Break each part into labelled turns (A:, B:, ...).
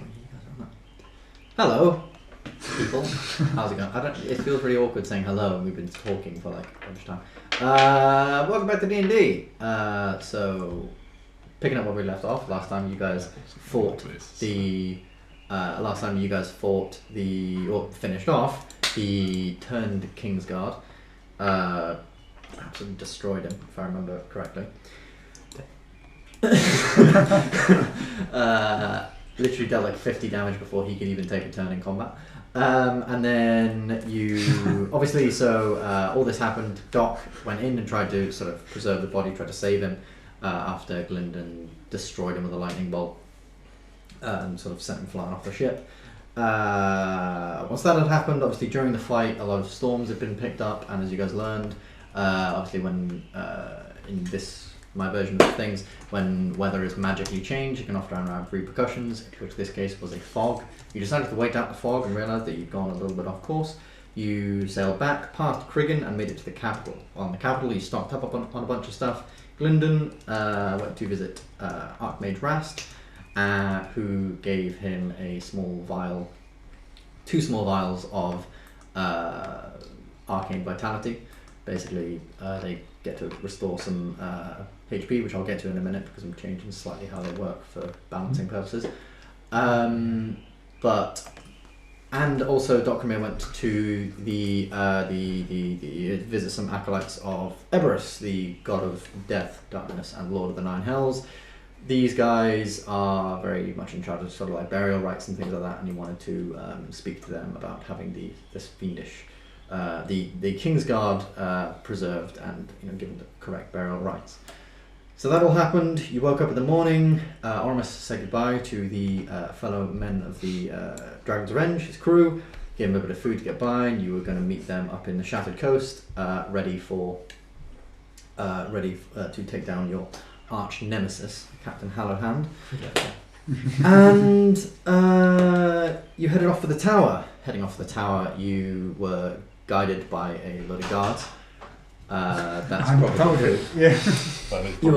A: you guys are on that. Hello, people. How's it going? It feels really awkward saying hello, and we've been talking for like a bunch of time. Welcome back to D&D. So, picking up where we left off, last time you guys fought or finished off the turned Kingsguard. Absolutely destroyed him, if I remember correctly. Literally dealt like 50 damage before he could even take a turn in combat. And then you, obviously, all this happened. Doc went in and tried to sort of preserve the body, tried to save him after Gylndan destroyed him with a lightning bolt and sort of sent him flying off the ship. Once that had happened, obviously during the fight, a lot of storms had been picked up, and as you guys learned, obviously when in my version of things, when weather is magically changed, it can often have repercussions, which this case was a fog. You decided to wait out the fog and realised that you'd gone a little bit off course. You sailed back past Kriggan and made it to the capital. On the capital, you stocked up on a bunch of stuff. Gylndan went to visit Archmage Rast, who gave him two small vials of arcane vitality. Basically, they get to restore some HP, which I'll get to in a minute because I'm changing slightly how they work for balancing purposes. And also Dokrumir went to the visit some acolytes of Eberus, the god of death, darkness, and lord of the Nine Hells. These guys are very much in charge of sort of like burial rites and things like that, and he wanted to speak to them about having this fiendish, the Kingsguard preserved and given the correct burial rites. So that all happened. You woke up in the morning. Oramis said goodbye to the fellow men of the Dragon's Revenge, his crew. Gave him a bit of food to get by, and you were going to meet them up in the Shattered Coast, ready to take down your arch nemesis, Captain Hallowhand. And you headed off for the tower. Heading off for the tower, you were guided by a load of guards. That's probably
B: yeah.
A: You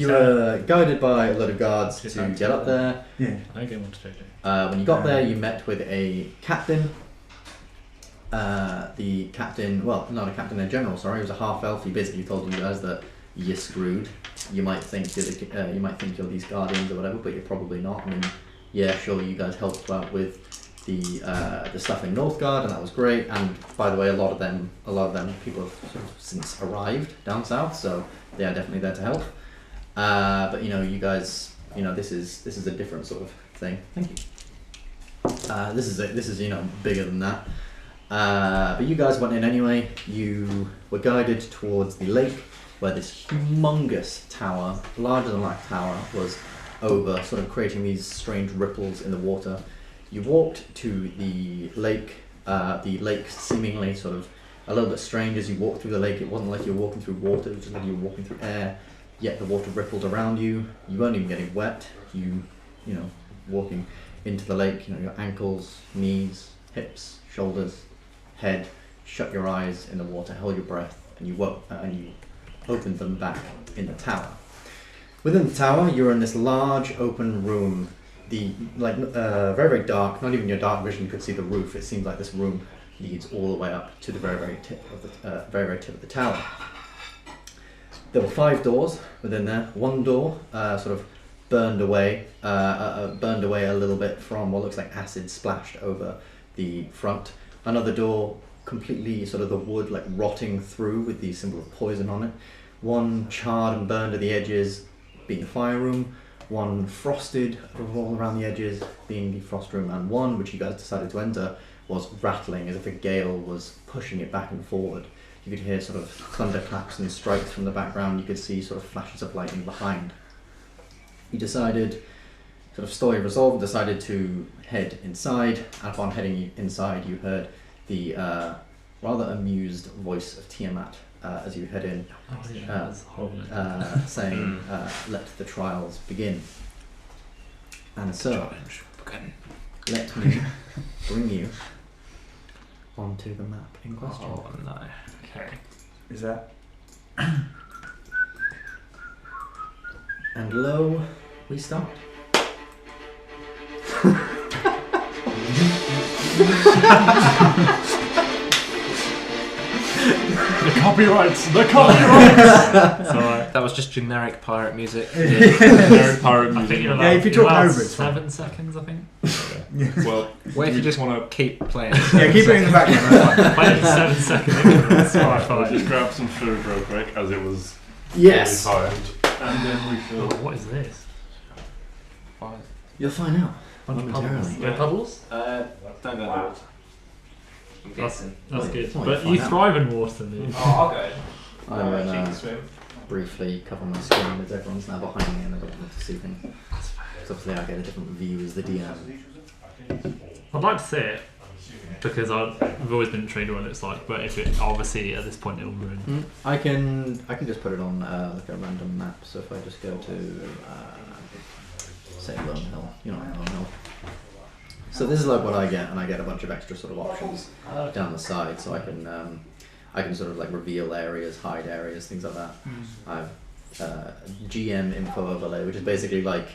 A: were guided by a load of guards to get up there.
B: Yeah.
C: I get one to take it.
A: When you got there, you met with a captain. The captain, well, not a captain, a general. Sorry, he was a half elf. He basically told you guys that you're screwed. You might think you're these guardians or whatever, but you're probably not. I mean, yeah, sure, you guys helped out with the stuff in Northgard, and that was great. And by the way, a lot of them people have sort of since arrived down south, so they are definitely there to help. But you guys, this is a different sort of thing. Thank you. This is bigger than that. But you guys went in anyway. You were guided towards the lake, where this humongous tower, larger than life tower, was over, sort of creating these strange ripples in the water. You walked to the lake seemingly sort of a little bit strange as you walked through the lake. It wasn't like you were walking through water, it was just like you were walking through air, yet the water rippled around you. You weren't even getting wet. Walking into the lake, your ankles, knees, hips, shoulders, head, shut your eyes in the water, held your breath, and you opened them back in the tower. Within the tower, you're in this large open room. Very, very dark. Not even your dark vision, you could see the roof. It seems like this room leads all the way up to the very, very tip of the tower. There were 5 doors within there. One door sort of burned away a little bit from what looks like acid splashed over the front. Another door completely sort of the wood like rotting through with the symbol of poison on it. One charred and burned at the edges, being the fire room. One frosted all around the edges, being the frost room, and one, which you guys decided to enter, was rattling as if a gale was pushing it back and forward. You could hear sort of thunderclaps and strikes from the background. You could see sort of flashes of lightning behind. You decided, sort of story resolved, decided to head inside, and upon heading inside you heard the rather amused voice of Tiamat as you head in, saying, let the trials begin. And so, let me bring you onto the map in question.
C: Oh no. Okay.
B: Is that?
A: And lo, we start.
C: The copyrights! The copyrights!
B: Sorry. That was just generic pirate music.
C: Generic pirate
D: I
C: music.
D: think you're
E: Yeah, if you talk
D: allowed
E: over it, it's fine.
D: 7 seconds, I think.
C: Well,
B: What if you
C: we
B: just
C: want to
B: keep playing?
E: Yeah, keep it in the background. That's fine.
D: Play in 7 seconds increments. Alright,
C: we'll
D: fine.
C: just grab some food real quick, as it was
A: Yes.
C: really timed. And then we
D: Oh,
C: shall...
D: what is this?
A: You'll find out.
D: Bunch of
A: Momentarily.
D: puddles. Yeah, puddles?
B: Don't go
D: That's good.
A: It's not
D: But
A: fun
D: you
A: now.
D: thrive in water, dude.
B: Oh, I'll go.
A: I will briefly cover my screen as everyone's now behind me and I don't want to see things. So obviously I get a different view as the DM.
D: I'd like to see it because I've always been intrigued on what it's like. But if it obviously at this point it'll ruin.
A: I can just put it on like a random map. So if I just go to say Lone Hill, you know Lone Hill. So this is like what I get, and I get a bunch of extra sort of options down the side, so I can sort of like reveal areas, hide areas, things like that. I have GM info overlay, which is basically like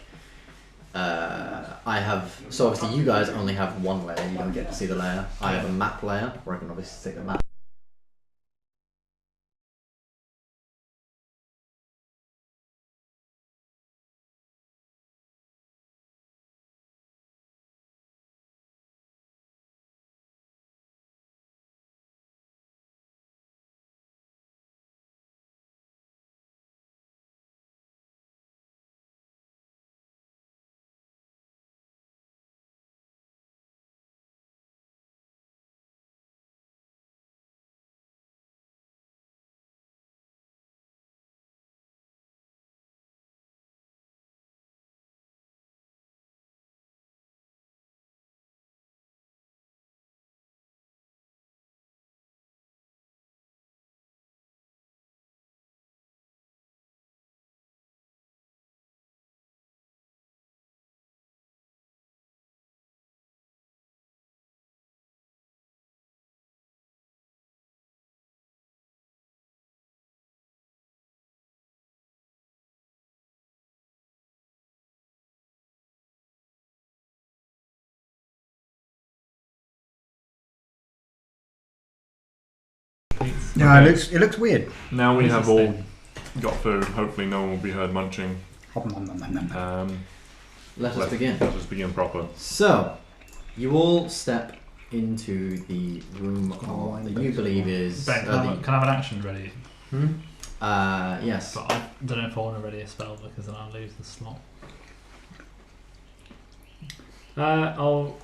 A: I have. So obviously you guys only have one layer, you don't get to see the layer. I have a map layer where I can obviously see the map.
E: Yeah,
C: Okay.
E: it looks weird.
C: Now we
D: What is
C: have
D: this
C: all
D: thing?
C: got food. Hopefully no one will be heard munching.
A: Let us begin.
C: Let us begin proper.
A: So, you all step into the room of, that you believe is
D: Ben, can I have an action ready?
A: yes.
D: But I don't know if I want to ready a spell because then I'll lose the slot. I'll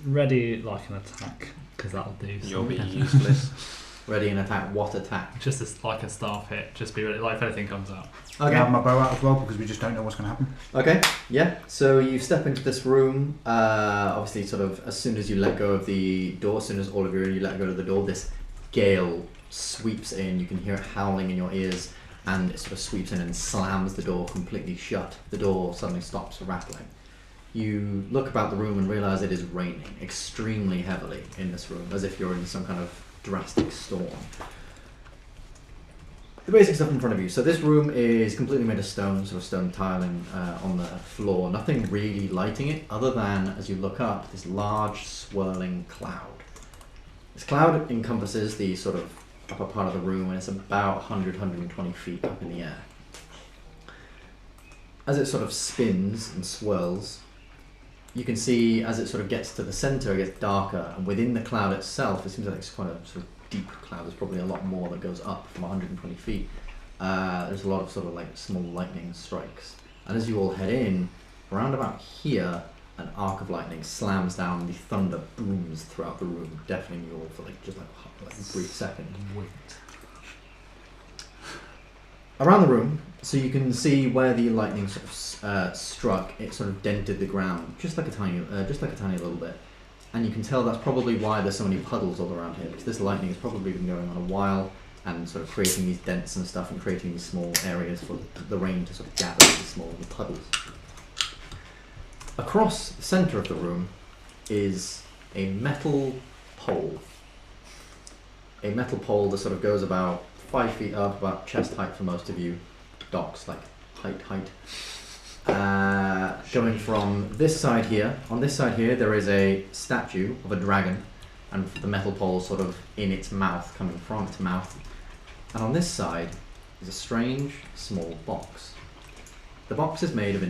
D: ready like an attack because that'll do.
B: You'll be
D: something.
B: useless.
A: Ready and attack. What attack?
D: Just like a staff hit. Just be ready. Like if anything comes out.
E: I have my bow out as well because we just don't know what's going to happen.
A: Okay, yeah. So you step into this room. Obviously, sort of as soon as you let go of the door, as soon as all of you let go of the door, this gale sweeps in. You can hear it howling in your ears, and it sort of sweeps in and slams the door completely shut. The door suddenly stops rattling. You look about the room and realize it is raining extremely heavily in this room, as if you're in some kind of drastic storm. The basic stuff in front of you. So this room is completely made of stone, so stone tiling on the floor. Nothing really lighting it, other than, as you look up, this large swirling cloud. This cloud encompasses the sort of upper part of the room, and it's about 100, 120 feet up in the air. As it sort of spins and swirls, you can see as it sort of gets to the center, it gets darker, and within the cloud itself, it seems like it's quite a sort of deep cloud. There's probably a lot more that goes up from 120 feet. There's a lot of sort of like small lightning strikes. And as you all head in, around about here, an arc of lightning slams down and the thunder booms throughout the room, deafening you all for like just like a brief second. Around the room, so you can see where the lightning sort of struck. It sort of dented the ground just like a tiny little bit, and you can tell that's probably why there's so many puddles all around here, because this lightning has probably been going on a while and sort of creating these dents and stuff and creating these small areas for the rain to sort of gather into small puddles. Across the center of the room is a metal pole. A metal pole that sort of goes about 5 feet up, about chest height for most of you. Docks, like height. Going from this side here, on this side here, there is a statue of a dragon, and the metal pole sort of in its mouth, coming from its mouth. And on this side is a strange small box. The box is made of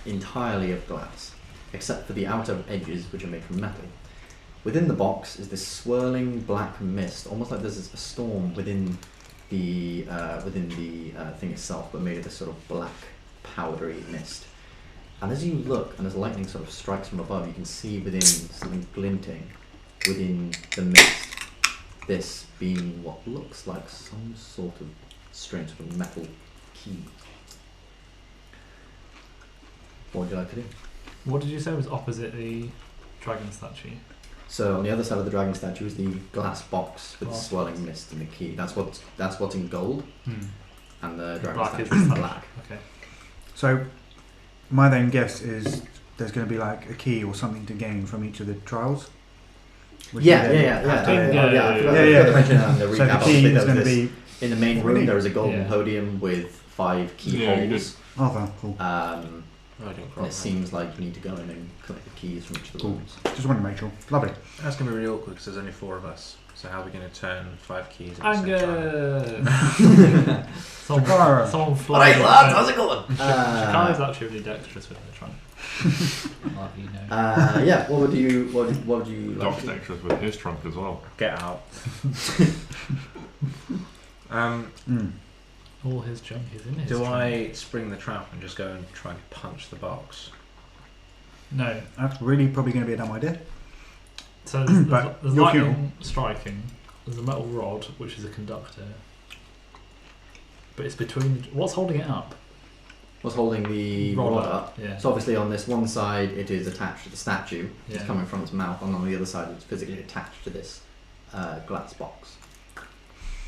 A: entirely of glass, except for the outer edges, which are made from metal. Within the box is this swirling black mist, almost like there's a storm within the thing itself, but made of this sort of black, powdery mist. And as you look, and as lightning sort of strikes from above, you can see within something glinting within the mist. This being what looks like some sort of strange sort of metal key. What would you like to do?
D: What did you say was opposite the dragon statue?
A: So on the other side of the dragon statue is the glass box with the
D: Glass
A: swirling mist and the key. That's what's in gold, and the dragon
D: Black
A: statue
D: is
A: is
D: the
A: black.
D: Okay.
E: So, my then guess is there's going to be like a key or something to gain from each of the trials. Which we then have to-
A: I forgot
E: Yeah.
A: to mention that in the
E: So
A: recap.
E: the key is
A: There
E: going to
A: was this-
E: be.
A: in the main room. There is a golden
D: Yeah.
A: podium with 5
C: Yeah, you
A: keyholes.
E: Oh, cool.
B: I didn't
A: And
B: quite.
A: it seems like you need to go in and collect the keys from each of the
E: Cool.
A: rooms.
E: Just wanted to make sure. Lovely.
B: That's gonna be really awkward because there's only 4 of us. So how are we going to turn 5 keys at the same time?
D: Anger!
E: Shakara.
D: Someone
A: Alright
D: flying.
A: lads, how's it going?
D: Shakara's actually really dexterous with the trunk. Like, you know.
A: Yeah, what would you like
C: Doc's
A: to do?
C: dexterous with his trunk as well.
B: Get out.
D: All his junk is in his
B: Do
D: trunk.
B: I spring the trap and just go and try and punch the box?
D: No.
E: That's really probably going to be a dumb idea.
D: So there's
E: But
D: there's
E: you're
D: lightning striking. There's a metal rod, which is a conductor. But it's between... What's holding it up?
A: What's holding the rod up?
D: Yeah.
A: So obviously on this one side it is attached to the statue,
D: Yeah.
A: it's coming from its mouth, and on the other side it's physically attached to this glass box.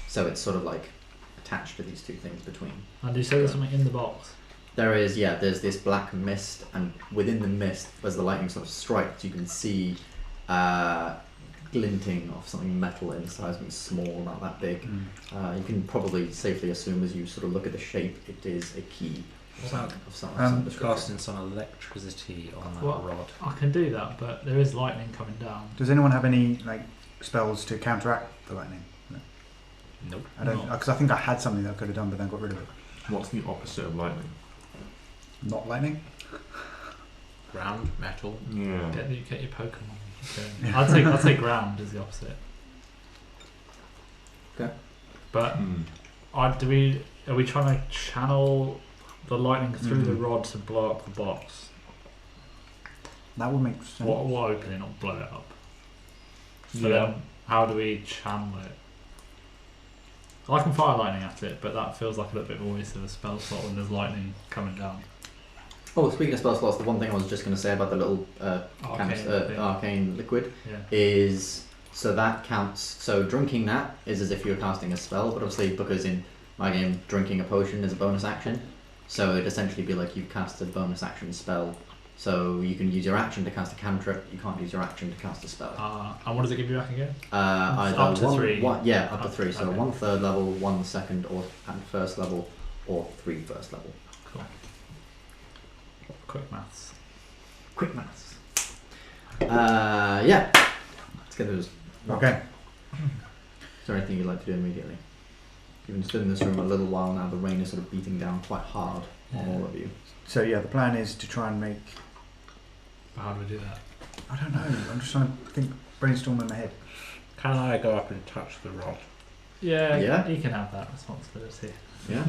A: So it's sort of like attached to these two things between.
D: And you say there's something in the box?
A: There's this black mist, and within the mist, as the lightning sort of strikes, you can see glinting of something metal inside, something small, not that big. You can probably safely assume as you sort of look at the shape, it is a key
B: What about
A: of some description.
B: casting some electricity on that
D: What?
B: rod?
D: I can do that, but there is lightning coming down.
E: Does anyone have any like spells to counteract the lightning? No.
B: Nope.
E: I don't,
D: No.
E: because I think I had something that I could have done, but then got rid of it.
C: What's the opposite of lightning?
E: Not lightning.
B: Ground, metal.
C: Yeah.
D: Get your Pokemon going. I'd say ground is the opposite.
A: Okay.
D: But are we trying to channel the lightning through the rod to blow up the box?
E: That would make sense.
D: What open it, not blow it up? So
B: Yeah.
D: then, how do we channel it? I can fire lightning at it, but that feels like a little bit more waste of a spell slot when there's lightning coming down.
A: Oh, speaking of spell slots, the one thing I was just going to say about the little
D: Arcane
A: arcane liquid
D: Yeah.
A: is, so that counts. So drinking that is as if you're casting a spell, but obviously because in my game drinking a potion is a bonus action, so it'd essentially be like you've cast a bonus action spell. So you can use your action to cast a cantrip, you can't use your action to cast a spell.
D: And what does it give you back again?
A: Either
D: up to 3.
A: up to 3. So
D: Okay.
A: 1 third level, 1 second or and first level, or 3 first level.
D: Cool. Quick maths.
A: Quick maths. Yeah. Let's get those.
E: Okay.
A: Is there anything you'd like to do immediately? You've been stood in this room a little while now. The rain is sort of beating down quite hard on all of you.
E: So yeah, the plan is to try and make.
D: How do we do that?
E: I don't know. I'm just trying to think, brainstorm in my head.
B: Can I go up and touch the rod?
D: Yeah,
A: Yeah.
D: you can have that responsibility.
A: Yeah.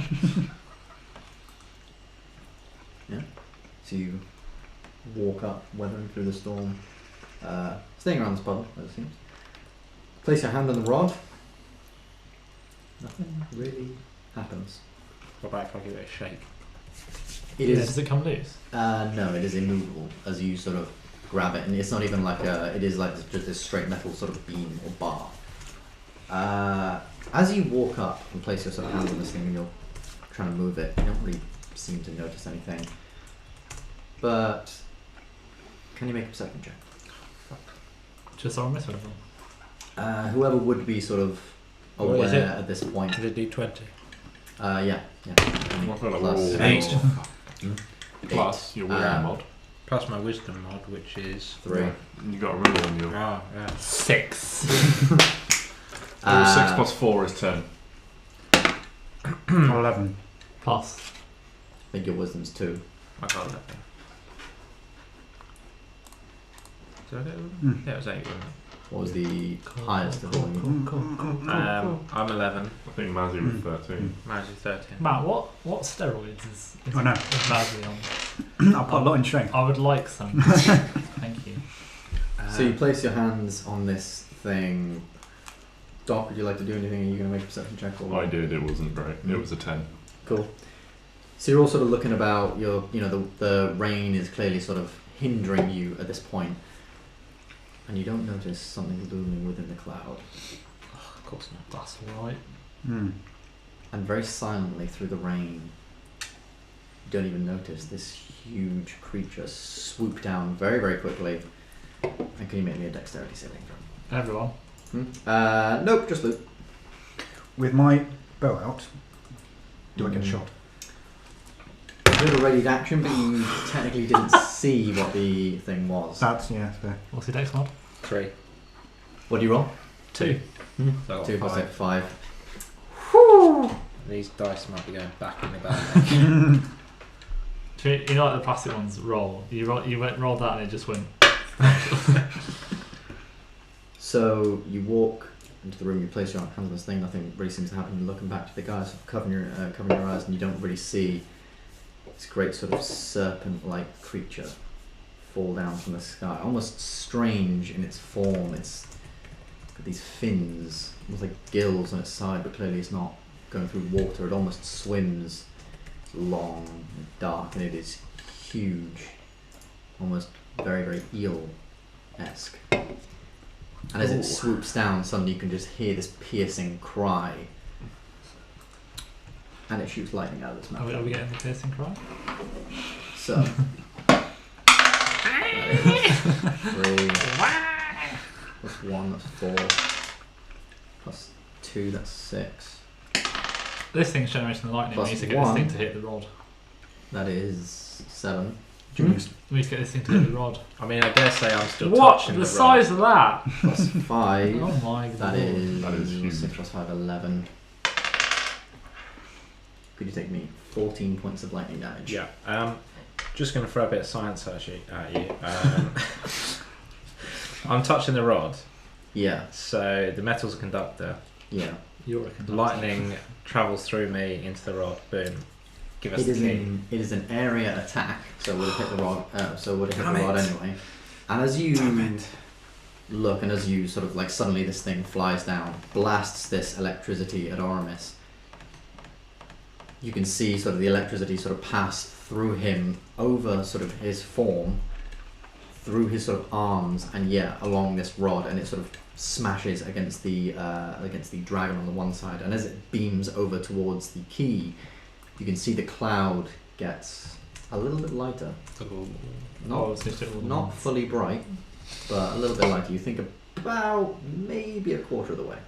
A: Yeah. So you walk up, weathering through the storm, staying around the spot, as it seems. Place your hand on the rod. Nothing really happens.
B: What about if I give it a shake?
A: It
D: Yeah,
A: is.
D: does it come loose?
A: No, it is immovable as you sort of grab it, and it's not even like it is like just this straight metal sort of beam or bar. As you walk up and place your sort of hand on this thing and you're trying to move it, you don't really seem to notice anything. But can you make a perception check?
D: Just so I miss everything.
A: Whoever would be sort of
B: What
A: aware
B: is it?
A: at this point.
B: Is it D20?
A: Yeah.
C: What's that,
A: Plus
C: all-
B: 8.
C: Plus your wisdom mod.
B: Plus my wisdom mod, which is
A: 3.
C: You got to remember when you're.
B: Oh, yeah.
D: 6.
C: 6 plus 4 is 10.
E: 11.
D: Plus.
A: I think your wisdom's 2.
B: I got 11. Did I get 11?
E: Mm.
B: Yeah, it was 8, wasn't it?
A: What was the highest of all you?
B: I'm 11.
C: I think Mazzy was 13.
B: Mazzy 13.
D: Matt, what steroids is
E: I know.
D: Mazzy on?
E: I'll put a lot in strength.
D: I would like some. Thank you.
A: So you place your hands on this thing. Doc, would you like to do anything? Are you going to make a perception check? Or
C: I did. It wasn't great. It was a 10.
A: Cool. So you're all sort of looking about. The rain is clearly sort of hindering you at this point, and you don't notice something looming within the cloud.
B: Oh, of course not.
D: That's alright.
E: Mm.
A: And very silently through the rain, you don't even notice this huge creature swoop down very, very quickly. And can you make me a dexterity saving throw?
D: Everyone.
A: Nope, just Luke.
E: With my bow out, do I get shot?
A: A little readied action, but you technically didn't see what the thing was.
E: That's fair.
D: What's your dex mod?
B: 3.
A: What do you roll?
D: 2.
B: So I
A: 2
B: got
A: plus
B: 5.
A: 5.
B: These dice might be going back in the bag.
D: You know like the plastic ones roll. You rolled that and it just went.
A: So you walk into the room, you place your hands on this thing, nothing really seems to happen. You're looking back to the guys, covering your eyes, and you don't really see this great sort of serpent-like creature fall down from the sky. Almost strange in its form. It's got these fins, almost like gills on its side, but clearly it's not going through water. It almost swims. It's long and dark, and it is huge. Almost very, very eel-esque. And as it swoops down, suddenly you can just hear this piercing cry. And it shoots lightning out of its mouth.
D: Are we getting the piercing cry?
A: So. 3. Plus 1, that's 4. Plus 2, that's 6.
D: This thing's generating the lightning.
A: Plus
D: We need to get
A: 1.
D: this thing to hit the rod.
A: That is 7.
E: Genius.
D: We need to get this thing to hit the rod.
B: I mean, I dare say I'm still
D: What?
B: touching
D: The
B: the
D: size of that?
A: Plus 5.
D: Oh my god.
A: That is
C: That is huge.
A: 6 plus 5, 11. Could you take me 14 points of lightning damage?
B: Yeah. Just going to throw a bit of science at you. I'm touching the rod.
A: Yeah.
B: So the metal's a conductor.
A: Yeah.
D: You're a conductor.
B: Lightning travels through me into the rod. Boom. Give us the key.
A: It is an area attack, so it would have hit the rod.
B: Damn it.
A: Anyway. And as you look, and as you sort of like suddenly this thing flies down, blasts this electricity at Oramis. You can see sort of the electricity sort of pass through him, over sort of his form, through his sort of arms, and along this rod, and it sort of smashes against the dragon on the one side. And as it beams over towards the key, you can see the cloud gets a little bit lighter. Not fully bright, but a little bit lighter. You think about maybe a quarter of the way.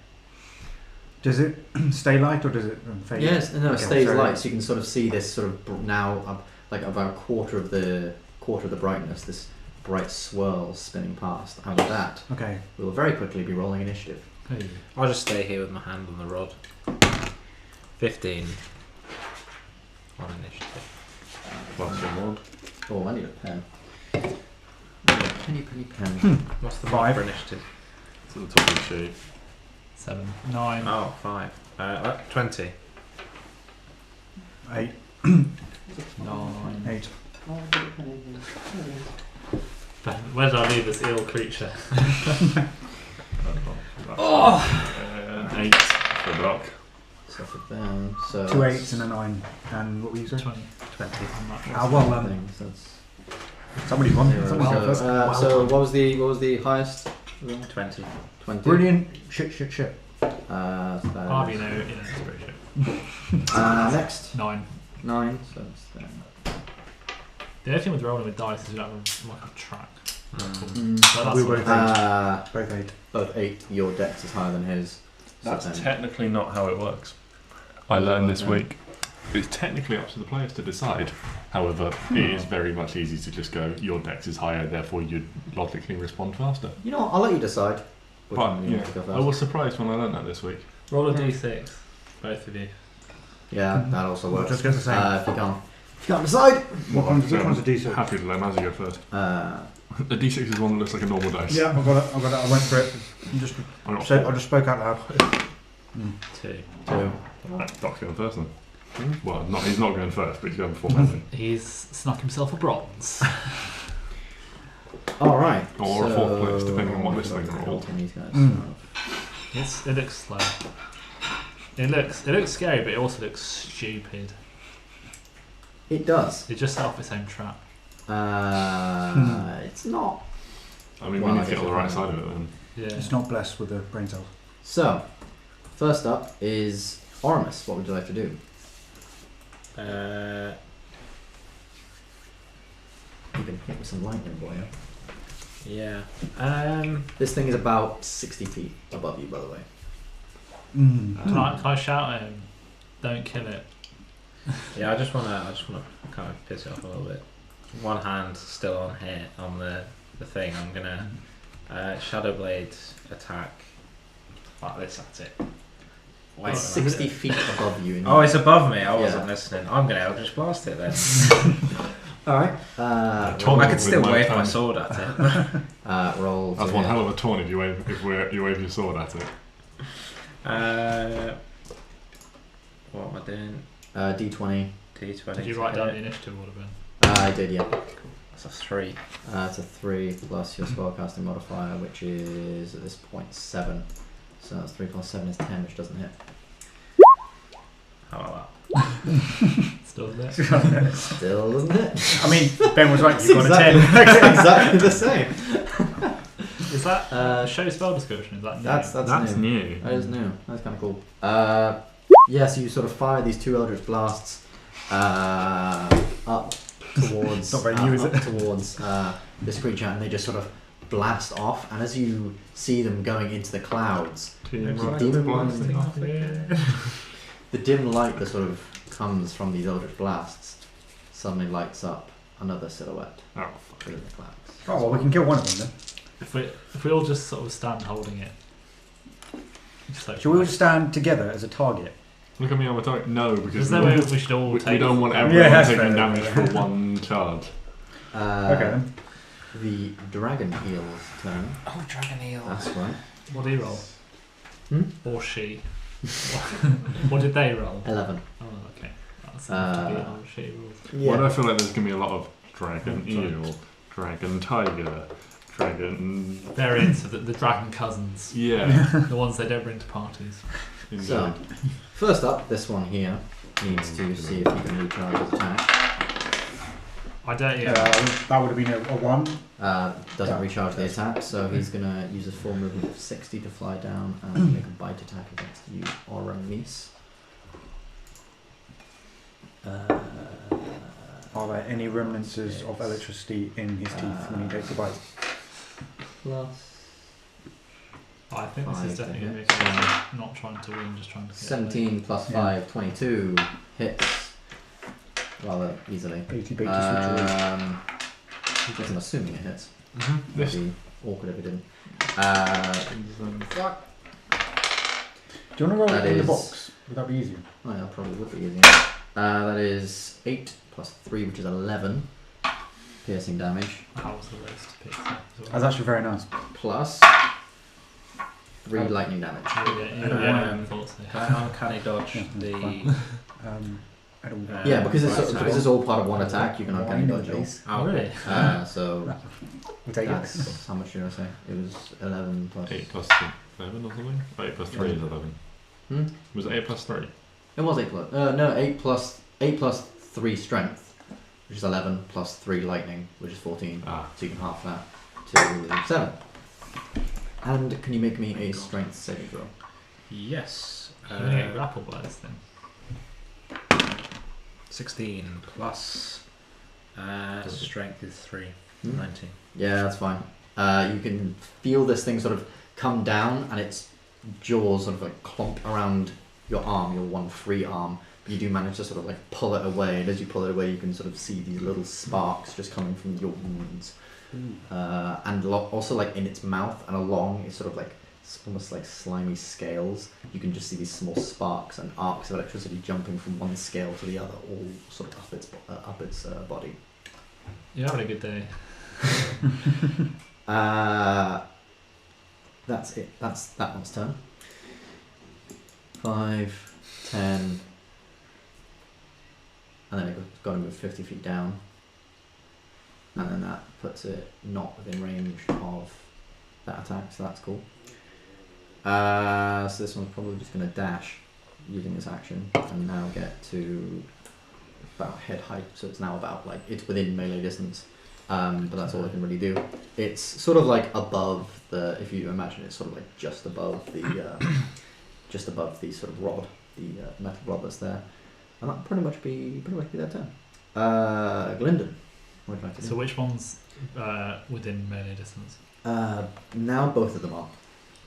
E: Does it stay light or does it fade?
A: Yes, no, it
E: Okay,
A: stays
E: sorry.
A: light, so you can sort of see this sort of now like about a quarter of the brightness, this bright swirl spinning past. And with that,
E: Okay.
A: we will very quickly be rolling initiative.
D: Hey.
B: I'll just stay here with my hand on the rod. 15 on initiative.
C: Plus your mod.
A: Oh, I need a pen. I need a penny pen.
B: What's the
E: 5.
B: mark for initiative?
C: It's at the top of the sheet.
D: 7. 9.
B: Oh, 5. 20.
E: 8.
D: 9.
E: 8.
D: Where did I leave this eel creature?
C: Oh! 8 for Doc.
A: So for them, so
E: 2 8s and a 9. And what were you saying?
D: 20.
E: 20.
D: I'm not sure.
E: Ah, well,
A: things, that's
E: somebody's won.
A: 0.
E: Somebody's won first.
A: So, so what was the highest?
B: 20.
A: 20.
E: Brilliant. Shit.
A: So that
D: Oh,
A: is-
D: it's pretty shit.
A: next
D: 9.
A: 9. So it's then.
D: The only thing with rolling with dice is you don't have like a track.
A: Mm.
D: But that's
E: We
D: what
E: were
D: it is.
E: Both 8.
A: Both 8. Your dex is higher than his. So
C: That's
A: then-
C: technically not how it works. I learned this week. It's technically up to the players to decide However, it is very much easy to just go, your dex is higher, therefore you'd logically respond faster.
A: You know what? I'll let you decide. which
C: But,
A: one you
C: yeah,
A: want to go first.
C: I was surprised when I learned that this week.
D: Roll a d6, both of you.
A: Yeah, that also works.
E: Just get the same.
A: If you can't decide.
E: Which one's a D6?
C: Happy to let Mazzy go first. The D6 is one that looks like a normal dice.
E: Yeah, I've got it. I went for it. I just spoke out loud.
B: 2.
C: Right, Doc's going first then. Well, he's not going first, but he's going before Mazzy.
D: He's snuck himself a bronze.
A: All right.
C: Or a fourth place, depending on what this thing rolled.
D: It looks slow. It looks scary, but it also looks stupid.
A: It does.
D: It just set off its own trap.
A: It's not.
C: I mean,
A: Well,
C: we
A: I
C: need to get
A: guess
C: on the
A: I
C: right
A: don't
C: side of it then.
D: Yeah.
E: It's not blessed with the brain cells.
A: So, first up is Oramis. What would you like to do? You've been hit with some lightning, boy.
B: Yeah.
A: This thing is about 60 feet above you, by the way.
D: Can I shout at him? Don't kill it.
B: Yeah, I just wanna kind of piss it off a little bit. One hand still on here on the thing. I'm gonna Shadow Blade attack like this at it. Wait,
A: It's 60 feet above you.
B: Oh, it's above me. I wasn't
A: Yeah.
B: listening. I'm gonna Eldritch Blast it then.
A: Alright.
B: I could still
C: with my
B: wave my
C: tongue.
B: sword at it.
A: Roll.
C: That's
A: to
C: one
A: hit.
C: hell of a taunt if you wave your sword at it.
B: What am I doing?
A: D20.
B: D20.
D: Did you write down the initiative order, Ben?
A: I did, yeah.
B: That's a 3.
A: It's a 3 plus your spellcasting modifier, which is at this point 7. So that's 3 plus 7 is 10, which doesn't hit.
B: How about
D: Still there.
A: Still doesn't hit.
E: I mean, Ben was right. You've got a 10.
A: exactly the same.
D: Is that show spell description? Is that new?
A: That's new.
C: new.
A: That is new. That's kind of cool. Yeah, so you sort of fire these 2 Eldritch Blasts up towards
E: Not very new, is
A: up
E: it?
A: towards this creature, and they just sort of blast off. And as you see them going into the clouds, the dim light that sort of comes from these Eldritch Blasts suddenly lights up another silhouette
C: Oh,
A: within the clouds.
E: Oh, well, we can kill one of them then.
D: If we all just sort of stand holding it. Just like
E: Shall we all stand together as a target?
C: look at me on my tongue. No, because
D: Is there a way we should all
C: we
D: take
C: don't want
E: Yeah,
C: everyone
E: that's
C: taking
E: fair.
C: damage for one charge.
E: Okay then.
A: The Dragon Eel's turn.
B: Oh, Dragon Eel.
A: That's right.
D: What do you roll? Or she?
A: 11.
D: What did they roll? Oh, okay. That's enough to be on she rules.
C: Why do I feel like there's going to be a lot of dragon eel, dragon tiger, dragon...
D: Variants of the dragon cousins.
C: Yeah.
D: The ones they don't bring to parties.
C: Indeed.
A: So, first up, this one here needs to see if he can recharge his attack.
D: I don't.
E: That would have been a 1.
A: Doesn't
E: Yeah.
A: recharge the attack, so he's going to use his full movement of 60 to fly down and make a bite attack against you, Oramis.
E: Are there any remnants of electricity in his teeth when he takes a bite?
A: Plus
D: I think this is
A: 5 to
D: definitely going
A: hit.
D: to be not trying to win, just trying to get
A: 17 plus 5, 22 hits rather easily.
E: 80 bait to switch
A: I'm assuming it hits.
C: This
A: It'd be awkward if it didn't.
E: Do you want to roll
A: That
E: it in the
A: is-
E: box? Would that be easier?
A: Oh yeah, probably would be easier. That is 8 plus 3, which is 11 piercing damage,
D: How was the race to pick that as well?
E: That's actually very nice.
A: plus 3 lightning damage.
E: I don't
D: Thought so.
B: Can I uncanny dodge
E: Yeah,
B: the...
E: I don't know.
A: Yeah, because
B: Right,
A: this is all part of one attack, you can uncanny dodge it.
B: Oh,
D: really?
A: So
E: We'll take it.
A: that's, how much did I say? It was 11 plus...
C: 8 plus 11 or something? 8 plus 3 is 11. Was it 8 plus 3?
A: It was 8 plus... no, 8 plus 3 strength, which is 11, plus 3 lightning, which is 14.
C: Ah.
A: So you can half that to 7. And can you make me a strength saving throw?
B: Yes.
D: You're going to get grappled by this thing.
B: 16 plus strength is 3. 19.
A: Yeah, that's fine. You can feel this thing sort of come down and its jaws sort of like clomp around your arm, your one free arm, you do manage to sort of like pull it away, and as you pull it away, you can sort of see these little sparks just coming from your wounds, and also like in its mouth and along, it's sort of like it's almost like slimy scales. You can just see these small sparks and arcs of electricity jumping from one scale to the other, all sort of up its body.
D: You're having a good day.
A: That's it. That's that one's turn. 5, 10, and then it's got to move 50 feet down, and then that puts it not within range of that attack, so that's cool. So this one's probably just going to dash using this action and now get to about head height, so it's now about like it's within melee distance, but that's all I can really do. It's sort of like above the, if you imagine it's sort of like just above the sort of rod, the metal rod that's there, and that'll pretty much be their turn. Gylndan, what would you like to do?
D: So which one's within melee distance?
A: Now both of them are.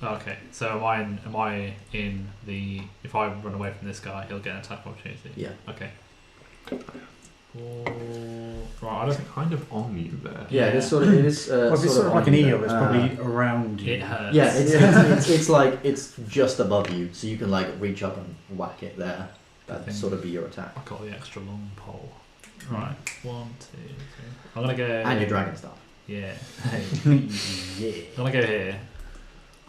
D: Okay, so am I in the? If I run away from this guy, he'll get an attack opportunity.
A: Yeah.
D: Okay.
C: Right, I don't think kind of on you there.
A: Yeah, it is sort of. It is.
E: Well, if it's sort of like an
A: on you
E: eel,
A: there.
E: it's probably around you.
D: It hurts.
A: Yeah, it's like it's just above you, so you can like reach up and whack it there. That'd sort of be your attack.
D: I've got the extra long pole. Right, 1, 2, 3. I'm gonna go.
A: And your dragon staff.
D: Yeah.
A: Yeah.
D: I'm gonna go here.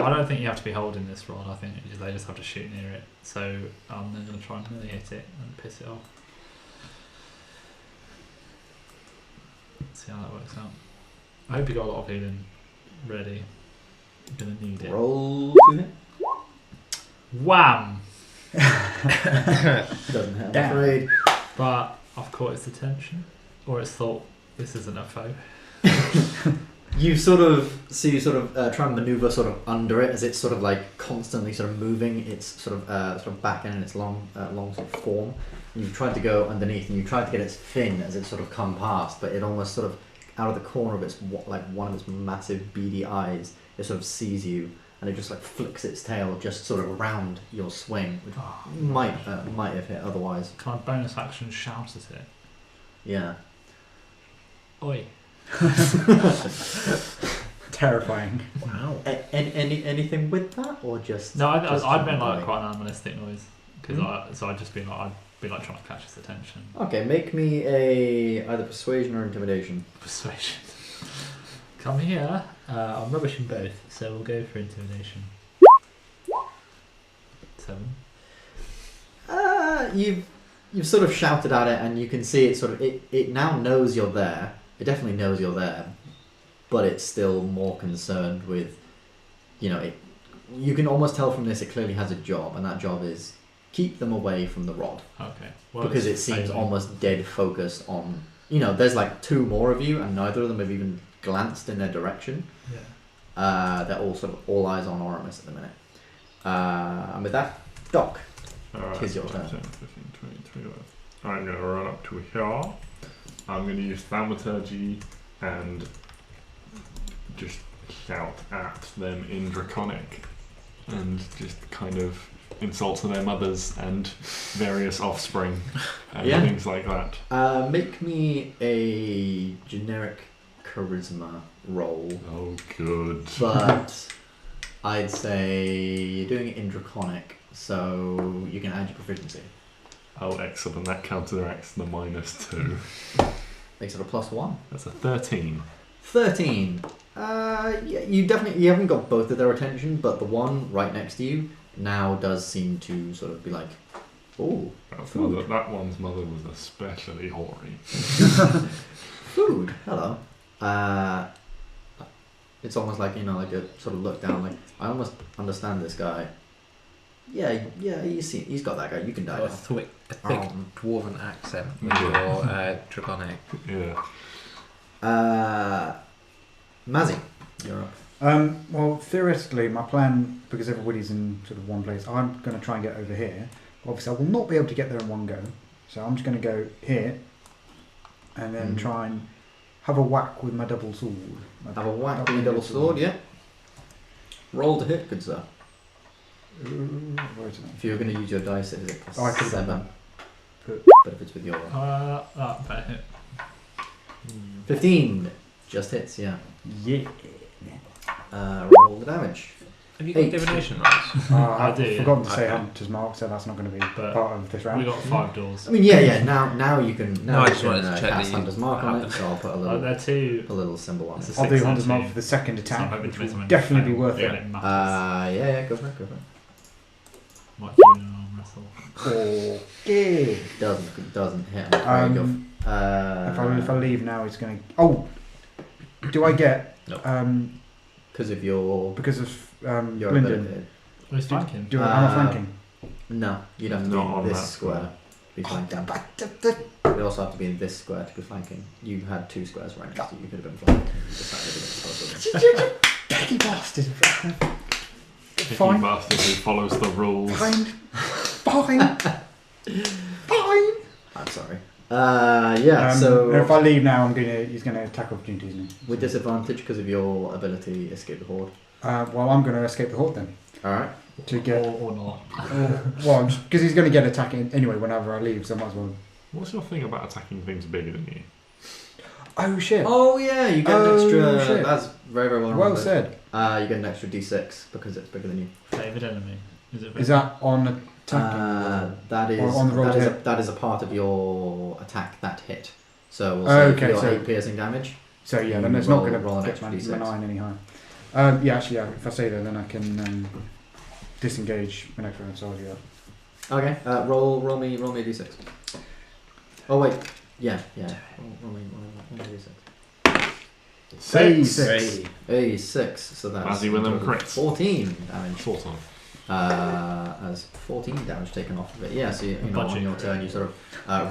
D: I don't think you have to be holding this rod. I think they just have to shoot near it. So I'm then gonna try and melee hit it and piss it off. See how that works out. I hope you got a lot of healing ready. I'm gonna need it.
A: Roll to hit.
D: Wham!
A: Doesn't hit, I'm
E: Damn.
A: afraid.
D: But I've caught its attention, or it's thought this isn't a foe.
A: You sort of try and maneuver sort of under it as it's sort of like constantly sort of moving its sort of back end and its long sort of form. And you've tried to go underneath and you tried to get its fin as it's sort of come past, but it almost sort of out of the corner of its like one of its massive beady eyes, it sort of sees you and it just like flicks its tail just sort of around your swing, which might have hit otherwise.
D: Can I bonus action shout at it?
A: Yeah.
D: Oi.
E: Terrifying.
A: Wow. Anything with that or just?
D: No,
A: just
D: I'd been
A: trying
D: like
A: to
D: quite an animalistic noise because I'd just been like trying to catch its attention.
A: Okay, make me a either persuasion or intimidation.
D: Persuasion. Come here. I'm rubbish in both, so we'll go for intimidation. 7.
A: You've sort of shouted at it, and you can see it now knows you're there. It definitely knows you're there, but it's still more concerned with, you can almost tell from this it clearly has a job, and that job is keep them away from the rod.
D: Okay. Well,
A: Because it seems almost dead focused on, there's like 2 more of you, and neither of them have even glanced in their direction.
D: Yeah.
A: They're all sort of all eyes on Oramis at the minute. And with that, Doc,
C: Alright,
A: tis your turn.
C: 10, 15, 20, 21. I'm going to run up to here. I'm going to use Thaumaturgy and just shout at them in Draconic and just kind of insult to their mothers and various offspring and
A: Yeah.
C: things like that.
A: Make me a generic charisma roll,
C: Oh, good.
A: but I'd say you're doing it in Draconic, so you can add your proficiency.
C: Oh, excellent. That counteracts the -2.
A: Makes it a +1.
C: That's a 13.
A: 13. Yeah, you haven't got both of their attention, but the one right next to you now does seem to sort of be like, oh, food.
C: That one's mother was especially hoary.
A: Food. Hello. It's almost like, like a sort of look down, like, I almost understand this guy. Yeah, he's got that guy. You can die
B: Got a
A: now.
B: thick dwarven accent with
C: Yeah.
B: your draconic.
C: Yeah.
A: Mazzy, you're up.
E: Well, theoretically, my plan, because everybody's in sort of one place, I'm going to try and get over here. Obviously, I will not be able to get there in one go, so I'm just going to go here and then try and have a whack with my double sword.
A: Have a whack with your double sword, yeah. Roll to hit, good sir.
E: Where is it?
A: If you're going to use your dice, it is
E: Oh, I could've done
A: 7. But if it's with your
D: That better hit.
A: 15, just hits. Yeah.
E: Yeah.
A: Roll the damage.
B: Have you got
A: 8.
B: divination rolls?
E: I've
D: do, yeah.
E: forgotten to say
B: Okay.
E: Hunter's Mark, so that's not going to be
D: But
E: part of this
D: We
E: round.
D: got 5 doors.
A: I mean, yeah. Now you can. Now
B: No, I
A: you
B: just
A: can,
B: wanted to check
A: cast
B: that you
A: Hunter's Mark on it.
B: have
A: So I'll put a
D: They're two.
A: little symbol on
D: It's
A: it.
D: a
E: I'll do
D: 6 and
E: Hunter's Mark
D: 2.
E: for the second
D: So I'm
E: attack,
D: hoping
E: which
D: to make
E: will
D: something
E: definitely be
D: fail,
E: worth
D: when
E: it.
D: matters.
A: Yeah. Go for it.
D: Might do an arm wrestle.
E: Okay.
A: Doesn't hit. I'm afraid
E: If I leave now, it's going to. Oh, do I get
B: No.
A: because of your
E: because of
A: your
E: Gylndan?
A: ability.
D: Who's flanking?
E: Do am I flanking?
A: No, you'd have to
C: Not
A: be
C: on
A: in this
C: that
A: square
C: square.
A: to be flanking. You'd also have to be in this square to be flanking. You had 2 squares right next to you. You could have been flanking.
E: Picky bastard.
C: Picky
E: Fine.
C: bastard who follows the rules.
E: Fine.
A: I'm sorry. So
E: if I leave now, he's gonna attack opportunity, isn't he?
A: with disadvantage because of your ability, escape the horde.
E: Well, I'm gonna escape the horde then
A: All right.
E: to get.
D: Or not.
E: Well, because he's gonna get attacking anyway whenever I leave, so I might as well.
C: What's your thing about attacking things bigger than you?
E: Oh shit!
A: Oh yeah, you get an
E: Oh,
A: extra.
E: shit.
A: That's very well.
E: Well
A: remembered.
E: said.
A: You get an extra D6 because it's bigger than you.
D: Favoured enemy.
E: Is that on attacking?
A: That is
E: on the roll to hit?
A: that is a part of your attack that hit. So we'll
E: Oh,
A: say
E: okay,
A: your
E: so-
A: 8 piercing damage.
E: So yeah,
A: you
E: then it's not
A: roll
E: going
A: an
E: to
A: extra
E: get my
A: D6.
E: 9 any higher. If I say that, then I can disengage my next round. So I'll do that.
A: Okay. Roll me a D6. Oh wait. Yeah. Roll me a D6.
C: 6.
B: Hey.
A: Hey, 6. So that's
C: Mazzy with them
A: total
C: crits.
A: 14 damage.
C: Sort of.
A: As 14 damage taken off of it. Yeah, so you know,
D: Budget
A: on your
D: crit.
A: turn, you sort of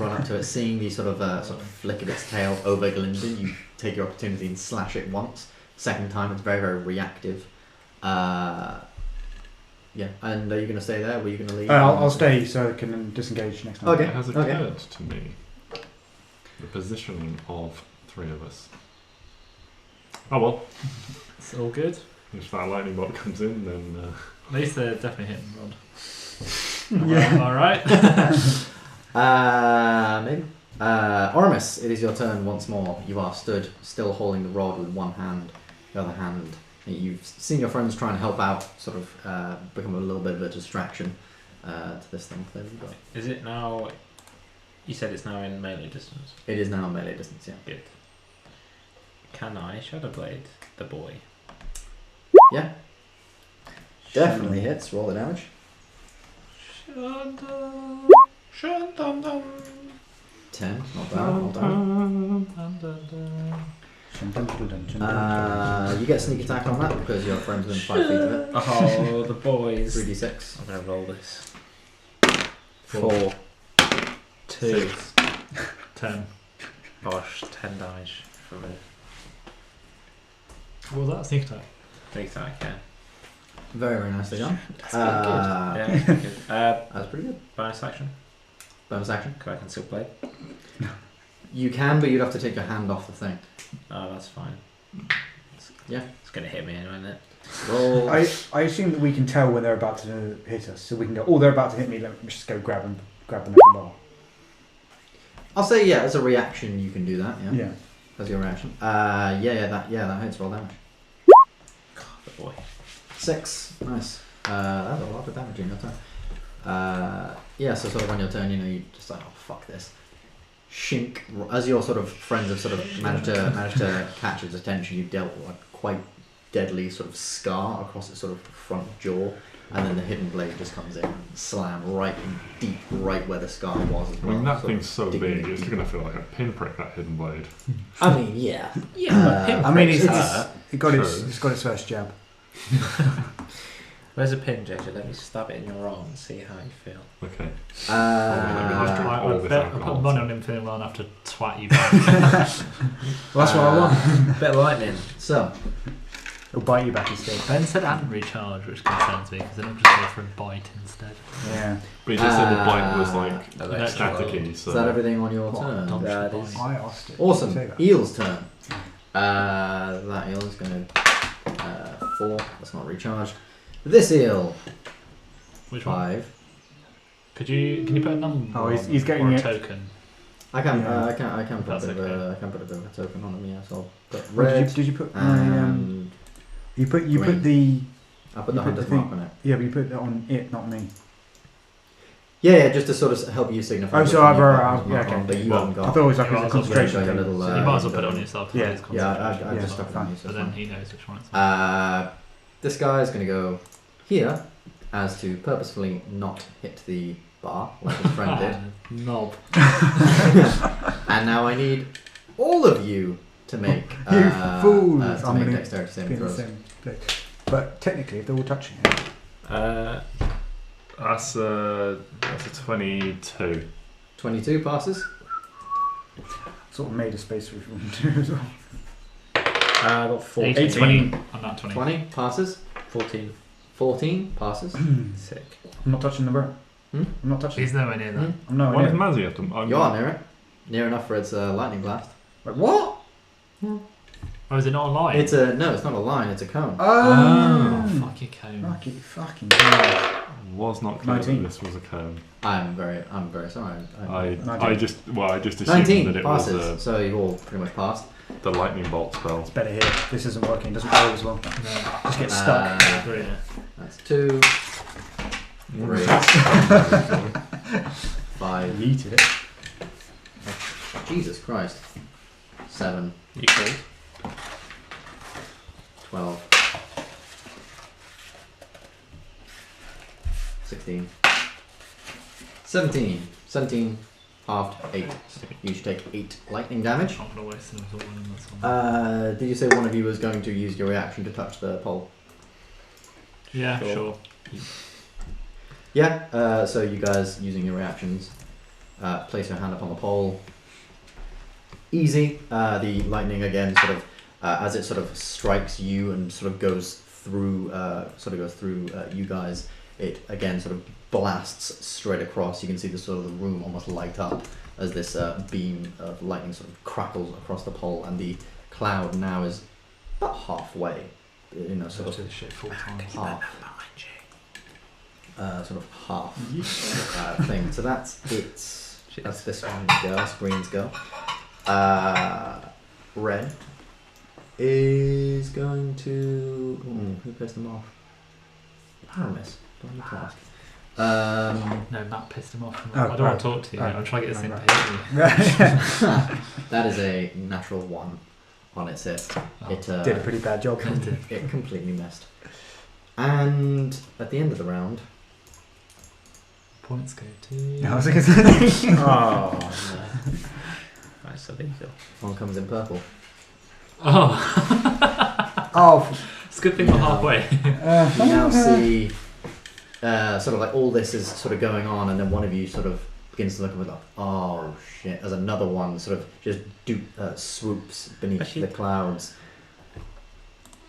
A: run up to it, seeing the sort of flick of its tail over Gylndan. You take your opportunity and slash it once. Second time, it's very reactive. Yeah, and are you going to stay there? Were you going to leave?
E: I'll stay so I can disengage next time.
A: Okay.
C: It has occurred to me the positioning of 3 of us. Oh well,
D: It's all good.
C: if that lightning bolt comes in, then
D: At least they're definitely hitting Rod. Yeah. Alright.
A: Maybe. Oramis, it is your turn once more. You are stood, still holding the rod with one hand. The other hand, you've seen your friends trying to help out, sort of become a little bit of a distraction to this thing. Clearly, but
B: Is it now? You said it's now in melee distance.
A: it is now melee distance. Yeah.
B: Good. Can I Shadow Blade the boy?
A: Yeah. Definitely hits. Roll the damage.
B: Shun-dum-dum.
A: 10. Not bad. Not bad. You get sneak attack on that because your friend's within 5 feet of it.
B: Oh, the boys.
A: 3d6.
B: I'm gonna roll this.
A: 4.
B: 2.
D: 10.
B: Bosh, 10 damage from it.
D: What was that? Sneak attack?
B: Big attack, yeah.
A: Very nicely done.
B: Yeah, that's pretty good.
A: That's pretty good.
B: Bonus action.
A: Bonus action.
B: Can I conceal blade?
A: You can, but you'd have to take your hand off the thing.
B: Oh, that's fine.
A: Yeah.
B: It's gonna hit me anyway, isn't it?
A: Roll.
E: I assume that we can tell when they're about to hit us, so we can go. Oh, they're about to hit me. Let me just go grab the metal bar.
A: I'll say yeah. As a reaction, you can do that. Yeah.
E: Yeah.
A: As your reaction. That hits. Roll damage.
B: God, the boy.
A: 6. Nice. That's a lot of damage in your turn. Yeah. So sort of on your turn, you just like, oh fuck this. Shink. As your sort of friends have sort of managed to catch its attention, you've dealt with a quite deadly sort of scar across its sort of front jaw, and then the hidden blade just comes in, and slam right in deep, right where the scar was as
C: I
A: well.
C: mean that
A: sort of
C: thing's so
A: digging
C: big,
A: in
C: it's
A: deep.
C: going to feel like a pinprick, that hidden blade.
A: I mean, yeah.
B: Yeah,
E: I mean,
A: it's
E: it got
C: True.
E: it's got its first jab.
B: Where's a pin, JJ? Let me stab it in your arm and see how you feel.
C: Okay.
D: I put money on him feeling well enough to twat you back.
E: Well, that's what I want.
B: Bit of lightning.
A: So,
E: It'll bite you back instead.
D: Ben said and recharge, which concerns me because then it'll just go for a bite instead.
E: Yeah.
C: But you just said the blind was like
B: Electrical.
C: staticky, so
A: is that everything on your
D: What?
A: turn?
D: Dodge
B: That
D: the
B: is-
D: bite.
E: I asked it.
A: Awesome.
E: Say that.
A: Eel's turn. That eel is going to 4. That's not recharged. This eel
D: Which one?
A: 5.
D: Can you put a number?
E: Oh, he's
D: on
E: getting
D: or a
E: it.
D: token.
A: I can
E: Yeah.
A: I can put
D: That's
A: a bit
D: okay.
A: of a, I can put a bit of a token on him. Yeah, so I'll put
E: What
A: red
E: did you put my
A: and
E: you put
A: green.
E: the
A: I'll put
E: you
A: the
E: put the
A: hunter's
E: thing-
A: mark on it.
E: yeah, but you put that on it, not me.
A: Yeah, just to sort of help you signify.
E: Oh,
A: which
E: so
A: one
E: I've
A: you've got
E: yeah,
A: hunter's mark
E: okay.
A: on, but you
D: Well,
A: haven't
E: I
A: got.
E: thought it was like
D: You
E: a
D: might as well
E: concentration
A: show your
E: thing.
A: little,
D: So you might as well put it on yourself.
E: Yeah.
D: His
A: Yeah,
D: concentration.
A: I
E: Yeah,
A: just stuck it on
E: fine.
A: you. So
D: But
A: it's
D: then
A: fine.
D: he knows which one it's on.
A: This guy is going to go here as to purposefully not hit the bar like his friend did.
D: Knob.
A: And now I need all of you to make
E: You fools!
A: to
E: I'm
A: make
E: gonna
A: dexterity
E: Be
A: saving
E: in the
A: throws.
E: same place. But technically, if they're all touching it,
C: That's a 22.
A: 22 passes.
E: sort of made a space for everyone to do as well.
B: I got 14.
D: 18. I'm not 20.
A: 20 passes.
B: 14.
A: 14 passes.
B: Sick.
E: I'm not touching the burn.
A: Hmm?
E: I'm not touching.
D: He's nowhere near that.
E: I'm nowhere
C: What
E: near.
C: is Mazzy up to?
A: You are near it. Near enough for its lightning blast.
E: Like, what?
D: Oh, is it not a line?
A: It's a no. It's not a line. It's a cone.
D: Oh,
E: Oh,
D: fuck your cone.
E: fucking hell.
C: Was not clear
E: 19.
C: that this was a cone.
A: I'm very sorry.
C: I
E: 19.
C: just assumed
A: 19
C: that it
A: passes.
C: was
A: so you all pretty much passed.
C: the lightning bolt spell.
E: It's better here. This isn't working. It doesn't go as well.
D: No.
E: Just get stuck.
D: Great.
A: That's 2, 3, 5.
E: Yeeted it.
A: Jesus Christ. 7,
B: You cold?
A: 12, 16, 17. 17 halved 8. You should take 8 lightning damage.
D: I'm gonna waste them all in this one.
A: Did you say one of you was going to use your reaction to touch the pole?
D: Yeah,
A: Sure.
D: sure.
A: Yeah, so you guys using your reactions, place your hand up on the pole. Easy. The lightning again sort of as it sort of strikes you and sort of goes through you guys, it again sort of blasts straight across. You can see the sort of the room almost light up as this beam of lightning sort of crackles across the pole, and the cloud now is about halfway. You know, sort
D: Do
A: of
D: the shit 4 times.
A: half. Sort of half thing. So that's it. That's this one go. That's green's go. Red is going to. Who pissed them off? Aramis. Do I need to ask?
D: No, Matt pissed him off.
E: Oh,
D: I don't want to talk to you.
E: oh,
D: I'm trying to get this thing
E: right,
D: to hit you.
A: That is a natural 1 on its hit.
D: Oh.
A: It
E: Did a pretty bad job.
A: it completely missed. And at the end of the round,
D: Points go to.
E: I was going to say.
B: Oh, no. That's illegal.
A: one comes in purple.
D: Oh,
E: Oh.
D: it's a good thing we're halfway.
A: You now see sort of like all this is sort of going on, and then one of you sort of begins to look up and like, oh shit, as another one sort of just swoops beneath
B: Actually-
A: the clouds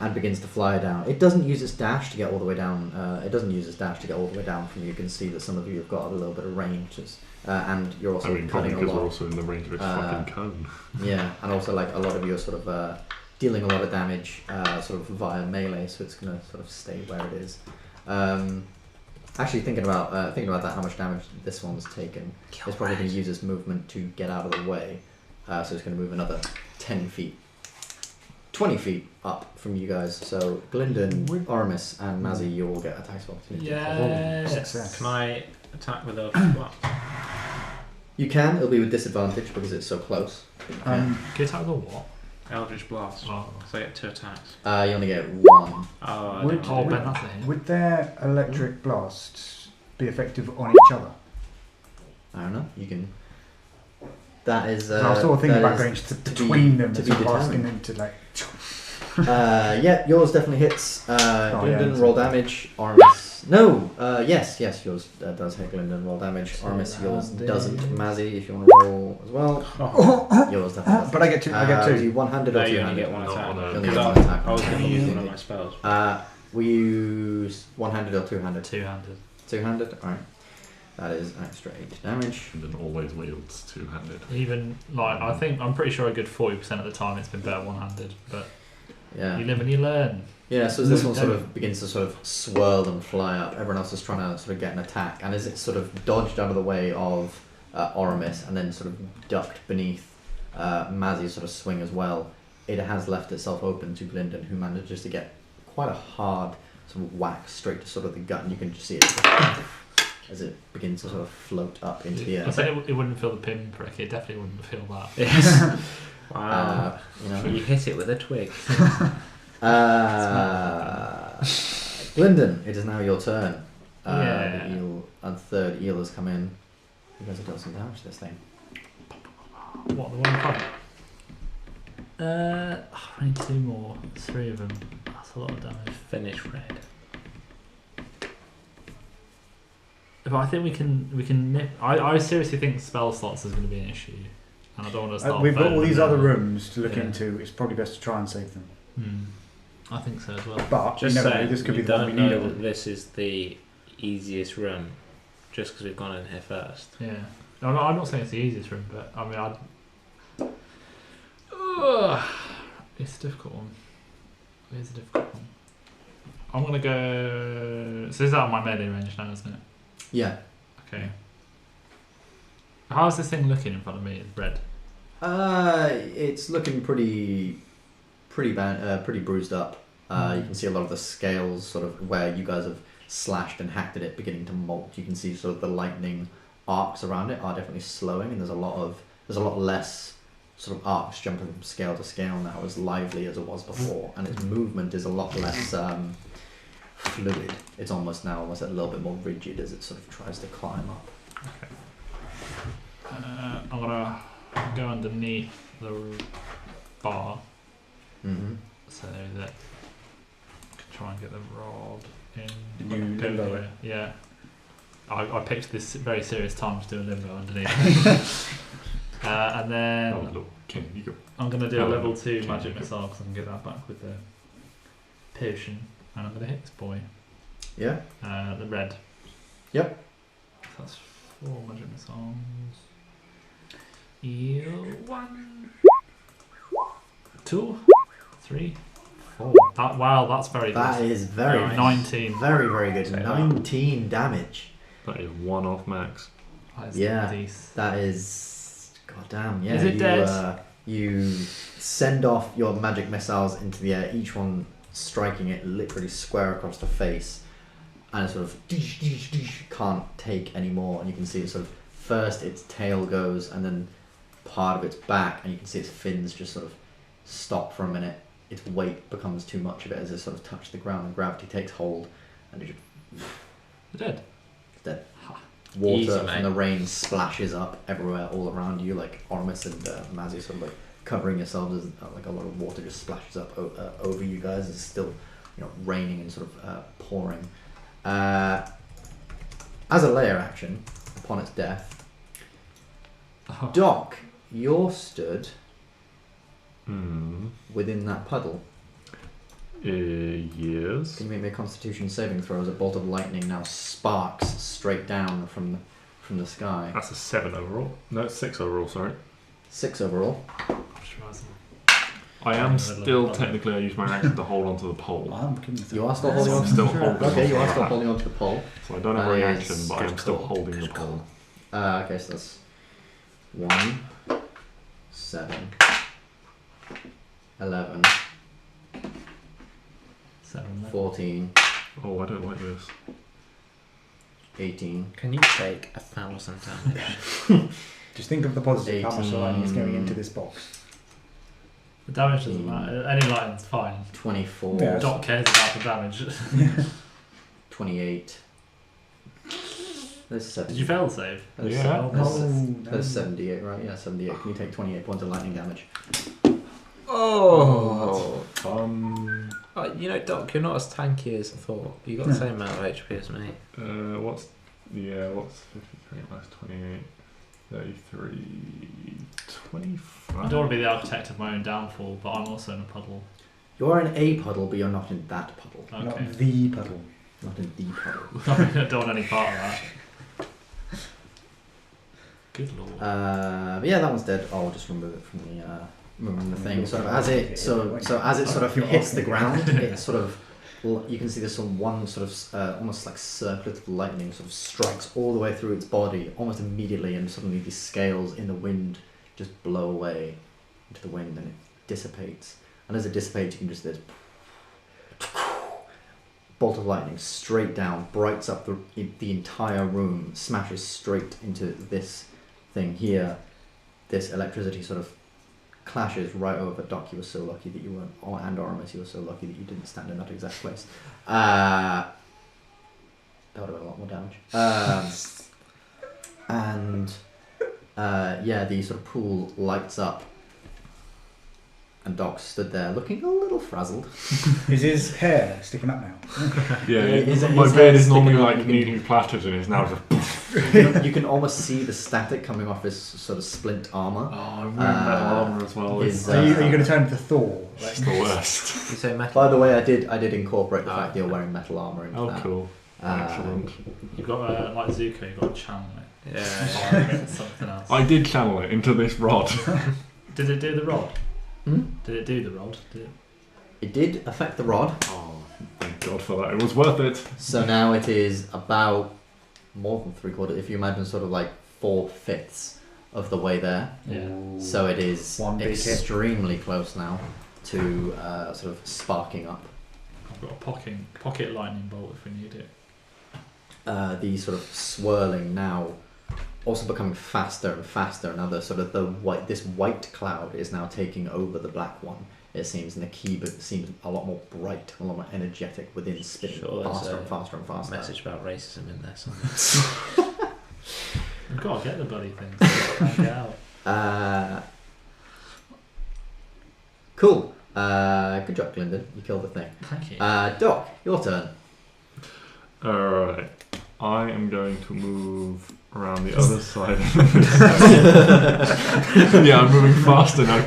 A: and begins to fly down. It doesn't use its dash to get all the way down. From you. You can see that some of you have got a little bit of range, and you're also
C: I mean, probably
A: cutting a
C: because we're
A: lot.
C: also in the range of its fucking cone.
A: Yeah, and also like a lot of you are sort of dealing a lot of damage sort of via melee, so it's gonna sort of stay where it is. Actually, thinking about that, how much damage this one's taken, it's probably going to use its movement to get out of the way. So it's going to move another 10 feet, 20 feet up from you guys. So Gylndan, Oramis, and Mazzy, you all get attacks of opportunity.
D: Yes.
E: Success.
B: Can I attack with a what?
A: You can. It'll be with disadvantage because it's so close.
D: Can you attack with a what?
B: Eldritch Blast.
D: Oh.
B: So I get 2 attacks.
A: You only get 1.
B: Oh, I
E: Would-
B: don't
D: Oh,
B: do
D: Ben,
B: that.
D: that's a hit.
E: Would their electric blasts be effective on each other?
A: I don't know. You can. That is.
E: I was sort of thinking
A: that
E: about
A: is
E: going
A: to
E: between them
A: to
E: and
A: be
E: sort of asking
A: determined.
E: them to like.
A: Yeah, yours definitely hits. Gylndan,
E: yeah,
A: roll damage. Aramis. No, yes, yours does hit Gylndan, roll damage.
E: So
A: Aramis, yours
E: round
A: doesn't.
E: is-
A: Mazzy, if you want to roll as well. Yours definitely does.
E: But I get two. I get
A: Was
E: two.
A: you one-handed
B: No,
A: or
B: you only
A: two-handed?
B: get one
C: Not
B: attack.
C: on a-
A: You only
B: Because
A: get one attack.
B: I was going to use one of
A: Yeah.
B: my spells.
A: We use one-handed or two-handed?
D: Two-handed.
A: Two-handed? Alright. That is an extra 8 damage.
C: And then always wields two-handed.
D: Even, like, I'm pretty sure a good 40% of the time it's been better one-handed, but
A: Yeah.
D: You live and you learn.
A: Yeah, so as this one sort of begins to sort of swirl and fly up, everyone else is trying to sort of get an attack, and as it sort of dodged out of the way of Oramis and then sort of ducked beneath Mazzy's sort of swing as well, it has left itself open to Gylndan, who manages to get quite a hard sort of whack straight to sort of the gut, and you can just see it as it begins to sort of float up into the air.
D: I said it wouldn't feel the pinprick. It definitely wouldn't feel that.
B: Yes. Wow.
A: You know,
B: You hit it with a twig.
A: Gylndan, it is now your turn.
D: Yeah.
A: The eel and third eel has come in. You guys have done some damage to this thing.
D: What, the one in front? I need 2 more. 3 of them. That's a lot of damage.
B: Finish red.
D: But I think we can nip. I seriously think spell slots is going to be an issue, and I don't want to start.
E: We've got all
D: burning
E: these
D: them
E: other
D: now.
E: rooms to look
D: Yeah.
E: into. It's probably best to try and save them.
D: I think so as well.
E: But
B: Just
E: you never know,
B: saying,
E: this could be
B: we
E: the one we
B: don't
E: need.
B: know that this is the easiest room, just because we've gone in here first.
D: Yeah. No, I'm not saying it's the easiest room, but I mean, it's a difficult one. It is a difficult one. I'm gonna go. So this is out of my melee range now, isn't it?
A: Yeah.
D: Okay. How's this thing looking in front of me? It's red.
A: It's looking pretty bad, pretty bruised up. You can see a lot of the scales, sort of where you guys have slashed and hacked at it, beginning to molt. You can see sort of the lightning arcs around it are definitely slowing, and there's a lot less sort of arcs jumping from scale to scale now, as lively as it was before, and its movement is a lot less fluid. It's almost a little bit more rigid as it sort of tries to climb up.
D: Okay. I'm gonna go underneath the bar
A: Mm-hmm.
D: so that I can try and get the rod in.
E: Did you
D: Go
E: limbo
D: here. Yeah. I picked this very serious time to do a limbo underneath. And then
C: Oh, look, Ken, you go.
D: I'm going to do a
C: Oh,
D: level
C: look,
D: 2
C: Ken,
D: magic
C: you go.
D: missile because I can get that back with the potion. And I'm going to hit this boy.
A: Yeah.
D: The red.
A: Yep.
D: That's 4 magic missiles. Heal 1, 2, 3, 4. Wow, that's very
A: That
D: good.
A: is very,
B: Nice.
D: 19.
A: very, very good.
B: Take that.
A: 19 damage.
C: That is 1 off max.
D: That is
A: Yeah.
D: decent.
A: That is, goddamn. Yeah.
D: Is it
A: you,
D: dead?
A: You send off your magic missiles into the air, each one striking it literally square across the face, and it sort of can't take any more. And you can see it sort of first its tail goes, and then part of its back, and you can see its fins just sort of stop for a minute. Its weight becomes too much of it as it sort of touches the ground, and gravity takes hold, and it just
D: They're dead.
A: dead.
D: Ha.
A: Water
B: Easy,
A: from
B: mate.
A: the rain splashes up everywhere, all around you, like Oramis and Mazzy sort of like covering yourselves as like a lot of water just splashes up over you guys. It's still, raining and sort of pouring. As a layer action, upon its death,
D: Oh.
A: Doc, you're stood
C: Hmm.
A: within that puddle.
C: Yes.
A: Can you make me a Constitution saving throw as a bolt of lightning now sparks straight down from the sky?
C: That's a 7 overall. No, it's 6 overall, sorry.
A: 6 overall.
D: I'm just realising.
C: I
D: In
C: am
D: the middle
C: still
D: of the
C: technically, I use my action to hold onto the pole.
E: I'm looking at
A: You are still holding on.
C: Still
A: Sure.
C: holding
A: Okay, you
C: on.
A: are still holding onto the pole.
C: So I don't have a
A: That
C: reaction,
A: is
C: but I'm
A: good
C: still
A: call.
C: holding the
A: Good
C: pole.
A: Okay, so that's 1, 7, 11,
D: 7.
A: 14,
C: Oh, I don't like this.
A: 18.
B: Can you take 1,000 damage?
E: Just think of the positive. How much
A: 18.
E: lightning is going into this box?
D: The damage doesn't matter. Any lightning's fine.
A: 24,
E: Yeah.
D: Doc cares about the damage.
A: 28. There's 70.
D: Did you fail the save?
A: There's
C: Yeah.
A: seven- there's-
E: Oh,
A: There's 78, right? Yeah, 78. Can you take 28 points of lightning damage?
C: Oh.
B: Doc, you're not as tanky as I thought. You got the same amount of HP as me.
C: What's 53 plus 28? 33, 25.
D: I don't want to be the architect of my own downfall, but I'm also in a puddle.
A: You're in a puddle, but you're not in that puddle.
D: Okay.
E: Not the puddle.
A: Not in the puddle.
D: I don't want any part of that. Good lord.
A: But yeah, that one's dead. I'll just remove it from the moving the thing. Sort of as it so as it sort of hits the ground, it sort of you can see this one sort of almost like circlet of lightning sort of strikes all the way through its body almost immediately, and suddenly these scales in the wind just blow away into the wind and it dissipates. And as it dissipates, you can just this bolt of lightning straight down, brights up the entire room, smashes straight into this thing here. This electricity sort of clashes right over. Doc, you were so lucky that you weren't, and Oramis, you were so lucky that you didn't stand in that exact place. That would have been a lot more damage. And yeah, the sort of pool lights up, and Doc stood there looking a little frazzled.
E: Is his hair sticking up now?
C: Yeah, my beard is normally like neatly plaited and is now just...
A: You can almost see the static coming off his sort of splint armour.
C: Oh, I'm wearing metal armour as well.
E: Are you going to turn to Thor?
C: It's the worst.
B: You say metal?
A: By the way, I did incorporate the fact that you're wearing metal armour into that.
C: Cool. Excellent.
D: You've got like Zuko, you've got a channel it.
B: Yeah.
D: Something else.
C: I did channel it into this rod.
D: Did it do the rod?
A: Hmm?
D: Did it do the rod?
A: It did affect the rod.
C: Oh, thank God for that. It was worth it.
A: So now it is about more than 3/4. If you imagine sort of like 4/5 of the way there.
D: Yeah.
A: So it is
E: One big hit.
A: extremely close now to sort of sparking up.
D: I've got a pocket lightning bolt if we need it.
A: The sort of swirling now also becoming faster and faster. Now the sort of this white cloud is now taking over the black one. It seems, and the keyboard seems a lot more bright, a lot more energetic within spinning
B: Sure, there's
A: faster
B: a
A: and faster and faster.
B: Message about racism in there somewhere.
D: You've got to get the bloody things. Get out.
A: Cool. Good job, Gylndan. You killed the thing.
D: Thank you.
A: Doc, your turn.
C: Alright. I am going to move around the other side. Yeah, I'm moving faster now.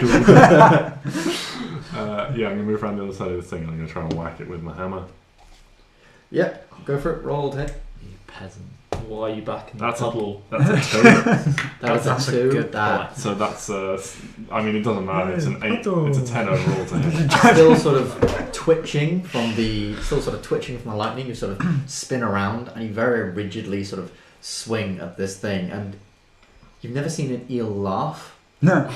C: Yeah, I'm going to move around the other side of the thing and I'm going to try and whack it with my hammer.
A: Yep, go for it. Roll to hit.
B: You peasant. Why are you back in the
C: That's
B: puddle?
C: That's a 2.
A: That's a 2.
B: good point.
C: So that's I mean, it doesn't matter. It's an 8. It's a 10 overall to hit.
A: Still sort of twitching from the lightning. You sort of spin around and you very rigidly sort of swing at this thing. And you've never seen an eel laugh.
E: No.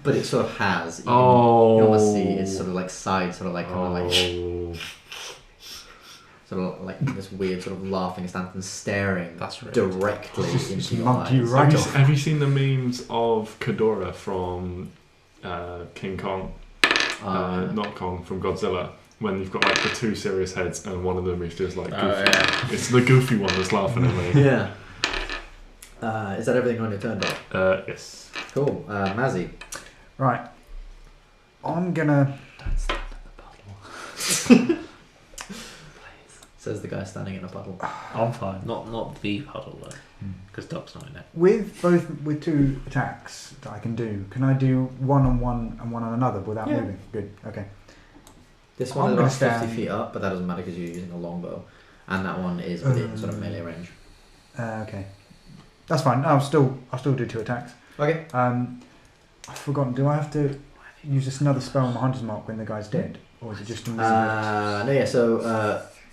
A: But it sort of has. You can almost see it's sort of like side, sort of like sort of like this weird sort of laughing stance and staring directly into your eyes.
C: Have you seen the memes of Ghidorah from King Kong? Not Kong, from Godzilla. When you've got like the 2 serious heads and one of them is just like goofy. It's the goofy one that's laughing at me.
A: Yeah. Is that everything on your turn, Doc?
C: Yes.
A: Cool. Mazzy.
E: Right. I'm gonna.
A: Says the guy standing in a puddle.
D: I'm fine.
B: Not the puddle though, because Doc's not in it.
E: With 2 attacks that I can do, can I do one on one and one on another without moving? Good. Okay.
A: This one
E: I'm
A: is about
E: gonna
A: 50 feet up, but that doesn't matter because you're using a longbow, and that one is within sort of melee range.
E: Okay. That's fine. I'll still do 2 attacks.
A: Okay.
E: I've forgotten. Do I have to use another spell on my hunter's mark when the guy's dead, or is it just invisible?
A: No, yeah. So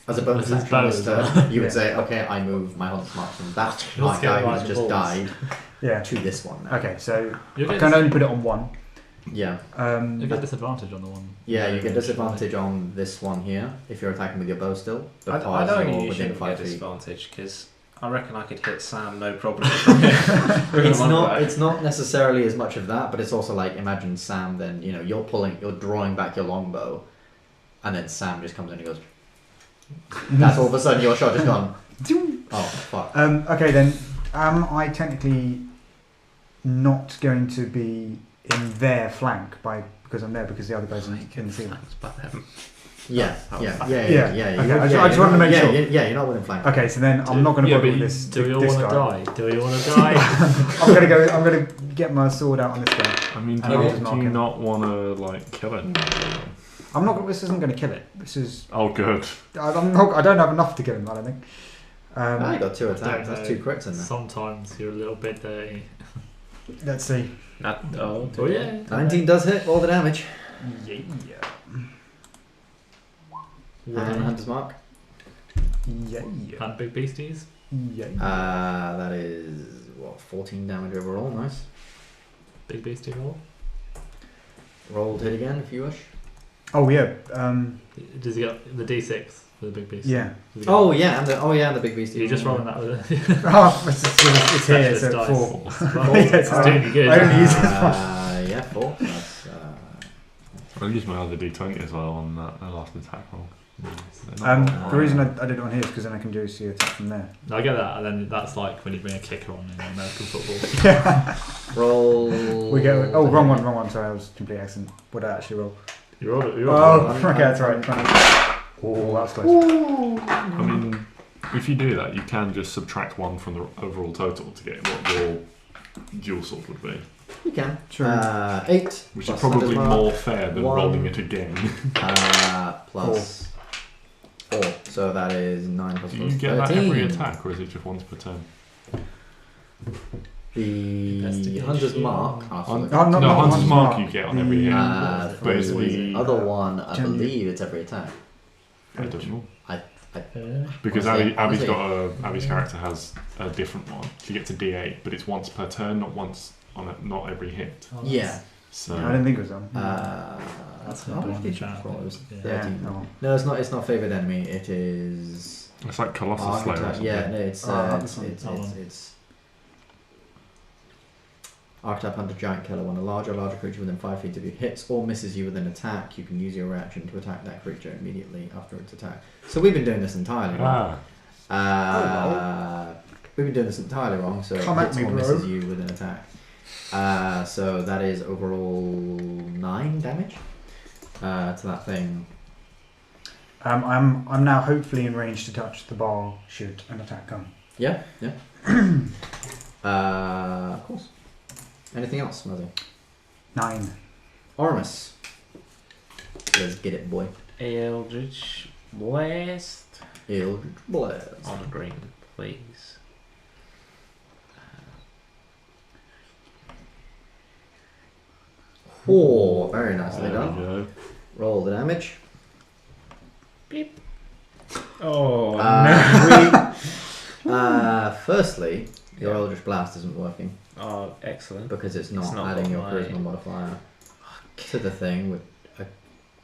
A: as a bonus
D: This is
A: action this
D: bonus,
A: turn, you would say, okay, I move my hunter's mark from that my guy who's just died to this one now.
E: Okay, so
D: You'll
E: I
D: get
E: can only put it on one.
A: Yeah.
D: You get disadvantage on the one.
A: Yeah, you get disadvantage on this one here if you're attacking with your bow still.
B: I
A: Because
B: don't
A: you're
B: think you
A: within
B: should
A: 5
B: get
A: feet.
B: disadvantage because I reckon I could hit Sam no problem.
A: It's not necessarily as much of that, but it's also like imagine Sam. Then you're drawing back your longbow, and then Sam just comes in and goes. That's all of a sudden your shot just gone. Oh fuck.
E: Okay then, am I technically not going to be in their flank because I'm there because the other guy's in the ceiling?
A: Yeah.
E: I just wanted to make sure.
A: Yeah, you're not within flank.
E: Okay, so then I'm not going to bother with this.
D: Do we all
E: this
D: want to
E: guy.
D: die? Do we want to die?
E: I'm going to get my sword out on this guy.
C: I mean, do you not want to like kill it?
E: I'm not. This isn't going to kill it. This is.
C: Oh, good.
E: I don't have enough to kill him. I don't think.
A: I got 2 attacks. That's 2 crits in there.
D: Sometimes you're a little bit dirty.
E: Let's see.
B: Oh
D: yeah.
A: 19 does hit. Roll the damage.
E: Yeah.
A: And Hunter's Mark.
E: Yeah.
D: And big beasties.
E: Yeah.
A: That is, 14 damage overall. Nice.
D: Big beastie roll.
A: Roll hit again if you wish.
E: Oh yeah.
D: Does he get the d6 for the big beastie?
E: Yeah.
D: Does he get-
A: And the big beast.
D: You're just rolling that with a
E: Oh, it's here. So
D: dice.
E: 4.
D: Well, it's doing you good.
E: I only use it
A: Yeah, 4. That's,
C: I'll use my other d20 as well on that last attack roll.
E: The reason I did it on here is because then I can do see attack from there.
D: I get that, and then that's like when you bring a kicker on in American football.
A: roll.
E: We go. Oh, wrong one. Sorry, I was completely accent. What did I actually roll?
D: You rolled it.
E: Oh, okay, that's right. Oh, that's close.
C: I mean, if you do that, you can just subtract 1 from the overall total to get what your dual sword would be.
A: You can.
E: Sure.
A: 8.
C: Which
A: plus
C: is probably
A: Hunter's Mark,
C: more fair than
A: 1.
C: rolling it again.
A: Plus 4. So that is 9 plus
C: Do
A: 4.
C: you get that
A: 13.
C: every attack, or is it just once per turn?
A: The
D: Investigation.
A: Hunter's Mark.
E: No, not
C: No, Hunter's
E: Hunter's
C: Mark
E: Mark.
C: you get on every hit.
A: For
C: is
A: the
C: the-
A: other one, I
E: Can you-
A: believe it's every attack.
C: I don't know.
D: Yeah.
C: Because
A: Honestly-
C: Abby's character has a different one. She gets a D8, but it's once per turn, not once on not every hit.
D: Oh,
A: Yeah.
C: So
E: I didn't think it was them.
D: That's
A: how
D: not the
A: much
D: one
A: did
D: the
A: you
D: chat
A: roll? It was
D: rolled,
A: 13.
E: Yeah. Oh.
A: No, it's not. It's not favored enemy. It is.
C: it's like Colossus Slayer or
A: Archetype.
C: something.
A: Yeah, no, it's
E: that one.
A: it's Archetype Hunter Giant Killer. When a larger creature within 5 feet of you hits or misses you with an attack, you can use your reaction to attack that creature immediately after its attack. So we've been doing this entirely wrong. We've been doing this entirely wrong. So
E: Come at
A: hits
E: me,
A: or
E: bro.
A: misses you with an attack. So that is overall 9 damage to that thing.
E: I'm now hopefully in range to touch the bar should an attack come.
A: Yeah. Of course. Anything else, Muzzy?
E: 9.
A: Oramis. Let's get it, boy.
B: Eldritch Blast
A: Eldritch Blast.
B: on green, please.
A: Oh, very nicely
C: There we
A: done.
C: go.
A: Roll the damage.
B: Beep. Oh
A: Firstly, your
B: Yeah.
A: Eldritch Blast isn't working
B: no! Oh, excellent.
A: because it's not
B: not
A: adding
B: got
A: your
B: my-
A: charisma modifier to the thing with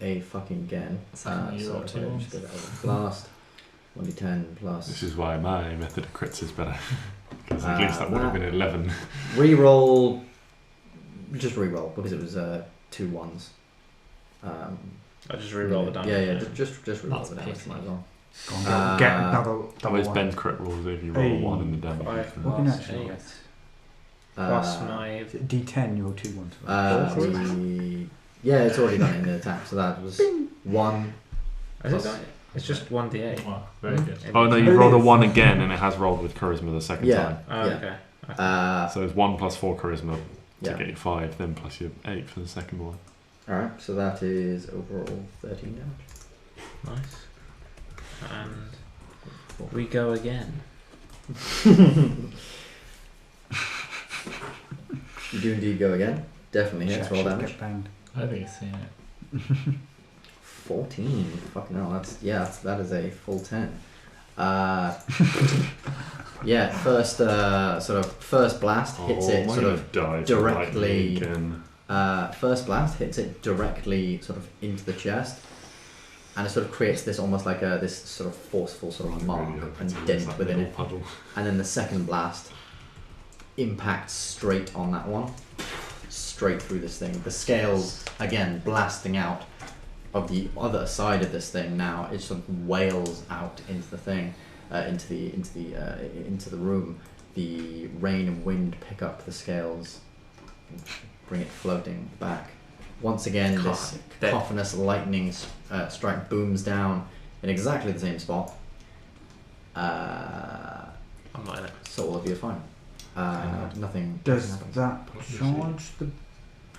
A: a fucking again.
D: Second you
A: So
D: roll
A: if
D: 2
A: I
D: ones.
A: just did Eldritch Blast. 1d10 plus.
C: This is why my method of crits is better. Because at least that would have been 11.
A: Reroll. Just reroll because it was 2 1s.
B: I just reroll the damage.
A: Yeah, just reroll
D: That's
A: the damage.
D: pity.
A: Might as well.
E: Go on, get another
C: Always
E: one.
C: Ben's crit rolls if you roll
E: Hey.
C: 1 in the damage.
B: 5
E: What can
B: plus
E: actually
B: 8
E: roll?
B: plus
A: Uh,
B: my
E: Is it D10, you roll 2 ones.
A: Yeah, it's already done it in the attack, so that was 1.
B: Is it done? It's just 1d8.
D: Wow, very good.
C: Oh no,
A: Oh,
C: you
A: it
C: rolled a
A: is.
C: 1 again and it has rolled with charisma the second
A: Yeah.
C: time.
B: Oh,
A: Yeah.
B: okay.
C: So it's 1 plus 4 charisma to
A: Yeah.
C: get you 5, then plus your 8 for the second one.
A: Alright, so that is overall 13 damage.
B: Nice. And we go again.
A: You do indeed go again. Definitely hits, roll damage.
E: Get banged.
D: I don't think I've seen it.
A: 14. Fucking hell, that is a full 10. Yeah, first blast hits it
C: might
A: sort of
C: have died
A: directly-
C: again.
A: first blast hits it directly sort of into the chest, and it sort of creates this almost like this sort of forceful sort of mark
C: Really hope
A: and
C: it's in
A: dent
C: that
A: within
C: little
A: it.
C: puddle.
A: And then the second blast impacts straight on that one, straight through this thing. The scales again blasting out of the other side of this thing. Now it sort of wails out into the thing, into the room. The rain and wind pick up the scales, and bring it floating back. Once again, this
B: Dead.
A: cacophonous lightning strike booms down in exactly the same spot.
B: I'm not in it.
A: So all of you are fine. Nothing
E: Does
A: happens.
E: that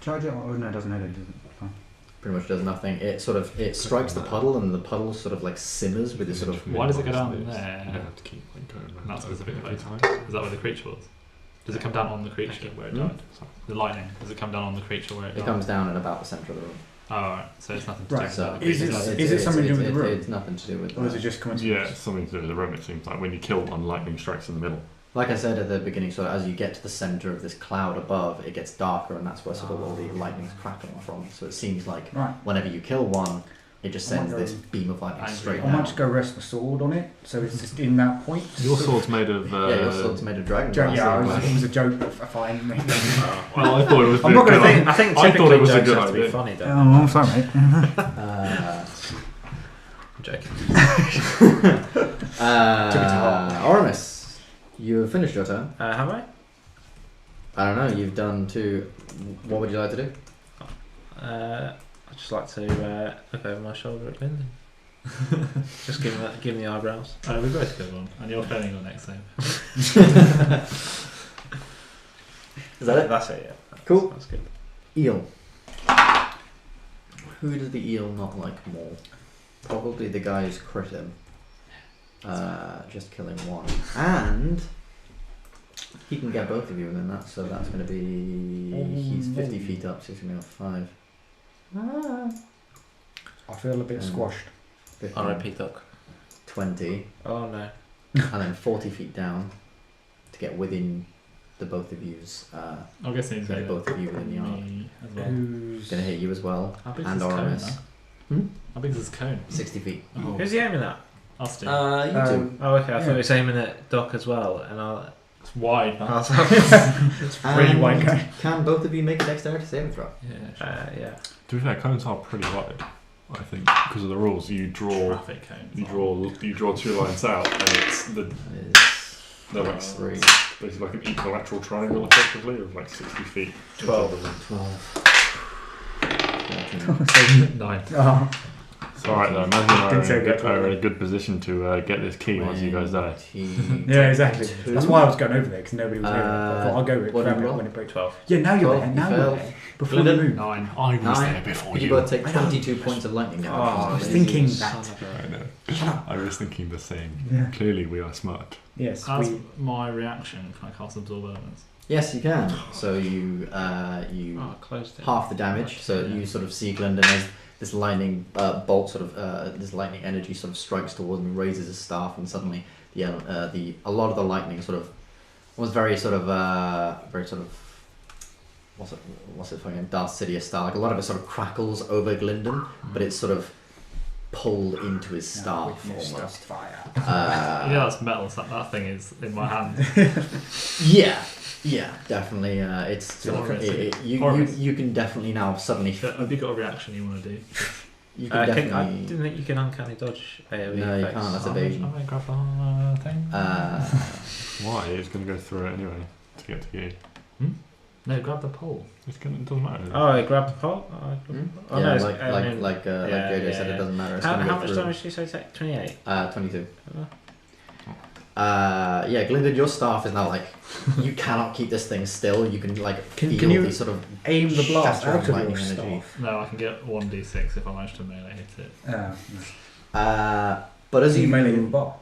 E: charge it? Oh no, it doesn't hit it, does it? Fine.
A: Pretty much does nothing. It strikes the puddle, and the puddle sort of like simmers with this sort of.
D: Why does it go down
C: You
D: there?
C: have to keep like, going around
D: Not
C: over
D: specific
C: every
D: place.
C: time.
D: Is that where the creature was? Does it come down on the creature where it died? The lightning, does it come down on the creature where it died?
A: It comes down at about the centre of the room.
D: Oh, alright. So it's nothing to do
E: Right,
D: with
A: so
D: the
E: is
D: creature.
E: it something to do with the room?
A: It's nothing to do with
E: Or is it
A: that.
E: just coincidence?
C: Yeah, it's something to do with the room. It seems like when you kill one, lightning strikes in the middle.
A: Like I said at the beginning, so as you get to the centre of this cloud above, it gets darker, and that's where sort of all the lightning's crackling from. So it seems like
E: Right.
A: whenever you kill one, it just
E: I might
A: sends
E: go-
A: this beam of lightning
D: Angry.
A: straight
E: I
A: down.
E: might just go rest my sword on it, so it's just in that point.
C: Your sword's made of.
A: Yeah, your sword's made of dragon
E: Joke,
A: glass.
E: yeah,
A: anyway.
E: it was a joke. Fine.
C: Well, I thought it was.
E: I'm not gonna
B: I think
C: I thought
B: typically
C: it was a
B: jokes
C: good
B: have to be
C: idea.
B: funny, don't
E: I'm sorry, mate.
B: I'm joking.
A: Oramis, you have finished your turn.
B: Have I?
A: I don't know, you've done two. What would you like to do?
B: I'd just like to look over my shoulder at Gylndan. Just give him the eyebrows.
D: We both go on, and you're failing your next save.
A: Is that it?
B: That's it, yeah.
A: Cool.
B: That's good.
A: Eel. Who does the eel not like more? Probably the guy who's crit him. Just killing one. And he can get both of you within that, so that's going to be... He's 50 feet up, so he's going to be on 5.
E: I feel a bit squashed.
A: 15,
B: R.I.P. Doc.
A: 20,
B: Oh no.
A: and then 40 feet down to get within the both of you's...
D: I'm guessing he's
A: Get
D: going
A: both of you within the arc.
D: me as well.
E: Who's...
A: Going to hit you as well.
D: How big is
A: And
D: this cone?
A: Oramis.
D: Now? How big is this cone?
A: 60 feet.
D: Oh,
B: Who's he aiming at?
D: us two.
A: You
E: Um,
A: two.
B: Oh, okay. I thought
E: Yeah.
B: he was aiming at Doc as well, and I'll.
D: It's wide. Man.
E: It's really
A: And
E: wide cone.
A: Can both of you make a dexterity saving throw?
D: Yeah, sure.
B: Yeah.
C: To be fair, cones are pretty wide. I think because of the rules, you draw
D: Traffic cones.
C: you draw two lines out, and it's the
A: Is
C: they're like
A: 3.
C: basically like an equilateral triangle, effectively, of like 60 feet.
B: 12.
A: 13.
D: 9.
E: Oh,
C: It's alright though. Imagine
E: Didn't say
C: are
E: that.
C: in a good position to get this key once you guys die.
A: 20.
E: yeah, exactly.
A: 2.
E: That's why I was going over there, because nobody was near it. I thought I'll go with it
A: what did you
E: when
A: roll?
E: it breaks.
B: 12.
E: Yeah, now you're
A: 12,
E: there.
A: you
E: Now you're
A: failed.
E: there. Before the
A: Gylndan?
E: moon.
D: 9.
C: I was
A: 9.
C: there before
A: You
C: you.
A: both take
E: I know.
A: 22 points of lightning damage.
E: I was
A: Amazing.
E: thinking
B: Son
E: that.
B: of a-
C: I know. I was thinking the same.
E: Yeah.
C: Clearly, we are smart.
E: Yes,
D: As
E: we...
D: my reaction, can I cast Absorb Elements?
A: Yes, you can. So you
B: Oh, I closed it.
A: half the damage. So you sort of see Gylndan as this lightning bolt, sort of this lightning energy, sort of strikes towards him, raises his staff, and suddenly a lot of the lightning sort of was very sort of what's it fucking Darth Sidious style. Like a lot of it sort of crackles over Gylndan, but it's sort of pulled into his staff almost.
E: Fire.
D: Yeah, that's metal. So that thing is in my hand.
A: Yeah, definitely. It's sort of,
D: Horrors.
A: you can definitely now suddenly
D: Have you got a reaction you want to do?
A: you can
B: I
A: definitely
B: didn't think you can uncanny dodge AoE
A: no you
B: effects.
A: can't. That's evasion.
D: I'm going to grab the thing.
C: Why? It's going to go through it anyway to get to you.
D: No, grab the pole.
C: It doesn't matter.
B: Oh, I grabbed the pole? Oh,
A: yeah,
B: no, it's-
A: like
B: yeah,
A: JJ said,
B: yeah.
A: it doesn't matter. It's
B: How
A: gonna go
B: much
A: through.
B: damage did you say take? 28?
A: 22. Yeah, Gylndan, your staff is now like you cannot keep this thing still. You can like
E: Can
A: feel
E: you
A: the sort of
E: aim the blast
A: shattering
E: out of your
A: lightning energy.
E: staff?
D: No, I can get 1d6 if I manage to melee hit it.
A: But as
E: So you
A: you
E: melee in the bar.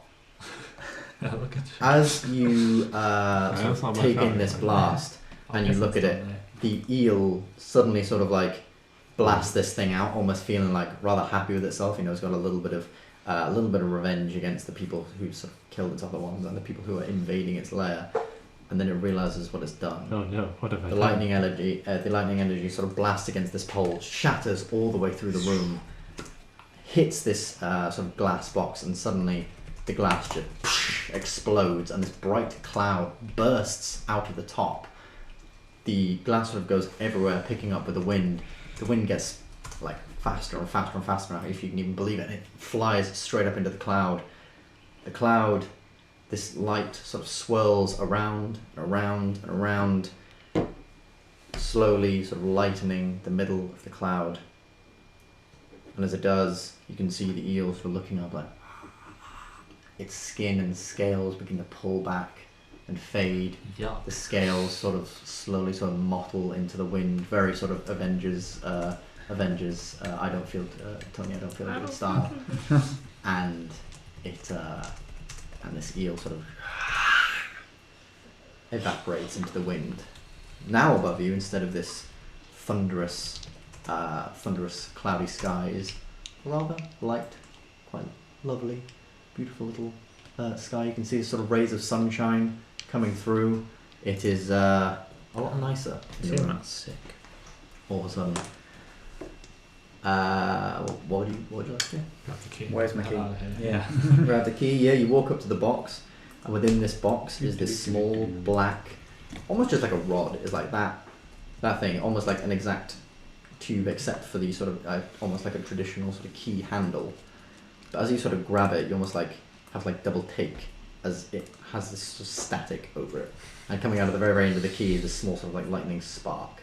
D: Look at you.
A: as you
C: that's
A: sort
C: not
A: of
C: my
A: take
C: fault.
A: in this blast,
D: I
A: and you
D: guess
A: look
D: it's
A: at
D: done
A: it,
D: there.
A: the eel suddenly sort of like blasts this thing out, almost feeling like rather happy with itself. You know, it's got a little bit of revenge against the people who sort of killed its other ones and the people who are invading its lair. And then it realizes what it's done.
C: Oh no! What have I
A: The
C: done?
A: lightning energy sort of blasts against this pole, shatters all the way through the room, hits this sort of glass box, and suddenly the glass just explodes, and this bright cloud bursts out of the top. The glass sort of goes everywhere, picking up with the wind. The wind gets like faster and faster and faster now, if you can even believe it. And it flies straight up into the cloud. The cloud, this light sort of swirls around, around, and around, slowly sort of lightening the middle of the cloud. And as it does, you can see the eel sort of looking up, like its skin and scales begin to pull back and fade.
D: Yuck.
A: The scales sort of slowly sort of mottle into the wind, very sort of Avengers. I don't feel Tony. I don't feel good style. And it and this eel sort of evaporates into the wind. Now above you, instead of this thunderous cloudy sky, is rather light, quite lovely, beautiful little sky. You can see sort of rays of sunshine coming through. It is a lot nicer.
B: See, that's sick.
A: All of a sudden. What would you like to do?
D: Grab the key.
E: Where's my
D: Get
E: key?
D: out of here.
E: Yeah.
A: Grab the key. Yeah, you walk up to the box, and within this box is this small black, almost just like a rod. It's like that thing, almost like an exact tube, except for the sort of almost like a traditional sort of key handle. But as you sort of grab it, you almost like have like double take, as it has this sort of static over it. And coming out of the very, very end of the key is a small sort of like lightning spark.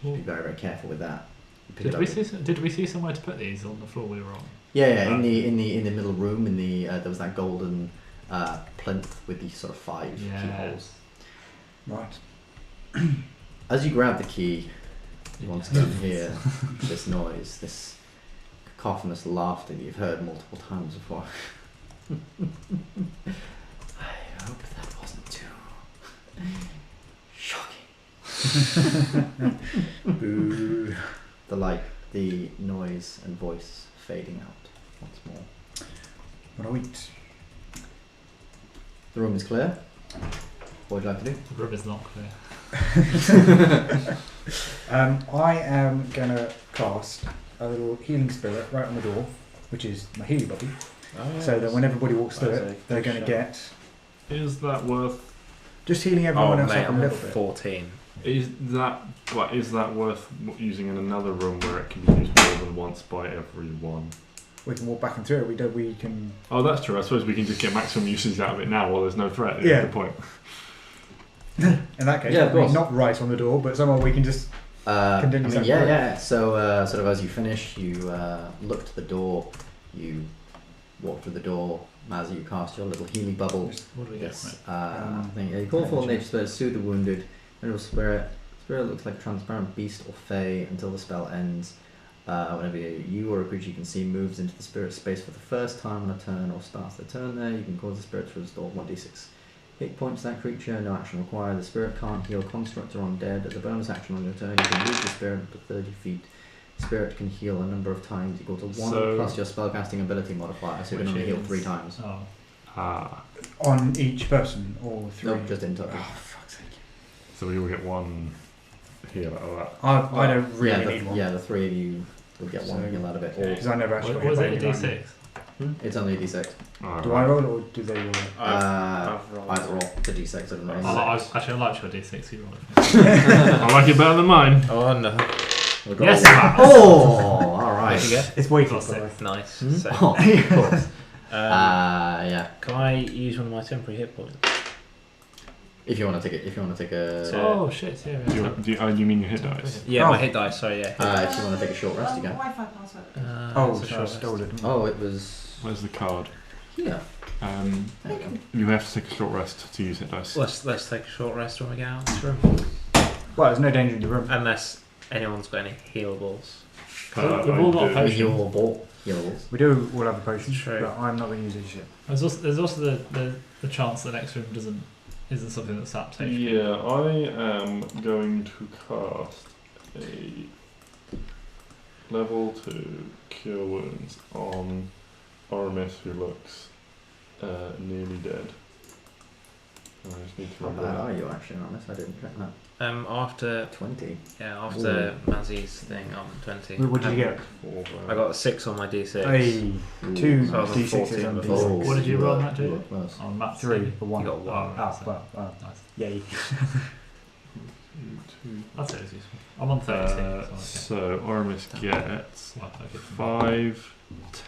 A: You should be very, very careful with that.
D: Did we see somewhere to put these on the floor we were on?
A: Yeah, in the middle room, there was that golden plinth with the sort of 5 keyholes.
E: Right.
A: As you grab the key, you once again hear this noise, this cacophonous laughter that you've heard multiple times before. I hope that wasn't too shocking.
E: Boo.
A: The light, the noise and voice fading out once more.
E: Right.
A: The room is clear. What would you like to do?
D: The room is not clear.
E: I am gonna cast a little healing spirit right on the door, which is my healy bubble, so that when everybody walks through it, they're going to get
C: Is that worth?
E: just healing everyone else up a
B: I'm
E: little bit.
B: 14.
C: Is that worth using in another room where it can be used more than once by everyone?
E: We can walk back and through it. We can.
C: Oh, that's true. I suppose we can just get maximum usage out of it now while there's no threat.
E: Yeah.
C: Good point.
E: In that case,
A: Yeah, of course.
E: not right on the door, but somewhere we can just. Continue that
A: yeah,
E: forward.
A: yeah. So, sort of as you finish, you look to the door, you walk through the door. Mazzy, you cast your little healing bubble.
D: What do we get from it?
A: Thing. Yeah, you call for nature spirit, soothe the wounded. Mineral spirit. Spirit looks like a transparent beast or fey until the spell ends. Whenever you or a creature you can see moves into the spirit space for the first time on a turn or starts their turn there, you can cause the spirit to restore 1d6 hit points to that creature. No action required. The spirit can't heal construct or undead. As a bonus action on your turn, you can move the spirit up to 30 feet. Spirit can heal a number of times equal to 1 plus your spellcasting ability modifier, so you can only heal 3 times.
D: Oh.
E: On each person or 3.
A: No, just in total.
E: Oh, fuck's sake.
C: So we will get 1 heal out of that.
E: I don't really need one.
A: Yeah, the 3 of you will get 1 heal out of it.
E: Because I never actually.
D: What was
E: got
D: it, a
E: hit by
D: d6?
A: It's only a d6.
E: Do I roll or do they roll?
B: I've rolled.
A: Either roll the d6 of the
D: I like your d6, you roll it.
C: I like it better than mine.
B: Oh no.
D: Yes!
A: Oh, alright.
B: What'd you get?
E: It's weighted.
D: Plus
E: by the way.
D: 6.
B: Nice.
A: Hmm?
B: So,
A: Oh, of course.
B: yeah.
A: Yeah.
B: Can I use one of my temporary hit points?
A: If you want to take it, if you want to take a,
B: So-
D: Oh shit, yeah.
C: You mean your hit dice?
B: Yeah,
E: Oh.
B: my hit dice. Sorry, yeah.
A: if you want to take a short rest, you can.
F: Wi-Fi password.
E: Oh,
B: it's a
E: so I
B: short
E: stole
B: rest.
E: it. Didn't I?
A: Oh, it was
C: Where's the card?
A: here. There you go.
C: You have to take a short rest to use hit dice.
B: Let's take a short rest when we get out of this room.
E: Well, there's no danger in the room.
B: Unless anyone's got any healables.
D: We've all got
C: I
D: a
C: do.
D: potion.
A: With your ball heals.
E: We do all have a potion,
B: True.
E: but I'm not going to use it yet.
D: There's also the chance the next room isn't something that saps HP.
C: Yeah, I am going to cast a level 2 cure wounds on Oramis, who looks nearly dead. I just need to
A: How
C: remember
A: bad
C: that.
A: are you actually on this? I didn't check that.
B: After
A: 20.
B: Mazzy's thing on 20.
E: What did you get?
B: I got a 6 on my d6.
E: Hey, 2
B: So I was on
E: d6s
B: 14
E: and
B: before.
E: d6s.
D: What did you roll on that,
A: You
D: Jay?
A: were close.
D: On map
E: 3 for 1.
B: You got 1.
D: Nice.
E: Yay.
D: That's always useful. I'm on 32.
C: So Oramis gets
D: Well, I get
C: 5,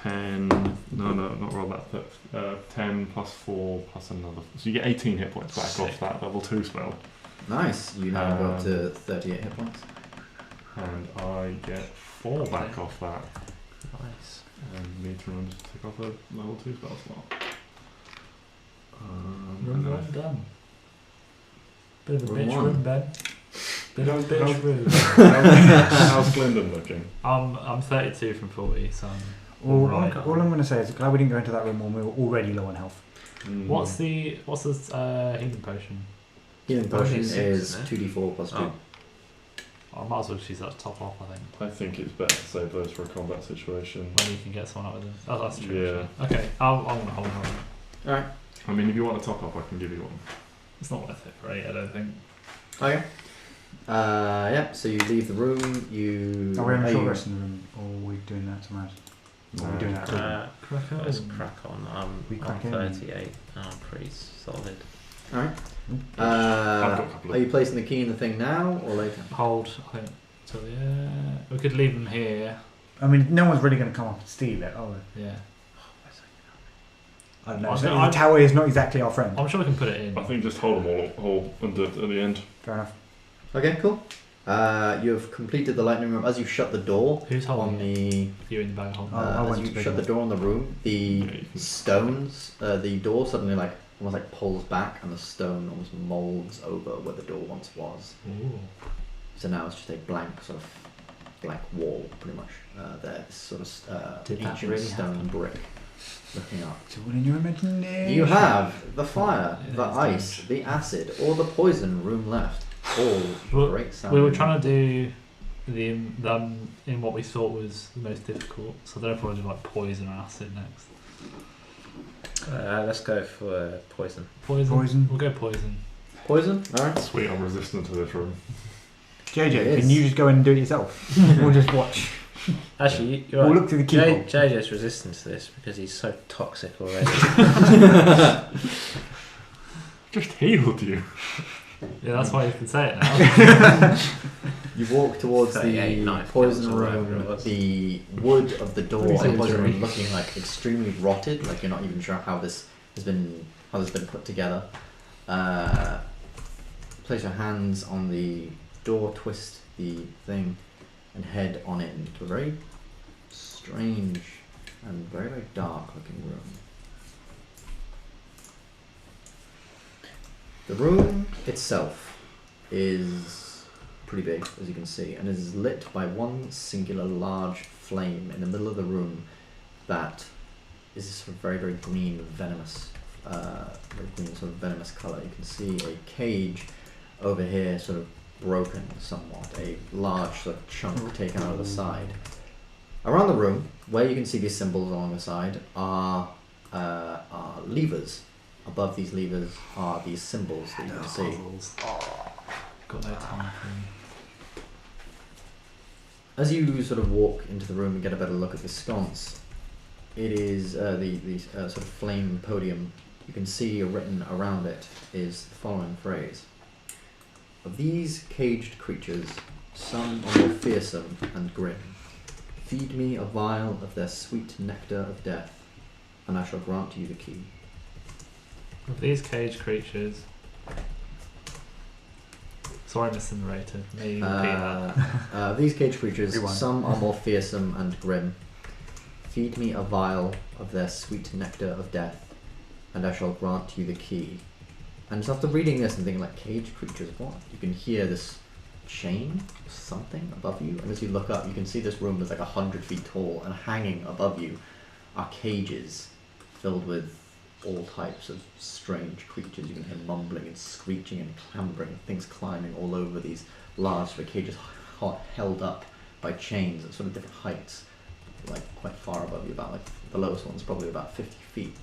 C: 10. No, not roll that. 10 plus 4 plus another. So you get 18 hit points back off
D: Sick.
C: that level 2 spell.
A: Nice. You now go up to 38 hit points.
C: And I get 4 back off that.
B: Nice.
C: And need to remember to take off a level 2 spell slot.
D: Room
C: and then
D: 1 done. Bit of a
A: Room
D: bitch
A: 1.
D: room, Ben. Bit of a bitch room.
C: How's Gylndan looking?
D: I'm 32 from 40, so I'm
E: All
D: right.
E: I'm going to say is glad we didn't go into that room when we were already low on health.
D: What's the healing potion?
A: Healing potion
B: Only 6,
A: is
B: isn't it?
A: 2d4 plus 2.
B: Oh.
D: I might as well just use that to top off, I think.
C: I think it's better to save those for a combat situation.
D: When you can get someone out with them. Oh, that's true.
C: Yeah.
D: actually. Okay, I'm going to hold on.
A: Alright.
C: I mean, if you want a top up, I can give you one.
D: It's not worth it, right? I don't think.
A: Okay. Yeah, so you leave the room,
E: Are we having a short
A: you-
E: rest in the room, or are we doing that tomorrow? Or are we doing that tomorrow?
B: Let's crack on.
E: We
B: I'm
E: crack in.
B: 38. I'm pretty solid.
A: Alright.
C: I've got a couple
A: Are
C: of...
A: you placing the key in the thing now or later?
D: Hold, I think. So, yeah. We could leave them here.
E: I mean, no one's really going to come up and steal it, are they?
D: Yeah.
E: I don't know.
D: I
E: So
D: think
E: the tower is not exactly our friend.
D: I'm sure we can put it in.
C: I think just hold them all under at the end.
E: Fair enough.
A: Okay, cool. You have completed the lightning room. As you shut the door
D: Who's
A: on
D: holding it?
A: the
D: You in the bag holding
E: Oh, I
A: as
E: went
A: you
E: to bed
A: shut the
E: with-
A: door on the room, the
C: Yeah, you can-
A: stones, the door suddenly like almost like pulls back and the stone almost molds over where the door once was.
D: Ooh.
A: So now it's just a blank sort of blank wall, pretty much. There, this sort of
E: Did that
A: ancient
E: really
A: stone
E: happen?
A: brick looking up.
E: It's all in your imagination.
A: You have the fire,
D: Yeah,
A: the
D: it's
A: ice, the acid, or the poison room left. All
D: Well,
A: great sound.
D: We were trying to do them in what we thought was the most difficult. So they'll probably do like poison or acid next.
B: Let's go for poison.
D: Poison.
E: Poison.
D: We'll go poison.
A: Poison. All right.
C: Sweet, I'm resistant to this room.
E: JJ,
A: It
E: can
A: is.
E: you just go in and do it yourself? We'll just watch.
B: Actually, you're
E: We'll
B: right.
E: look through the keyhole.
B: JJ's resistant to this because he's so toxic already.
C: Just healed you.
D: Yeah, that's why you can say it now.
A: You walk towards
B: 38
A: the
B: knife
A: poison
B: kills or whatever it
A: room.
B: was.
A: The wood of the door
D: Pretty
A: on the poison room
D: injury.
A: looking like extremely rotted. Like you're not even sure how this has been put together. Place your hands on the door, twist the thing, and head on it into a very strange and very, very dark looking room. The room itself is pretty big, as you can see, and is lit by one singular large flame in the middle of the room that is a sort of very, very green, venomous, very green sort of venomous colour. You can see a cage over here, sort of broken somewhat, a large sort of chunk taken out of the side. Around the room, where you can see these symbols along the side, are levers. Above these levers are these symbols that you can see.
D: Puzzles. Got no time for them.
A: As you sort of walk into the room and get a better look at the sconce, it is the sort of flame podium. You can see written around it is the following phrase: "Of these caged creatures, some are more fearsome and grim. Feed me a vial of their sweet nectar of death, and I shall grant you the key."
D: Of these cage creatures. Sorry, Mr. Narrator. May you repeat that?
A: These caged creatures,
E: Rewind.
A: some are more fearsome and grim. Feed me a vial of their sweet nectar of death, and I shall grant you the key. And just after reading this and thinking like, caged creatures, what? You can hear this chain, something above you, and as you look up, you can see this room is like 100 feet tall, and hanging above you are cages filled with all types of strange creatures. You can hear mumbling and screeching and clambering, things climbing all over these large sort of cages held up by chains at sort of different heights, like quite far above you, about like the lowest one's probably about 50 feet.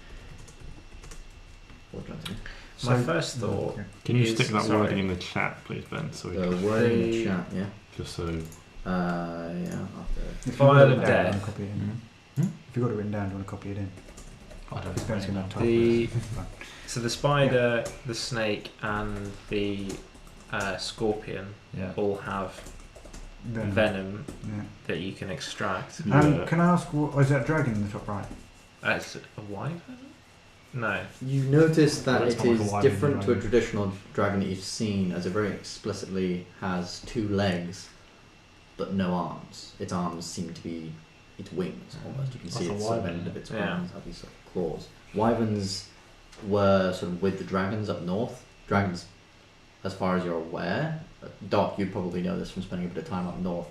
A: What do you want to do?
B: My
E: So-
B: first thought.
C: Can you
B: is-
C: stick that
B: sorry.
C: wording in the chat, please, Ben? So we
A: The word in the
B: The-
A: chat, yeah.
C: just so.
A: Yeah, after.
E: If you've
B: Vial
E: got it
B: of
E: down, do you
B: death.
E: want to copy it in? If you've got it written down, do you want to copy it in?
D: I don't
E: This Ben's going to type
B: The-
E: it. Fine.
B: So the spider, the snake, and the scorpion
D: Yeah.
B: all have
E: Then-
B: venom
E: Yeah.
B: that you can extract.
C: Yeah.
E: Can I ask, is that dragon in the top right?
B: It's a wyvern? No.
A: You notice that
D: Well, it's
A: it
D: not like a
A: is
D: wyvern
A: different to a
D: dragon.
A: traditional dragon that you've seen, as it very explicitly has 2 legs, but no arms. Its arms seem to be its wings, almost. You can see
D: That's a
A: its sort of
D: wyvern,
A: end of its
B: yeah.
A: arms have these sort of claws. Wyverns were sort of with the dragons up north. Dragons, as far as you're aware, Doc, you'd probably know this from spending a bit of time up north,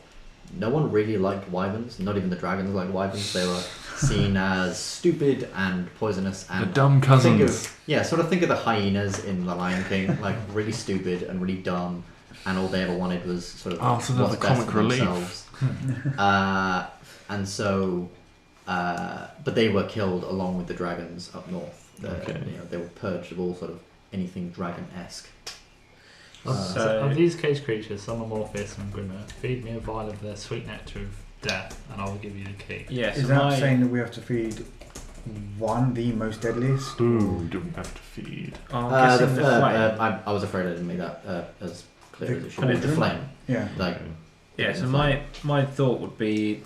A: no one really liked wyverns. Not even the dragons liked wyverns. They were seen as stupid and poisonous and
C: The dumb cousins.
A: sort of think of the hyenas in The Lion King, like really stupid and really dumb, and all they ever wanted was sort of
C: so they're
A: what's
C: the
A: best
C: comic
A: for
C: relief.
A: themselves. And so, but they were killed along with the dragons up north.
C: Okay.
A: They were purged of all sort of anything dragon-esque.
B: So-
D: of these cage creatures, some are more fearsome and grimmer. Feed me a vial of their sweet nectar of death, and I will give you the key.
B: Yeah,
E: Is
B: so
E: that saying that we have to feed one, the most deadliest?
C: Who do we have to feed?
B: I'm guessing the flame.
A: I was afraid I didn't make that as clear as it should
B: But
A: be.
B: it
A: The
B: doesn't-
A: flame.
E: Yeah.
A: Like,
B: Yeah, so my thought would be,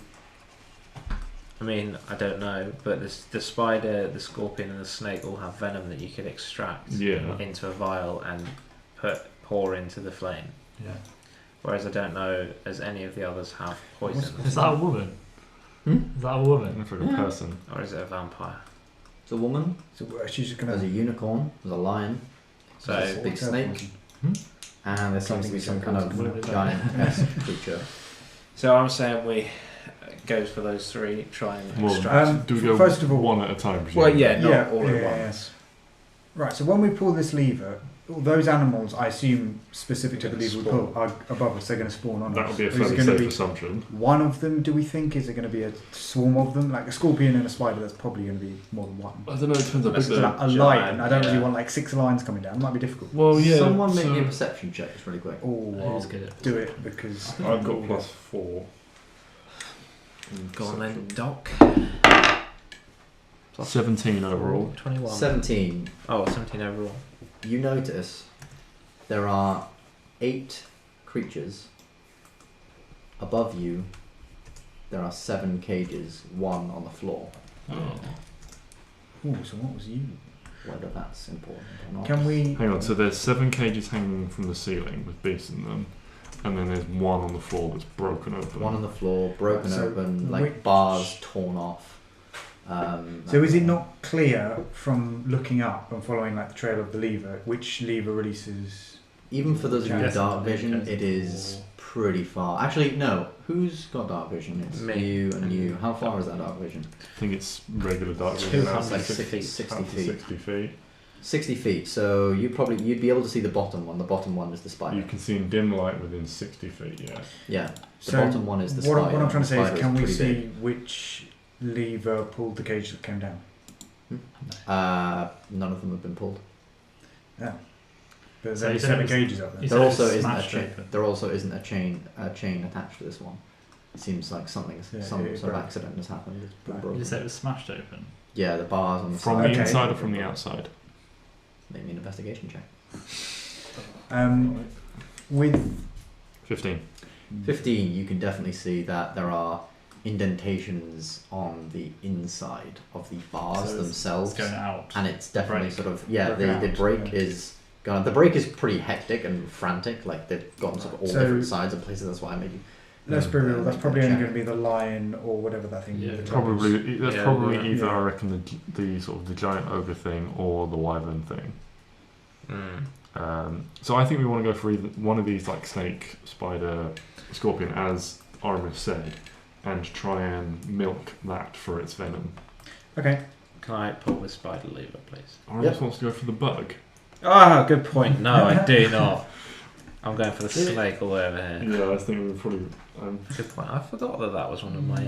B: I mean, I don't know, but the spider, the scorpion, and the snake all have venom that you could extract
C: Yeah.
B: into a vial and pour into the flame.
D: Yeah.
B: Whereas I don't know as any of the others have poison.
D: Is that a woman? Is that a woman?
C: Looks like a person.
B: Or is it a vampire?
A: it's a woman.
E: So she's just
A: There's a
E: gonna.
A: unicorn. There's a lion.
B: So
A: There's a big snake. And there seems to be some kind of
D: Something.
A: giant-esque creature.
B: So I'm saying we go for those three, try and
C: Well,
B: extract.
C: do we go
E: First of all-
C: one at a time?
B: Well,
C: presumably?
B: yeah, not all at once.
E: Yes. Right. So when we pull this lever, all those animals, I assume, specific to the lever we pull, are above us. They're going to spawn on
C: That
E: us.
C: would be a
E: Is it
C: fairly
E: gonna
C: safe
E: be
C: assumption.
E: one of them? Do we think? Is it going to be a swarm of them? Like a scorpion and a spider, that's probably going to be more than one.
C: I don't know, it depends how big
B: That's
C: they
E: So
C: are.
E: like a lion.
B: giant,
E: I don't really
B: yeah.
E: want like 6 lions coming down. It might be difficult.
C: Well, yeah.
A: Someone make
C: so
A: me a perception check just really quick.
E: Oh,
D: Who's
E: I'll
D: good at
E: do it because
C: I've got +4.
B: Go on then, Doc.
C: 17 overall.
B: 21.
A: 17.
B: Oh, 17 overall.
A: You notice there are 8 creatures. Above you, there are 7 cages, 1 on the floor.
D: Oh.
E: Oh, so what was you?
A: Whether that's important or not.
E: Can we?
C: Hang on, so there's 7 cages hanging from the ceiling with beasts in them, and then there's 1 on the floor that's broken open.
A: 1 on the floor, broken
E: So
A: open, like
E: which-
A: bars torn off.
E: So is it not clear from looking up and following like the trail of the lever which lever releases?
A: Even for those of you with
E: Yes.
A: dark vision, it is pretty far. Actually, no. Who's got dark vision? It's
B: Me.
A: you and you. How far is that dark vision?
C: I think it's regular dark vision.
B: 200
C: now,
A: It's like
C: 60
A: 60
C: up to
A: feet.
C: 60 feet.
A: 60 feet. So you'd be able to see the bottom one. The bottom one is the spider.
C: You can see in dim light within 60 feet, yeah.
A: Yeah. The
E: So
A: bottom one is the
E: what,
A: spider.
E: what I'm trying to
A: The
E: say is,
A: spider
E: can we
A: pretty
E: see
A: big.
E: which lever pulled the cage that came down?
A: None of them have been pulled.
E: Yeah. But there's
D: So
E: only
D: you said
E: 7
D: it was-
E: cages up
D: you
E: there.
D: said
A: There
D: it
A: also
D: was
A: isn't a
D: smashed
A: chain.
D: open.
A: There also isn't a chain attached to this one. It seems like something,
E: Yeah,
A: some
E: it
A: sort of
E: broke.
A: accident has happened. It's been
E: Right.
A: broken.
D: You said it was smashed open.
A: Yeah, the bars on the
C: From
A: side.
C: the
E: Okay.
C: inside or from the outside?
A: Make me an investigation check.
E: With
C: 15.
A: 15, you can definitely see that there are indentations on the inside of the bars
D: So it's
A: themselves,
D: going out.
A: and it's definitely
D: break.
A: sort of
E: Broken
A: the
E: out,
A: break
E: yeah.
A: is gone. The break is pretty hectic and frantic. Like they've gone sort of all
E: So-
A: different sides and places. That's why I made you.
E: let's be real, that's
A: make
E: probably
A: that
E: only
A: check.
E: going to be the lion or whatever that thing.
D: Yeah,
E: with the
C: Probably, that's
B: Yeah,
C: probably
B: yeah.
C: either,
E: Yeah.
C: I reckon, the sort of the giant ogre thing or the wyvern thing. So I think we want to go for either one of these, like snake, spider, scorpion, as Oramis said, and try and milk that for its venom.
E: Okay.
B: Can I pull the spider lever, please?
C: Oramis
A: Yep.
C: wants to go for the bug.
B: Ah, good point. No, I do not. I'm going for the snake all the way over here.
C: Yeah, I think we probably.
B: Good point. I forgot that was one of my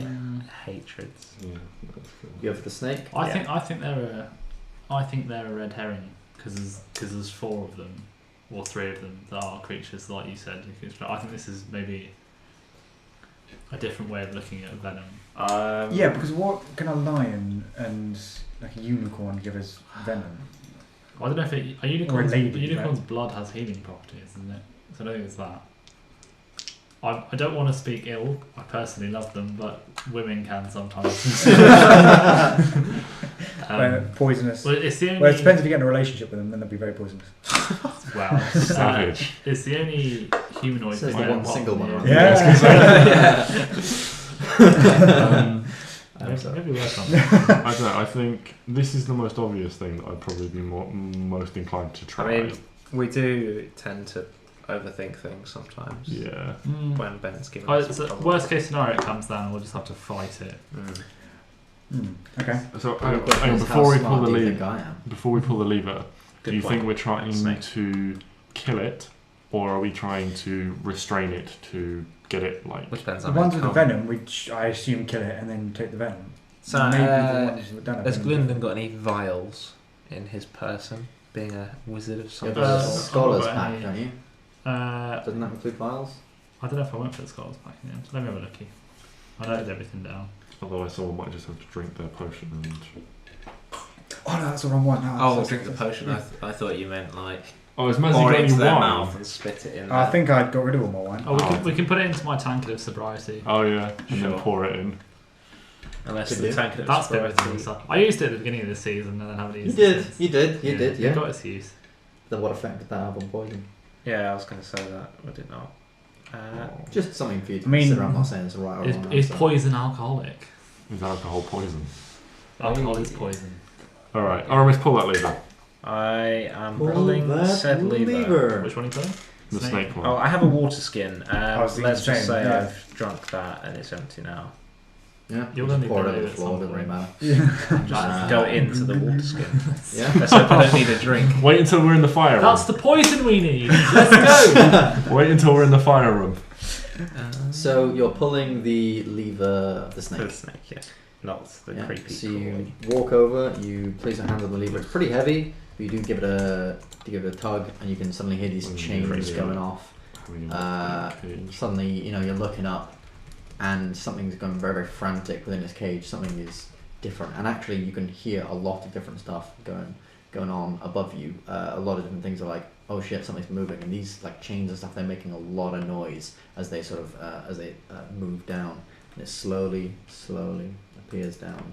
B: hatreds.
C: Yeah, that's cool.
A: You go for the snake.
D: I think they're a red herring because there's 4 of them or 3 of them that are creatures like you said. I think this is maybe a different way of looking at venom.
E: Yeah, because what can a lion and like a unicorn give us venom?
D: I don't know if a unicorn's,
E: lady,
D: unicorn's blood has healing properties, isn't it? So I don't think it's that. I don't want to speak ill. I personally love them, but women can sometimes.
E: Poisonous.
D: Well, it's the only.
E: Well, it depends if you get in a relationship with them, then they'll be very poisonous.
D: Wow,
C: Savage.
D: it's the only humanoid.
A: Says the
D: thing
A: one
D: apart
A: single
D: from
A: one,
D: the-
E: Yeah.
D: Maybe work on.
C: I don't know. I think this is the most obvious thing that I'd probably be most inclined to try.
B: I mean, we do tend to overthink things sometimes.
C: Yeah.
B: When Ben's given
D: Oh,
B: us
D: it's
B: a
D: a
B: problem.
D: worst case scenario, it comes down, we'll just have to fight it.
E: Okay.
C: So
A: The question is,
C: before
A: how
C: we
A: smart
C: pull the
A: do you
C: lever,
A: think I am?
C: before we pull the lever,
B: Good
C: do you
B: point.
C: think we're trying
B: Snake.
C: to kill it, or are we trying to restrain it to get it like?
B: Which depends
E: The
B: on
E: ones with the venom, which I assume kill it and then take the venom.
B: So,
E: Maybe the ones that don't have
B: has
E: venom.
B: Glyndon got any vials in his person, being a wizard of
A: You
B: some
A: have
D: Uh,
A: a
B: sort?
A: scholar's
D: I've got
A: pack,
D: any-
A: don't you?
D: I
A: Doesn't that include vials?
D: don't know if I went for the scholars back in the end. Let me have a looky. I noted everything down.
C: Otherwise, someone might just have to drink their potion and.
E: Oh no, that's the wrong one. No,
B: Oh,
E: that's-
B: drink the
E: that's-
B: potion. I thought you meant like
C: Oh, is Mazzy
B: pour
C: got
B: it
C: any
B: into their
C: wine?
B: mouth and spit it in.
E: I
B: there.
E: think I'd got rid of all my wine.
D: Oh, we can put it into my tankard of sobriety.
C: Oh yeah, and then
B: Sure.
C: pour it in.
B: Unless
A: Could
B: the
A: do.
B: tank of
D: That's got its
B: sobriety-
D: use. I used it at the beginning of the season and then haven't
A: You
D: used
A: did,
D: it since.
A: you did,
D: It
A: yeah.
D: got its use.
A: Then what effect did that have on poison?
B: Yeah, I was going to say that. I did not.
A: Just something for you to
E: I mean-
A: consider. I'm not saying it's right or
D: Is,
A: wrong.
D: is
A: answer.
D: poison alcoholic?
C: Is alcohol poison?
D: Alcohol is poison.
C: All right, Oramis, pull that lever.
B: I am
A: Pull
B: pulling
A: that
B: said lever.
D: Which one are you pulling?
C: The snake one.
B: Oh, I have a water skin.
E: was thinking
B: Let's
E: the
B: just
E: same,
B: say
E: yeah.
B: I've drunk that and it's empty now.
A: Yeah,
D: You'll
A: just
D: only
A: pour it
D: believe
A: over the
D: at
A: floor.
D: some
A: Doesn't really
D: point.
A: matter.
B: Just go into the water skin.
A: Yeah.
B: Let's hope I don't need a drink.
C: Wait until we're in the fire room.
D: That's the poison we need! Let's go!
C: Wait until we're in the fire room.
A: So you're pulling the lever of the
B: The
A: snake.
B: snake, yeah. Not the
A: Yeah.
B: creepy
A: So you
B: crawly.
A: walk over, you place your hand on the lever. It's pretty heavy, but you do give it a tug, and you can suddenly hear these chains
C: Crazy.
A: going off. Suddenly, you're looking up, and something's going very, very frantic within this cage. Something is different, and actually, you can hear a lot of different stuff going on above you. A lot of different things are like, oh shit, something's moving, and these like chains and stuff. They're making a lot of noise as they sort of move down, and it slowly appears down,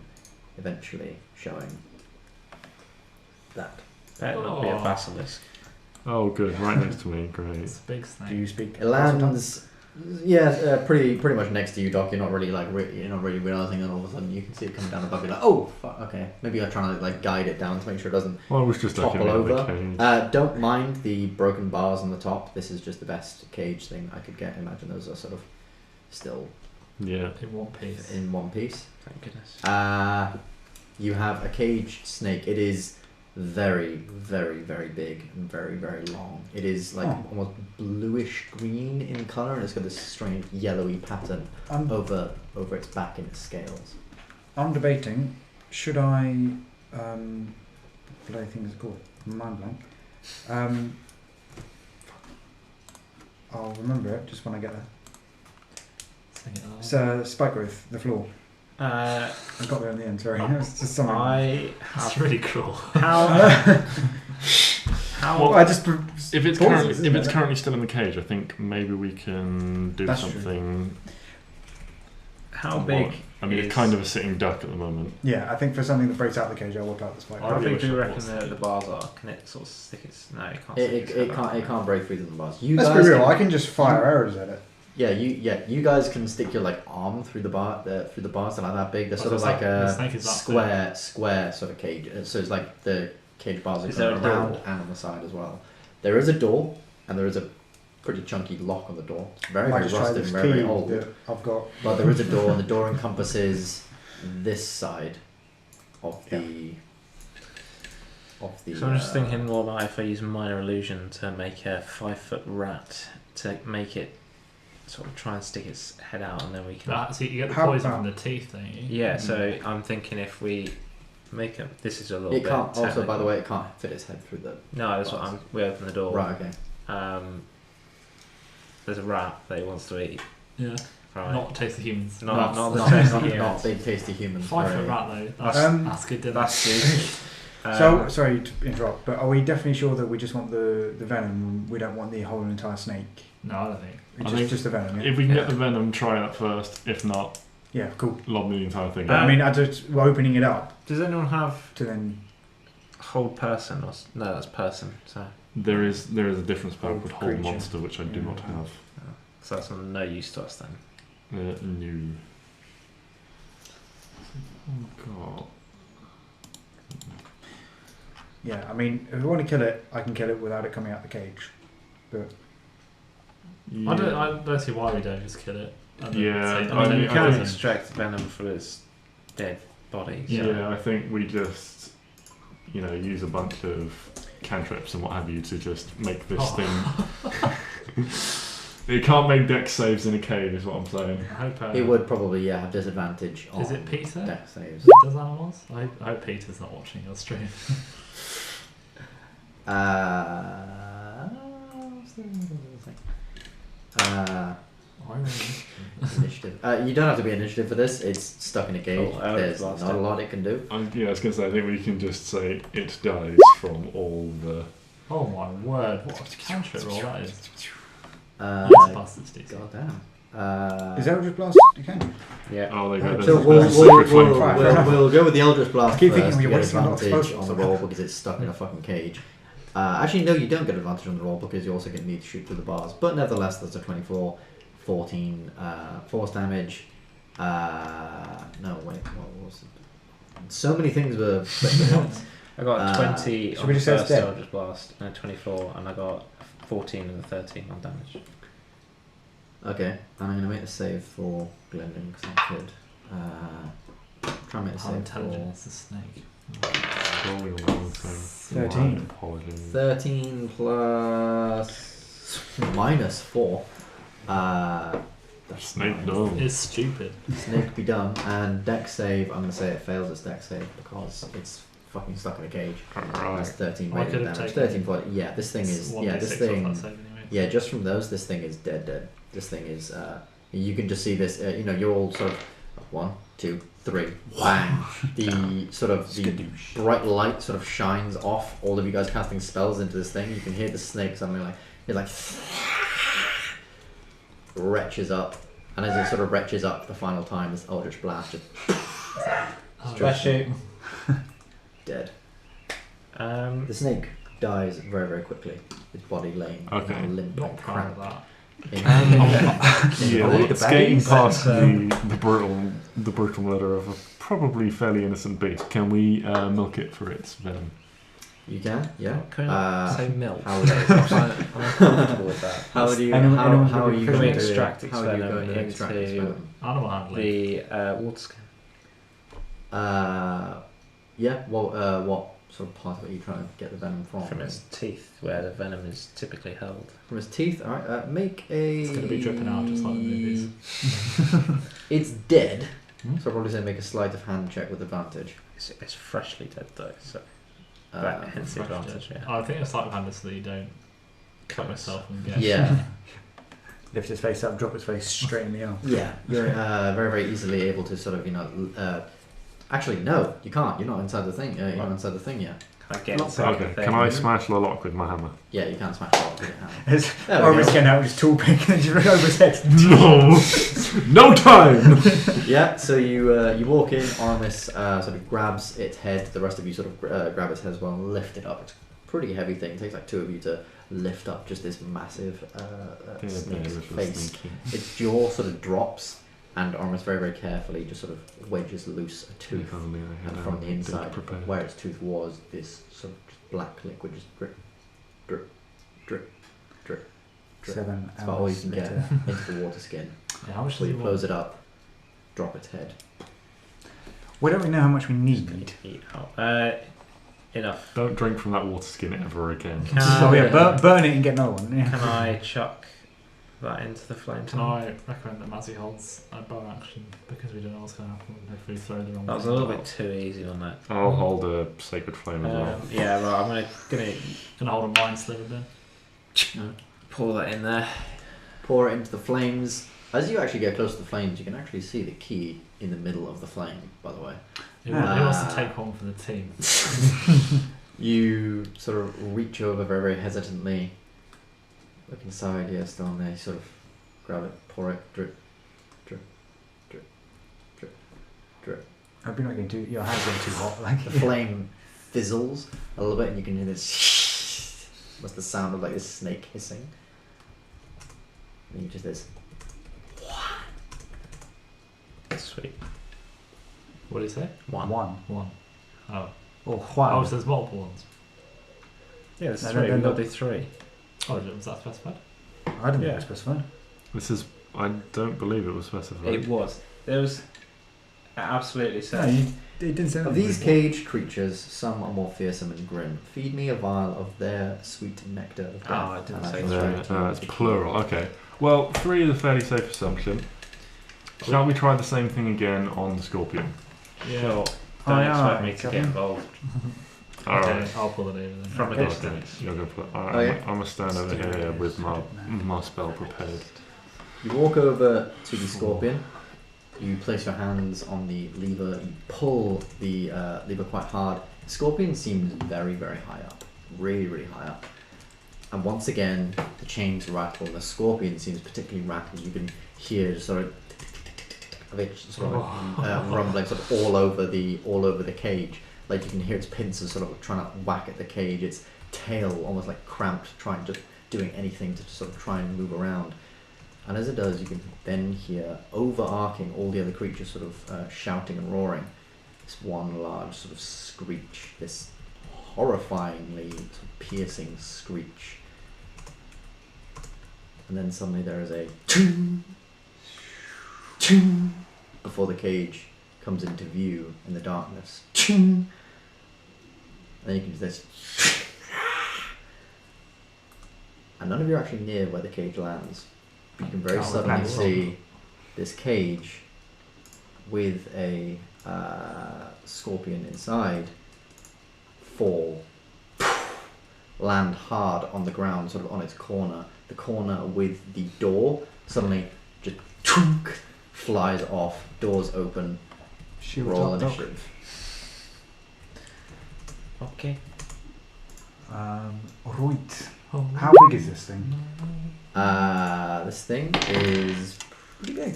A: eventually showing that.
B: Better not be a
D: Oh.
B: basilisk.
C: Oh, good. Right next to me. Great.
D: It's a big
E: Do
D: snake.
E: you speak?
A: It lands, pretty much next to you, Doc. You're not really you're not really realizing, and all of a sudden you can see it coming down above you. Like, oh fuck, okay. Maybe you're trying to like guide it down to make sure it doesn't
C: Well, I was just looking
A: topple
C: at the
A: over.
C: cage.
A: Don't mind the broken bars on the top. This is just the best cage thing I could get. Imagine those are sort of still
C: Yeah.
D: In one piece.
A: in one piece.
B: Thank goodness.
A: You have a caged snake. It is very, very, very big and very, very long. It is like almost bluish green in colour, and it's got this strange yellowy pattern over its back and its scales.
E: I'm debating, should I, bloody thing is it called? Mind blank. I'll remember it just when I get there. It's Spike Growth, the floor. I got there in the end, sorry. It's just something.
B: I
D: That's
B: have
D: really cruel.
B: how
C: Well,
E: I just.
C: If it's
E: pauses, isn't it?
C: currently still in the cage, I think maybe we can do
E: That's true.
C: something.
B: how big?
C: I mean,
B: is,
C: it's kind of a sitting duck at the moment.
E: Yeah, I think for something that breaks out the cage, I'll whip out the spike.
B: How
C: I'll
B: big
C: give
B: do you
C: it a
B: reckon
C: shot.
B: the bars are? Can it sort of stick its? No, it can't.
A: It can't break through the bars. You
E: Let's
A: guys
E: be real,
A: can-
E: I can just fire arrows at it.
A: you guys can stick your like arm through the bars. They're like that big. They're sort of like
D: the
A: a
D: snake is that
A: square sort of cage. So it's like the cage bars are
B: Is there
A: going
B: a
A: around
B: door?
A: and on the side as well. There is a door, and there is a pretty chunky lock on the door. Very,
E: I might
A: very
E: just try
A: rusted,
E: this
A: very, very
E: key
A: old.
E: that I've got.
A: But there is a door, and the door encompasses this side of the.
B: So I'm just thinking more about if I use minor illusion to make a 5-foot rat to make it sort of try and stick its head out, and then we can.
D: So you get the
E: How
D: poison
E: about-
D: from the teeth, don't you?
B: Yeah. So I'm thinking if we make a. This is a little
A: It
B: bit.
A: can't. Also, by
B: technical.
A: the way, it can't fit its head through the.
B: No, that's what I'm. We open the door.
A: Right. Okay.
B: There's a rat that he wants to eat.
D: Yeah.
B: Right.
D: Not taste the humans.
B: Not the
A: Not,
B: tasty
A: not,
B: humans.
A: not big tasty humans.
D: 5
A: very-
D: foot rat though. That's good. Dinner.
B: That's good.
E: So, sorry to interrupt, but are we definitely sure that we just want the venom? We don't want the whole entire snake?
D: No, I don't think.
E: It's
C: I think
E: just the venom, yeah?
C: If we can
B: Yeah.
C: get the venom, try that first. If not,
E: Yeah, cool.
C: lob the entire thing.
E: But, I mean, we're opening it up
B: Does anyone have
E: to then...
B: hold person or no? That's person. So
C: there is a different spell
E: Hold
C: called Hold
E: creature.
C: Monster, which I do
E: Yeah.
C: not have.
B: that's of no use to us then.
C: New. Oh god.
E: Yeah, I mean, if we want to kill it, I can kill it without it coming out the cage. But
C: Yeah.
D: I don't see why we don't just kill it. And then
C: Yeah,
D: take-
C: I
B: I mean,
C: mean,
B: you
C: I
B: can
C: think-
B: extract venom from its dead body. So.
C: Yeah, I think we just, use a bunch of cantrips and what have you to just make this thing. It can't make dex saves in a cave, is what I'm saying.
D: I hope,
A: It would probably have disadvantage on
D: Is it Peter?
A: dex saves.
D: Does animals? I hope Peter's not watching your stream.
A: Initiative. You don't have to be initiative for this. It's stuck in a cage.
B: Oh,
A: There's
B: last
A: not a
B: time.
A: lot it can do.
C: I was going to say, I think we can just say it dies from all the...
D: Oh my word! What a cantrip roll that is.
A: Uh,
D: Bastards, DC.
A: God damn.
E: Is Eldritch Blast a cantrip?
B: Yeah.
C: Oh, there you go.
A: So
C: There's
A: we'll,
C: a sacred flame.
A: we'll go with the Eldritch Blast
E: I keep
A: first
E: thinking
A: to
E: we're
A: get
E: wasting a lot of
A: advantage
E: spell
A: on the
E: slots.
A: roll because it's stuck in a fucking cage. Actually, no, you don't get advantage on the roll because you're also going to need to shoot through the bars. But nevertheless, that's a 24, 14 force damage. No, wait, what was it? So many things were flipping at once.
B: I got 20
E: should
B: on
E: we
B: the
E: just say it's
B: first
E: dead?
B: Eldritch Blast, and a 24, and I got 14 and a 13 on damage.
A: Okay, and I'm going to make a save for Gylndan because I could. Try and make a
D: How
A: save
D: intelligent is the snake?
C: Rolling along, so
E: 13.
C: my apologies.
A: 13 plus minus 4. That's
C: Snake
A: 9.
C: dumb.
D: It's stupid.
A: Snake be dumb. And dex save, I'm going to say it fails its dex save because it's fucking stuck in a cage. That's
C: Alright.
A: 13
D: I could
A: radiant
D: have
A: damage.
D: taken
A: 13 for yeah, this thing is
D: It's
A: yeah, this
D: 1d6
A: thing
D: off that save anyway.
A: yeah, just from those, this thing is dead. This thing is you can just see this. You're all sort of 1, 2, 3, bang. The sort of the bright light sort of shines off all of you guys casting spells into this thing. You can hear the snake something like it like retches up, and as it sort of retches up the final time, this Eldritch Blast just
B: Bless you.
A: dead.
B: Um,
A: The snake dies very, very quickly. Its body laying
C: Okay.
A: limp
D: Not
A: and
D: proud of
A: cramped.
D: that.
C: Yeah,
A: the
C: it's getting
A: baddies?
C: past the brutal murder of a probably fairly innocent beast. Can we milk it for its venom?
A: You can, yeah.
B: Can I say milk?
A: How would
B: I'm uncomfortable with that.
A: How do you?
E: Anyone-
A: How
E: anyone
A: are
E: can
A: you
E: do
A: going to
B: extract its
A: How are you
B: venom
A: going to extract its
B: into
A: venom?
D: Animal handling.
B: The water skin.
A: Yeah. Well, what sort of part of it are you trying to get the venom
B: From its teeth, where the venom is typically held.
A: From its teeth. All right. Make a.
D: It's going to be dripping out just like the movies.
A: It's dead.
D: Hmm?
A: So I'll probably say make a sleight of hand check with advantage.
B: It's freshly dead though, so
A: Uh,
B: hence the advantage. Yeah.
D: I think it's like handed so that you don't cut yourself and get.
A: yeah.
E: Lift his face up, drop his face straight in the arm.
A: Yeah. You're very, very easily able to sort of actually, no, you can't. You're not inside the thing. You're not inside the thing yet.
B: Can I get
E: Not
B: inside
C: Okay,
B: the thing?
C: can I smash the lock with my hammer?
A: Yeah, you can't smash it off with your hammer.
E: As
A: There we
E: Oramis
A: go.
E: getting out with his tool pick and just run over his head.
C: No! No time!
A: Yeah, so you walk in, Oramis sort of grabs its head, the rest of you sort of grab its head as well and lift it up. It's a pretty heavy thing, it takes like 2 of you to lift up just this massive snake's face. Its jaw sort of drops and Oramis very, very carefully just sort of wedges loose a tooth. And from the inside, where its tooth was, this sort of black liquid just drip, drip, drip, drip, drip.
E: 7
A: It's about all you
E: hours
A: can get
E: later.
A: into the water skin.
D: Yeah, how much
A: So
D: does
A: you
D: it
A: close it up, drop its head.
E: We don't really know how much we need.
B: Eat out. Enough.
C: Don't drink from that water skin ever again.
B: Can,
E: Oh yeah, burn it and get another one. Yeah.
B: can I chuck that into the flame?
D: Can I recommend that Mazzy holds a bow action because we don't know what's going to happen if we throw the wrong
B: That was a
D: thing
B: little
D: out.
B: bit too easy on that.
C: I'll hold a sacred flame as well.
B: Yeah, right. I'm gonna
D: Can I hold a mind sliver then?
B: pour that in there.
A: Pour it into the flames. As you actually get close to the flames, you can actually see the key in the middle of the flame, by the way.
D: Who wants to take one for the team?
A: You sort of reach over very, very hesitantly, look inside, yeah, still in there, you sort of grab it, pour it, drip, drip, drip, drip, drip.
E: I hope you're not getting too. Your hands getting too hot. Like
A: The flame fizzles a little bit and you can hear this what's the sound of like this snake hissing. And you just this.
B: Sweet.
D: What did he say?
B: One.
D: One. Oh.
E: Or Juan.
D: Oh, so there's multiple ones.
B: Yeah, there's
E: No,
B: three.
E: no,
B: We've
E: no.
B: got to do 3.
D: Oh, was that specified?
E: I didn't
B: Yeah.
E: think it was specified.
C: This is. I don't believe it was specified.
B: It was. There was. It absolutely
E: No,
B: said.
E: it didn't say
A: Of
E: anything.
A: these caged creatures, some are more fearsome and grim. Feed me a vial of their sweet nectar of death.
B: I didn't
A: and
B: say
A: will
B: that.
A: strike you
C: It's
A: with the
C: plural. Okay. Well, 3 is a fairly safe assumption. Shall we try the same thing again on the scorpion?
B: Sure.
E: Oh,
B: Don't
E: yeah,
B: expect me to get involved
C: Alright.
D: Okay, I'll pull the lever then.
B: from a
E: Okay.
B: distance.
C: You're going to put.
A: Oh, yeah.
C: I'm going to stand over here with my spell prepared.
A: You walk over to the scorpion. You place your hands on the lever. You pull the lever quite hard. The scorpion seems very, very high up. Really, really high up. And once again, the chains rattle. And the scorpion seems particularly rattled. You can hear sort of it sort of rumbling sort of all over the cage. Like you can hear its pincers sort of trying to whack at the cage. Its tail almost like cramped, just doing anything to sort of try and move around. And as it does, you can then hear, overarching all the other creatures sort of shouting and roaring, this one large sort of screech, this horrifyingly sort of piercing screech. And then suddenly there is a chung, chung, before the cage comes into view in the darkness. Chung. And then you can do this. And none of you are actually near where the cage lands. You can very suddenly see this cage with a scorpion inside fall, land hard on the ground, sort of on its corner. The corner with the door suddenly just chunk, flies off, doors open,
E: Shield
A: roll
E: up, Doc.
A: initiative.
B: Okay.
E: Right. How big is this thing?
A: This thing is pretty big.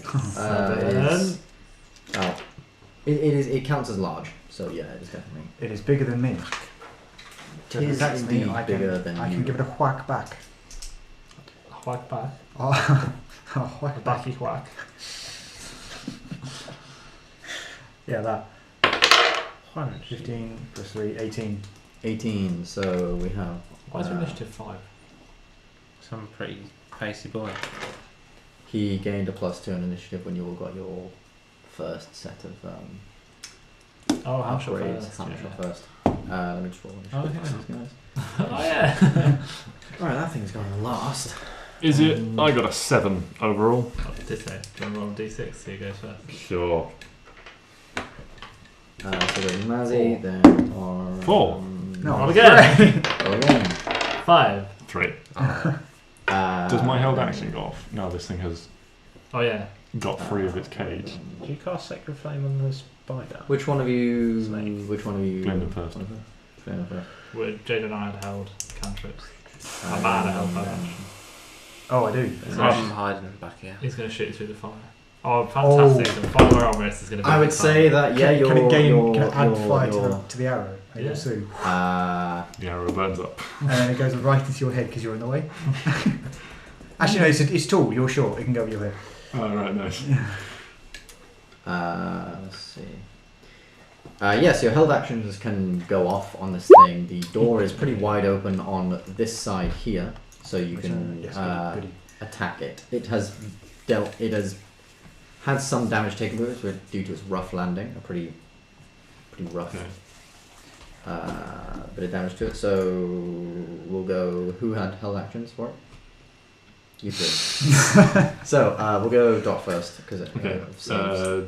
A: It counts as large, so yeah, it is definitely.
E: It is bigger than me.
A: It is
E: That's me.
A: indeed bigger than
E: I
A: you.
E: can give it a whack back.
D: Whack back.
E: Oh, a whack
D: A
E: back.
D: backy whack.
E: Yeah, that.
B: 100.
E: 15 plus 3, 18.
A: 18, so we have.
D: Why is your initiative 5?
B: Some pretty pacey boy.
A: He gained a +2 in initiative when you all got your first set of
D: Oh, how shall
A: upgrades.
D: first?
A: How much
D: Yeah.
A: first? Let me just roll
B: Oh,
A: initiative
B: yeah.
A: for these
D: Oh yeah.
A: guys. Right, that thing's going last.
C: Is it? I got a 7 overall.
D: Oh, did say. Do you want to roll a d6? So you go first.
C: Sure.
A: So there's Mazzy, then or
C: 4.
E: No,
D: Roll again.
A: roll again.
D: 5.
C: 3. Does my held action go off? No, this thing has
D: Oh yeah.
C: got free of its cage.
B: Did you cast Sacred Flame on the spider?
A: Which one of you?
B: Snake.
A: Which one of you?
C: Gylndan first.
A: Gylndan first.
D: Where Jade and I had held cantrips. I'm bad at held action.
E: Oh, I do.
B: I'm hiding back here.
D: He's going to shoot you through the fire. Oh, fantastic. And fire Oramis is going to be
A: I would say that yeah,
E: Can it gain?
A: your,
E: Can it add
A: your,
E: fire
A: your,
E: to the arrow? I
D: Yeah.
E: assume.
C: The arrow burns up.
E: And then it goes right into your head because you're in the way. Actually, no, it's tall. You're short. It can go over your head.
C: Oh, right, nice.
A: let's see. Yes, your held actions can go off on this thing. The door is pretty wide open on this side here, so you can
E: Yes, goody.
A: attack it. It has had some damage taken to it due to its rough landing, a pretty rough
C: Okay.
A: bit of damage to it. So we'll go. Who had held actions for it? You two. So we'll go Dot first because it
C: Okay.
A: saves.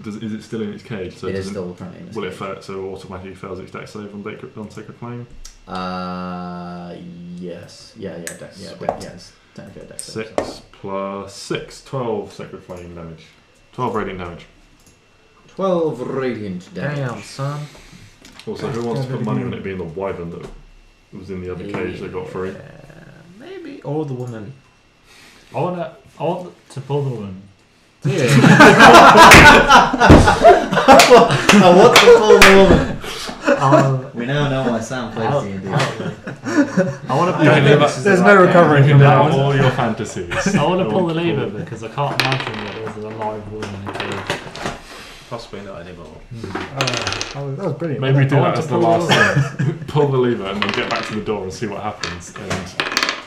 C: Is it still in its cage? So
A: It is
C: does
A: still currently in its
C: Will it
A: cage.
C: so automatically fails its dex save on Sacred Flame?
A: Yes. Yeah. Yes. Technically a dex save,
C: 6 plus 6, 12 Sacred Flame damage. 12 radiant damage.
A: 12 radiant damage.
B: Damn, son.
C: Also, who wants to put money on it being the wyvern that was in the other cage that got free?
B: Maybe. Or the woman.
D: I want to pull the woman.
A: I want to pull the woman. We now know why Sam plays D&D.
D: I want to pull the lever.
E: There's no recovering
C: You
E: from
C: can
E: that.
C: have all your fantasies.
D: I want to pull the lever because I can't imagine that there's a live woman in a cage.
B: Possibly not anymore.
E: That was brilliant.
C: Maybe do
D: I
C: that
D: want
C: as
D: to
C: the
D: pull
C: last thing. Pull the lever and then get back to the door and see what happens. And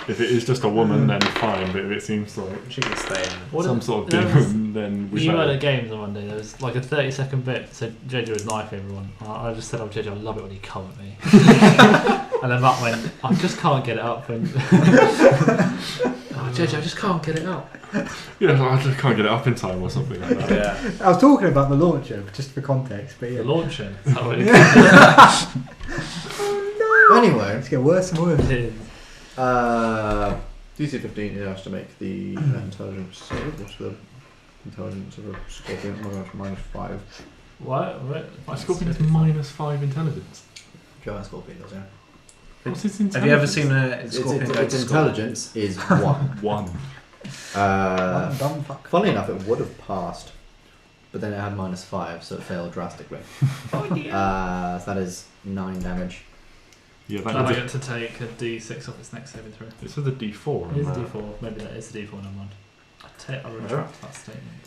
C: If it is just a woman, then fine. But if it seems like
B: She can stay in.
C: some sort of demon, then we
D: You were
C: better.
D: at games on Monday. There was like a 30-second bit. So JJ was knifing everyone. I just said, "Oh JJ, I love it when you come at me." And then Matt went, "I just can't get it up." And oh JJ, I just can't get it up.
C: Yeah, I just can't get it up in time or something like that.
B: Yeah.
E: I was talking about the launcher, just for context, but yeah.
D: The launcher. Is that what
A: Anyway,
E: It's getting worse and worse.
D: it is?
A: DC 15 it has to make the intelligence save. What's the intelligence of a scorpion? Oh my gosh, -5.
D: What?
C: My scorpion is -5 intelligence.
A: Giant scorpion does, yeah.
C: What's its intelligence?
B: Have you ever seen a
A: Its
B: scorpion go to school?
A: intelligence is 1.
C: 1.
E: Dumb fuck.
A: Funnily enough, it would have passed, but then it had -5, so it failed drastically.
B: Oh, dear.
A: So that is 9 damage.
C: Yeah,
D: Then I
C: that
D: get to take a D6 off its next saving throw.
C: this is a D4.
D: It is a
C: on that.
D: D4. Maybe that is a D4. Never mind. I retract that statement.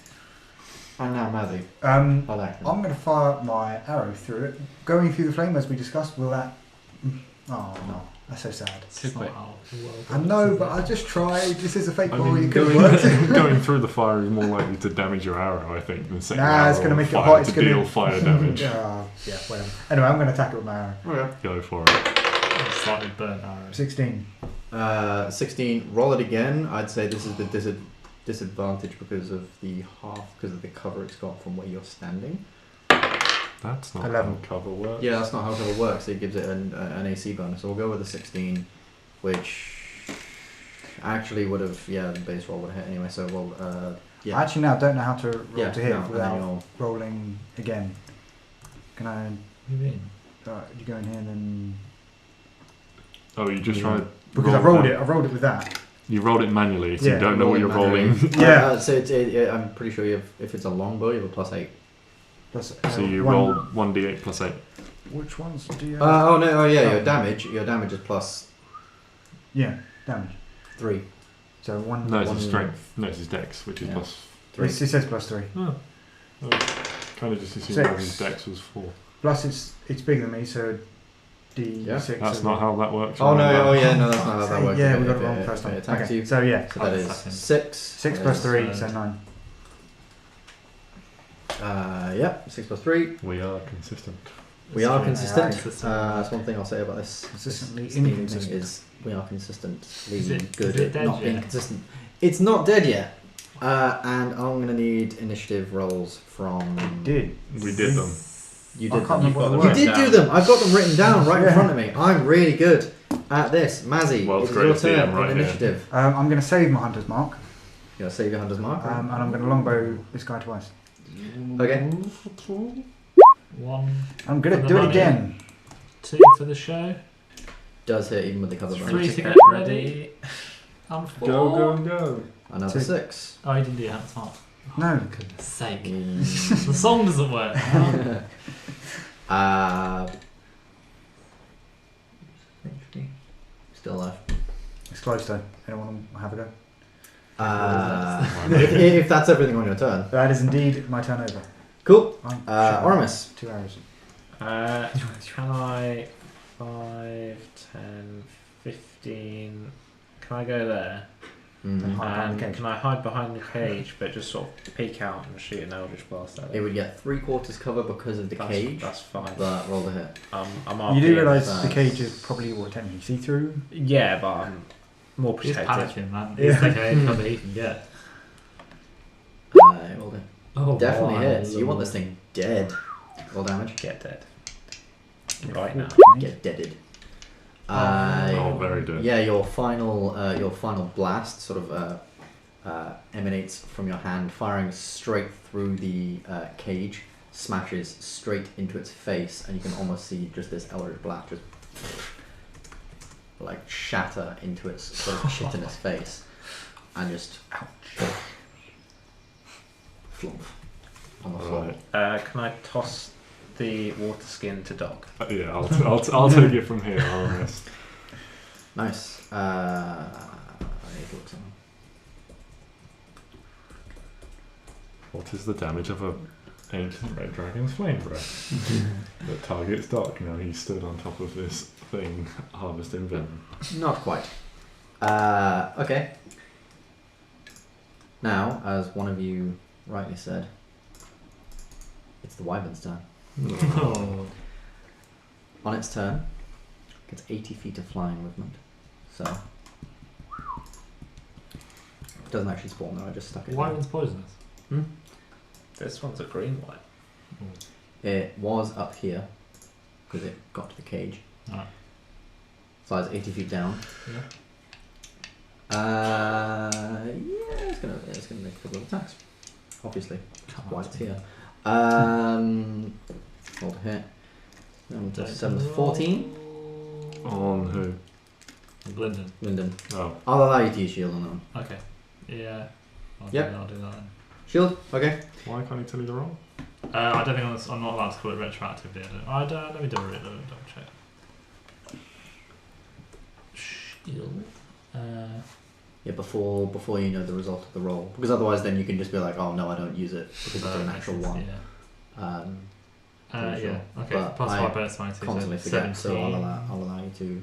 A: And now Mazzy.
E: I'm
A: I'll act.
E: going to fire my arrow through it. Going through the flame as we discussed, will that... Oh no, that's so sad.
B: Too quick.
E: I know, but I just tried. This is a fake
C: I
E: ball,
C: mean,
E: you could have worked.
C: going through the fire is more likely to damage your arrow, I think, than setting
E: Nah,
C: your
E: it's
C: arrow
E: gonna
C: on
E: make it
C: fire
E: hot, it's
C: to
E: gonna-
C: deal fire damage.
E: Yeah, whatever. Anyway, I'm going to attack it with my arrow.
A: Okay.
C: Go for it.
D: Slightly burnt arrow.
E: 16.
A: 16. Roll it again. I'd say this is the disadvantage because of the cover it's got from where you're standing.
C: That's not
E: 11.
C: how cover works.
A: Yeah, that's not how cover works. It gives it an AC bonus. So we'll go with a 16, which actually would have the base roll would have hit anyway. So we'll
E: I actually now don't know how to roll to hit
A: no, and then
E: without
A: you'll-
E: rolling again. Can I...
D: What do you mean?
E: you go in here and then...
C: Oh, you just
A: Yeah.
C: try to
E: Because I rolled it with that.
C: You rolled it manually, so
E: Yeah.
C: you don't know what you're rolling.
E: Yeah.
A: So I'm pretty sure if it's a longbow, you have a +8.
E: Plus,
C: So you
E: one-
C: roll 1d8 plus 8.
E: Which ones do you have?
A: Your damage is
E: Yeah, damage.
A: +3.
E: So one...
C: No, it's
A: one-
C: his strength. No, it's his dex, which is
A: Yeah.
C: plus.
E: It says +3.
C: Oh. Kind of just assumed that his
E: 6.
C: dex was 4.
E: Plus it's bigger than me, so D6.
A: Yeah.
C: That's not how that works.
A: Oh no!
C: remember?
A: Oh yeah, no, that's not how that works.
E: Yeah,
A: If
E: we got it
A: it-
E: wrong
A: if
E: first
A: it
E: time.
A: attacks
E: Okay,
A: you.
E: so yeah.
A: So that is
D: Second.
A: 6.
E: 6 plus 3,
D: Uh,
E: so 9.
A: 6 plus 3.
C: We are consistent.
A: We are
D: Yeah,
A: consistent.
D: consistent.
A: That's one thing I'll say about this.
E: Consistently
A: Steam
E: inconsistent.
A: is we are consistently
D: Is it-
A: good
D: is it
A: at
D: dead
A: not being
D: yet?
A: consistent. It's not dead yet. And I'm gonna need initiative rolls from.
E: Did.
C: We did them.
A: You
E: I
A: did
E: can't
A: them.
E: remember what
B: You
E: they
A: You
E: were.
A: did do them. I've got them written down right in
E: Yeah.
A: front of me. I'm really good at this. Mazzy,
C: World's
A: it is your
C: greatest
A: turn
C: DM right
A: on
C: here.
A: initiative.
E: I'm going to save my hunter's mark,
A: You gotta save your hunter's mark. right?
E: and I'm going to longbow this guy twice.
A: Okay.
D: 1,
E: I'm going
D: For
E: to
D: the
E: do it
D: money.
E: again.
D: 2 for the show.
A: Does hit even with the cover bonus.
D: 3 to get ready. And 4.
C: Go.
A: Another
E: 2.
A: 6.
D: Oh, you didn't do your hands mark.
E: No.
D: For goodness sake.
A: Mm.
D: The song doesn't work.
A: Still alive.
E: It's close though. Anyone want to have a go?
A: If that's everything on your turn.
E: That is indeed my turn over.
A: Cool.
E: I'm shot.
A: Oramis.
E: 2 arrows.
B: Can I 5, 10, 15? Can I go there?
A: Mhm.
E: Hide behind the cage.
B: Can I hide behind the cage, but just sort of peek out and shoot an eldritch blast at
A: It
B: it?
A: would get 3/4 cover because of the cage,
B: That's fine.
A: but roll the hit.
B: I'm
E: You do
B: RP,
E: realise
A: so-
E: the cage is probably technically see-through?
B: Yeah, but I'm more
D: He's
B: protected.
D: panicking, man.
E: Yeah.
D: He's thinking any cover he can get.
A: Roll it.
D: Oh,
A: Definitely
D: my
A: hits. You want
D: lord.
A: this thing dead. Roll damage.
B: Get dead. Right now.
A: Get deaded.
C: Oh, very dead.
A: Yeah, your final blast sort of emanates from your hand, firing straight through the cage, smashes straight into its face, and you can almost see just this eldritch blast just like shatter into its sort of chitinous face, and just flump on the floor.
C: Right.
B: Can I toss the water skin to Doc?
C: Yeah, I'll take it from here, Oramis.
A: Nice. I need to look something.
C: What is the damage of a ancient red dragon's flame breath that targets Doc? Now he stood on top of this thing harvesting venom.
A: Not quite. Okay. Now, as one of you rightly said, it's the wyvern's turn.
D: Oh.
A: On its turn, it gets 80 feet of flying movement. So, it doesn't actually spawn there, I just stuck it
D: Wyvern's poisonous.
B: This one's a green one.
A: in. It was up here, because it got to the cage.
D: Alright.
A: Flies 80 feet down.
D: Yeah.
A: Yeah, it's gonna make a couple of attacks. Obviously, why it's here. Roll to hit. 7 14.
C: On who?
D: Gylndan.
A: Gylndan.
C: Oh.
A: I'll allow you to use shield on them.
D: Okay. Yeah. I'll
A: Yep.
D: do that then.
A: Shield. Okay.
C: Why can't he tell you the roll?
D: I don't think I'm not allowed to call it retroactively. Let me double check. Shield.
A: Yeah, before you know the result of the roll, because otherwise then you can just be like, oh no, I don't use it because it's a natural one.
D: Yeah.
A: Pretty sure.
D: Yeah. Okay.
A: But
D: Plus
A: I
D: 5 bonus 20.
A: constantly forget, so I'll allow you to.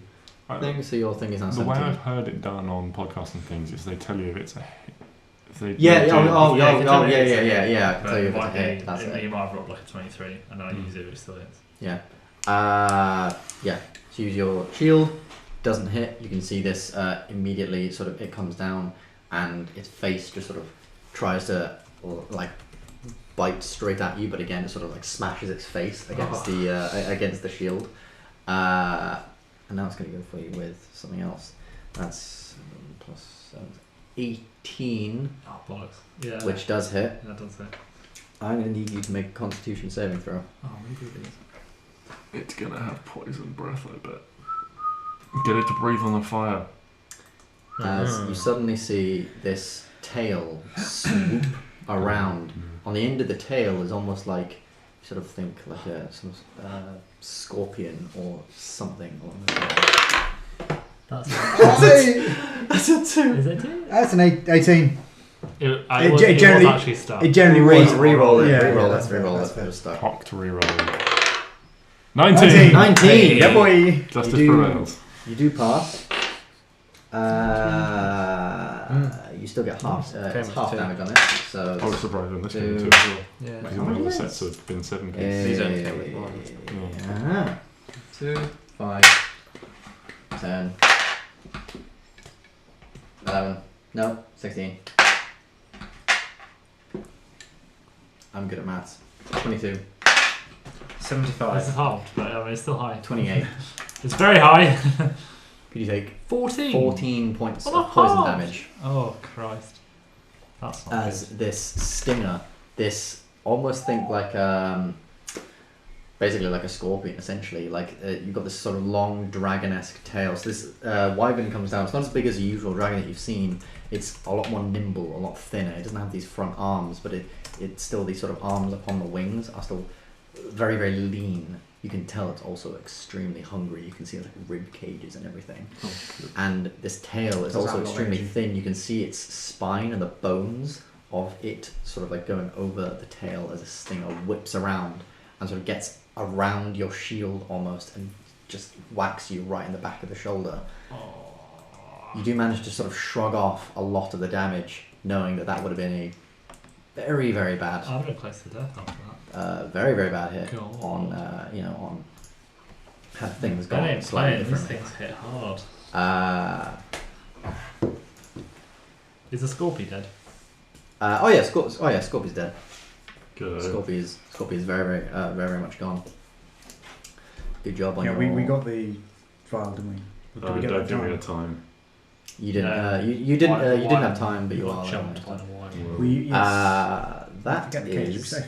A: Thing, so your thing is now
C: The way
A: 17.
C: I've heard it done on podcasts and things is they tell you if it's a if they
A: Yeah,
C: they do-
A: yeah,
D: you can tell me
A: yeah,
D: it's a
A: I
D: hit,
A: can
D: but
A: tell you if
D: it
A: it's a
D: might
A: hit.
D: be-
A: That's it.
D: You might have rolled like a 23, and then I use it, but it still hits.
A: Yeah. Yeah. So use your shield. Doesn't hit. You can see this immediately. Sort of, it comes down, and its face just sort of tries to like bite straight at you, but again, it sort of like smashes its face against the shield. And now it's going to go for you with something else. That's plus 7, 18,
D: Oh, bollocks. Yeah.
A: which does hit.
D: That does hit.
A: I'm going to need you to make a Constitution saving throw.
D: Oh, maybe it is.
C: It's gonna have poison breath, I bet. Get it to breathe on the fire.
A: As you suddenly see this tail swoop around. On the end of the tail is almost like, you sort of think like a some scorpion or something along those lines.
D: That's
A: That's a 2.
D: Is it 2?
E: That's an 18.
D: It
E: was
D: generally actually stuck.
E: It generally
A: Reroll it.
E: Yeah,
A: Reroll
E: that's
A: it.
E: fair,
A: Reroll
E: that's
A: it.
E: fair.
A: Just start.
C: Cocked reroll. 19!
A: 19.
E: Yeah, boy.
C: Justice
A: You do-
C: prevails.
A: You do pass. You still get half. It's half damage on it. So
C: I was surprised when this came
A: Two.
C: into as well.
B: Yeah.
C: Because all the other sets have been 7 pieces.
B: These only came with one.
A: Yeah. 2, 5, 10, 11. No, 16. I'm good at maths. 22.
B: 75.
D: This is halved, but I mean, it's still high.
A: 28.
D: It's very high.
A: Could you take
D: 14.
A: 14 points
D: Oh,
A: of poison
D: half.
A: damage
D: Oh, Christ. That's not
A: as this stinger, this almost think like basically like a scorpion essentially, like you've got this sort of long dragon-esque tail. So this wyvern comes down, it's not as big as a usual dragon that you've seen, it's a lot more nimble, a lot thinner, it doesn't have these front arms, but it's still these sort of arms upon the wings are still very, very lean. You can tell it's also extremely hungry. You can see like rib cages and everything.
C: Oh, good.
A: And this tail is
E: Does
A: also
E: have a lot of
A: extremely
E: energy.
A: thin. You can see its spine and the bones of it sort of like going over the tail as a stinger whips around and sort of gets around your shield almost and just whacks you right in the back of the shoulder. You do manage to sort of shrug off a lot of the damage, knowing that would have been a very, very bad,
D: I've been close to death after that.
A: very, very bad hit
D: God.
A: on, on had things
D: Playing,
A: gone slightly
D: these
A: differently.
D: things hit hard. Is the Scorpio dead?
A: Scorpion's dead.
C: Good.
A: Scorpion's very, very much gone. Good job on
E: Yeah,
A: your...
E: we got the file, didn't we? Did we get
C: Don't
E: that
C: give me a
E: time?
C: time.
A: You didn't.
D: No.
A: You didn't. You didn't have time, but you
D: got
A: are.
D: jumped by the wire.
E: We, yes.
A: That
E: Get the cage, we
A: is
E: say.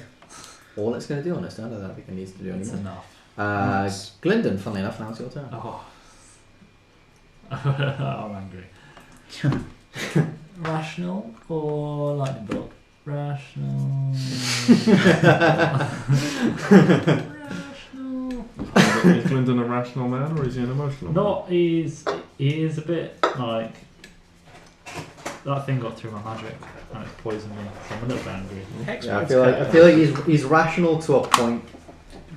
A: all it's going to do on this turn. I don't think it needs to do
D: That's
A: anything.
D: enough.
E: Nice.
A: Glyndon, funnily enough, now it's your turn.
D: Oh. I'm angry. Rational or lightning bolt? Rational. Rational.
C: Is Glyndon a rational man or is he an emotional man?
D: Not he is a bit like that thing got through my magic and it poisoned me, so I'm a little bit angry.
A: Yeah, I feel like he's rational to a point.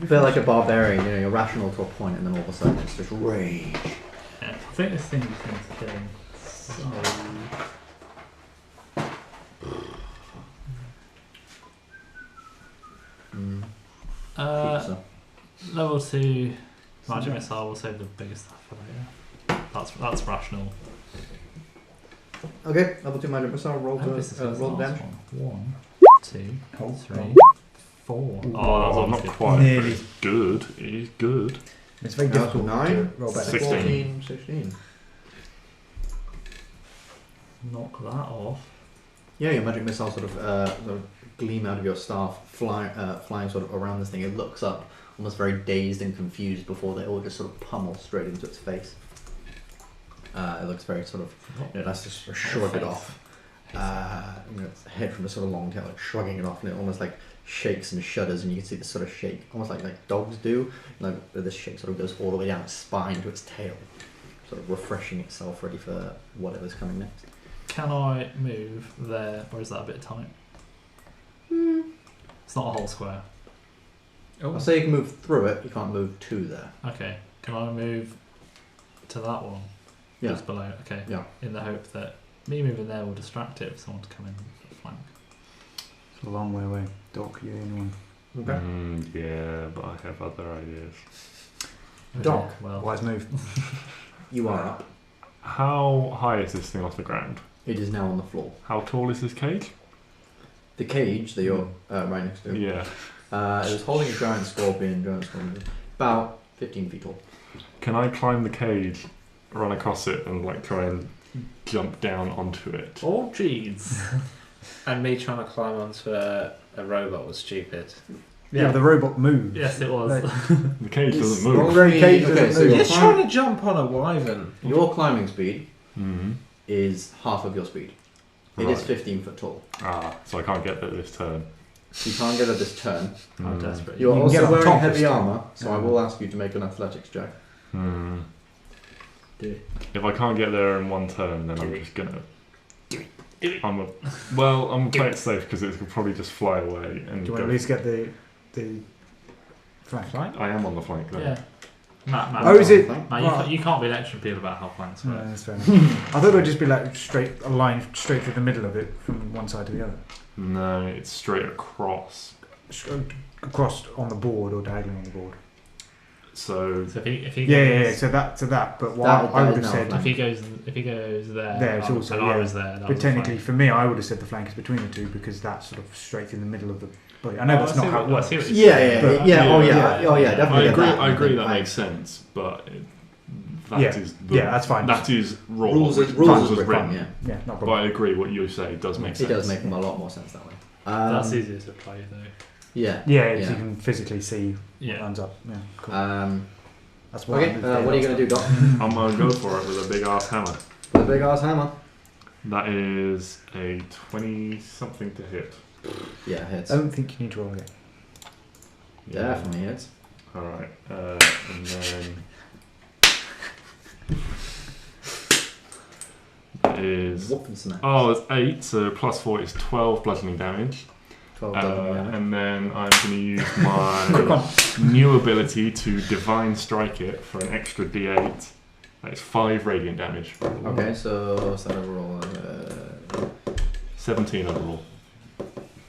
A: I feel like a barbarian. You know, you're rational to a point, and then all of a sudden it's just rage.
D: Yeah, I think this thing is killing
A: So.
D: Level 2 magic missile will save the biggest stuff for later. That's rational.
A: Okay, level 2 magic missile. Roll
D: I hope this is the
A: roll
D: last
A: damage.
D: one. 1, 2,
E: Oh,
D: 3, 4.
C: Oh,
D: that's
C: not
D: obviously
C: quite.
E: Nearly.
C: It's good. It is good.
E: It's very
A: Now
E: difficult
A: 9,
E: to roll better.
C: 16.
A: 14, 16.
D: knock that off.
A: Yeah, your magic missile sort of gleam out of your staff, flying sort of around this thing. It looks up, almost very dazed and confused before they all just sort of pummel straight into its face. It looks very sort of, it has to sort of shrug it off. Its head from a sort of long tail, like shrugging it off, and it almost like shakes and shudders, and you can see this sort of shake, almost like dogs do. Like this shake sort of goes all the way down its spine to its tail, sort of refreshing itself, ready for whatever's coming next.
D: Can I move there, or is that a bit tight? It's not a whole square.
A: I'll say you can move through it, you can't move to there.
D: Okay. Can I move to that one?
A: Yeah.
D: Just below. Okay.
A: Yeah.
D: In the hope that me moving there will distract it if someone's coming flank.
E: It's a long way away. Doc, you're in one.
A: Okay.
C: Yeah, but I have other ideas.
A: Doc.
D: Okay, well,
E: Wise move.
A: You are up.
C: How high is this thing off the ground?
A: It is now on the floor.
C: How tall is this cage?
A: The cage that you're right next to.
C: Yeah.
A: It was holding a giant scorpion, about 15 feet tall.
C: Can I climb the cage, run across it, and like try and jump down onto it?
B: Oh, jeez. And me trying to climb onto a robot was stupid.
E: Yeah, but the robot moved.
D: yes, it was.
E: Like,
C: The cage doesn't
E: Long
C: move.
E: range cage
A: Okay,
E: doesn't
A: so
E: move.
A: you're
B: Just trying to jump on a wyvern.
A: Your climbing speed
C: Mm-hmm.
A: is half of your speed. It is
C: Right.
A: 15 foot tall.
C: So I can't get there this turn.
A: So you can't get at this turn.
D: How
C: Mm.
D: desperate.
A: You're
E: You can get
A: also
E: on
A: wearing
E: top
A: heavy
E: this time.
A: armour, so I will ask you to make an athletics check.
C: Hmm.
D: Do it.
C: If I can't get there in one turn, then I'm
D: Do it.
C: just gonna.
D: Do
C: I'm gonna play it safe because it could probably just fly away and
E: Do you want to
C: go.
E: at least get the flank?
D: Flank?
C: I am on the flank there.
D: Yeah. Matt,
E: Oh, is it?
D: Matt, you can't be lecturing people about how flanks
E: No,
D: work.
E: that's fair enough. I thought it would just be like a line straight through the middle of it from one side to the other.
C: No, it's straight across.
E: Across on the board or diagonally on the board.
C: So
D: So if he
E: Yeah,
D: goes,
E: so that. But what
A: That
E: I
A: is
E: would have
A: now
E: said,
A: flank.
D: if he goes there,
E: There, it's also,
D: and I
E: yeah.
D: was there. That
E: but
D: was
E: technically
D: flank.
E: for me, I would have said the flank is between the two because that's sort of straight in the middle of the body. I know that's not how it works.
A: Yeah,
E: But-
A: definitely.
C: I agree.
A: That.
C: I agree that makes sense, but that is
E: Yeah, that's fine.
C: That is wrong.
A: Rules
C: as
A: is
C: written.
A: written, yeah.
E: Yeah, not a
C: But
E: problem.
C: I agree. What you say does make
A: It
C: sense.
A: does make them a lot more sense that way.
D: That's easier to play though.
A: Yeah.
E: Yeah,
A: Yeah.
E: you can physically see what
D: Yeah.
E: runs up. Yeah, cool. That's
A: Okay, what are you going to do, Doc?
C: I'm gonna go for it with a big ass hammer.
A: With a big ass hammer.
C: That is a 20-something to hit.
A: Yeah, hits.
E: I don't think you need to roll again.
A: Definitely hits.
C: All right, and then that is.
A: Whoop and smack.
C: Oh, it's 8, so plus 4 is 12 bludgeoning damage.
A: 12 double damage.
C: And then I'm going to use
E: Quick
C: my
E: one.
C: new ability to Divine Strike it for an extra d8. That's 5 radiant damage.
A: Okay, so what's that overall?
C: 17 overall.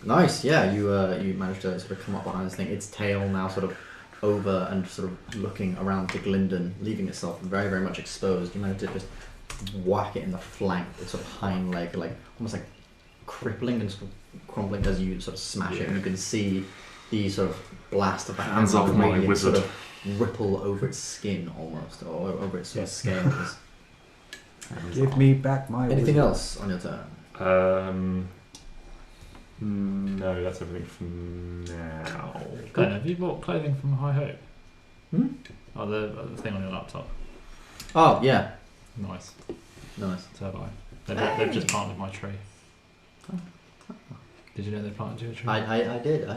A: Nice, yeah, you managed to sort of come up behind this thing. Its tail now sort of over and sort of looking around to Gylndan, leaving itself very, very much exposed. You managed to just whack it in the flank, its sort of hind leg, like almost like crippling and sort of crumbling as you sort of smash it. And you can see the sort of blast of the
C: Hands off my
A: radiant
C: wizard.
A: sort of ripple over its skin almost, or over its sort of scales.
E: Give me back my.
A: Anything
E: wizard.
A: else on your turn?
C: No, that's everything for now.
D: Ben, have you bought clothing from High Hope?
A: Hmm?
D: Oh, the thing on your laptop.
A: Oh, yeah.
D: Nice.
A: Nice.
D: So have I. They've just planted my tree. Did you know they planted your tree?
A: I did.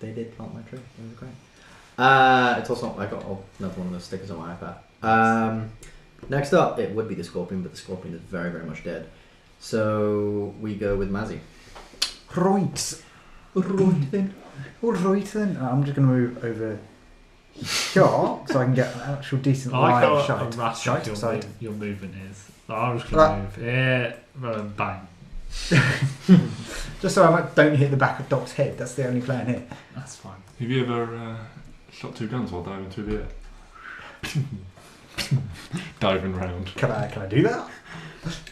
A: They did plant my tree. It was great. It's also I got another one of those stickers on my iPad. Next up, it would be the scorpion, but the scorpion is very, very much dead. So we go with Mazzy.
E: Right then. All right then. I'm just going to move over Sure, so I can get an actual decent
D: I like
E: line of
D: how
E: shite.
D: erratic
E: Shite,
D: your,
E: side.
D: your movement is. Like, I was going to move here, bang.
E: Just so I don't hit the back of Doc's head. That's the only plan here.
D: That's fine.
C: Have you ever shot 2 guns while diving through the air? Diving round.
E: Can I do that?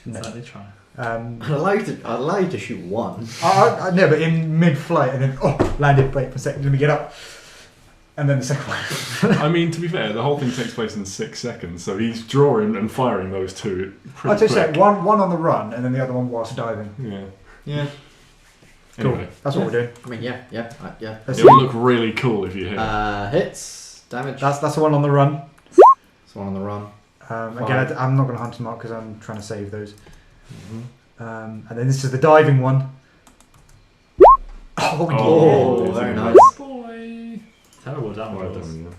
E: No.
D: Certainly try.
A: I'd allow you to shoot one.
E: I no, but in mid-flight and then landed. Wait for a second. Let me get up. And then the second one.
C: I mean, to be fair, the whole thing takes place in 6 seconds, so he's drawing and firing those 2 pretty
E: I'd just say
C: quick.
E: one on the run and then the other one whilst diving.
C: Yeah.
A: Yeah.
E: Cool.
C: Anyway,
E: That's what we're doing.
A: I mean, yeah.
E: Let's
C: it
E: see.
C: would look really cool if you hit.
A: Hits, damage.
E: That's the one on the run.
A: That's one on the run.
E: Again, I'm not going to hunt them up because I'm trying to save those.
C: Mm-hmm.
E: And then this is the diving one. Oh,
A: Oh,
C: yeah.
A: very nice.
D: Boy. Terrible damage
C: Well
D: rolls.
C: done,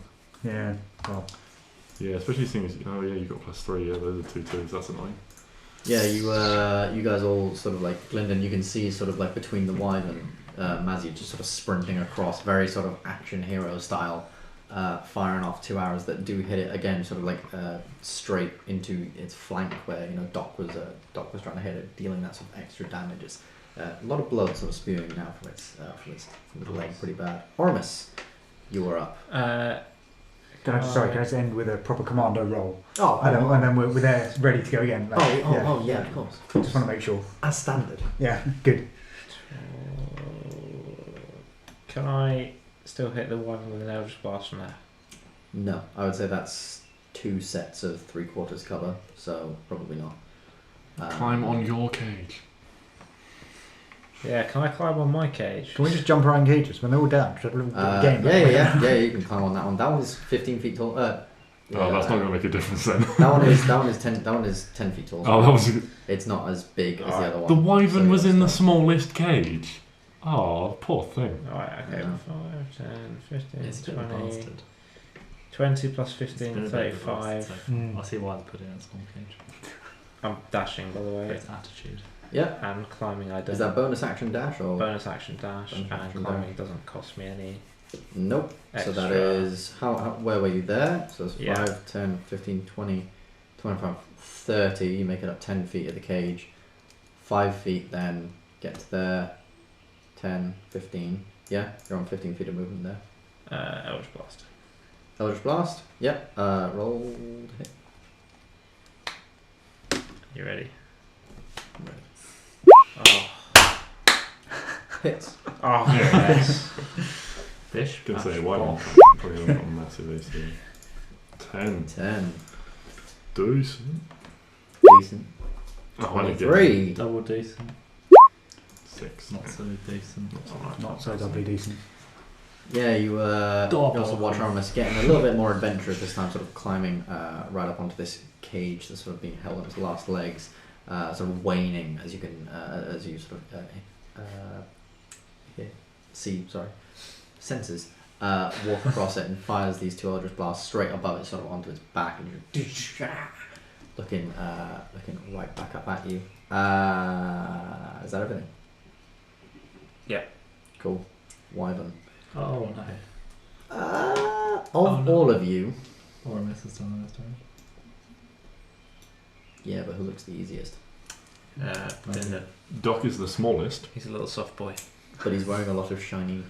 C: yeah.
E: yeah. Well,
C: Yeah, especially seeing as you got +3. Yeah, those are 2 twos. That's annoying.
A: Yeah, you guys all sort of like Gylndan. You can see sort of like between the wyvern, Mazzy just sort of sprinting across, very sort of action hero style, firing off 2 arrows that do hit it again, sort of like straight into its flank where Doc was trying to hit it, dealing that sort of extra damage. It's a lot of blood sort of spewing now from its leg, pretty bad. Oramis, you are up.
E: can I just end with a proper commando roll?
A: Oh,
E: And then we're there, ready to go again. Like,
A: yeah, of course.
E: Just want to make sure.
A: As standard.
E: Yeah, good.
B: Can I still hit the one with an Eldritch Blast from there?
A: No, I would say that's 2 sets of 3/4 cover, so probably not.
C: Climb on your cage.
B: Yeah, can I climb on my cage?
E: Can we just jump around cages when they're all down? Should I have a game?
A: Yeah, you can climb on that one. That one is 15 feet tall.
C: Oh, that's not going to make a difference then.
A: That one is 10 feet tall.
C: Oh, that was a...
A: It's not as big as the other one.
C: The wyvern
A: so
C: was in the
A: it's-
C: smallest cage. Oh, poor thing.
B: Alright, okay.
A: Yeah.
B: 5, 10, 15,
D: It's a bit of a
B: 20.
D: bastard.
B: 20 plus
D: It's
B: 15,
D: been a bit of a
B: 35.
D: bastard, so I see why they put it in a small cage.
B: I'm dashing, by the way.
D: It's attitude.
A: Yeah.
B: And climbing, I don't.
A: Is that bonus action dash or?
B: bonus action dash?
A: Bonus
B: And
A: action
B: climbing
A: dash.
B: doesn't cost me any.
A: Nope. So that
B: Extra.
A: is how where were you there? So it's
B: Yeah.
A: 5, 10, 15, 20, 25, 30. You make it up 10 feet of the cage. 5 feet then get to there. 10, 15. Yeah, you're on 15 feet of movement there.
B: Eldritch Blast.
A: Eldritch Blast. Yep. Roll hit.
B: You ready?
A: Right.
B: Oh.
A: Hits.
B: Oh, yes.
D: Fish.
C: Gonna say
D: Ash,
C: why
D: ball.
C: not? Probably not got a massive AC. 10.
A: 10.
C: Decent.
A: Decent.
C: Oh, and again,
A: 23.
D: Double decent.
C: 6.
D: Not so decent.
E: Not so doubly decent.
A: Yeah, you
D: Double.
A: also watch Oramis getting a little bit more adventurous this time, sort of climbing right up onto this cage that's sort of being held on its last legs, sort of waning as you can as you sort of senses walk across it and fires these 2 Eldritch Blasts straight above it, sort of onto its back, and you're looking right back up at you. Is that everything?
B: Yeah.
A: Cool. Wyvern.
D: Oh no.
A: Of
D: Oh, no.
A: all of you,
D: Oramis has done this time.
A: yeah, but who looks the easiest?
B: Gylndan.
C: Doc is the smallest.
B: He's a little soft boy.
A: But he's wearing a lot of shiny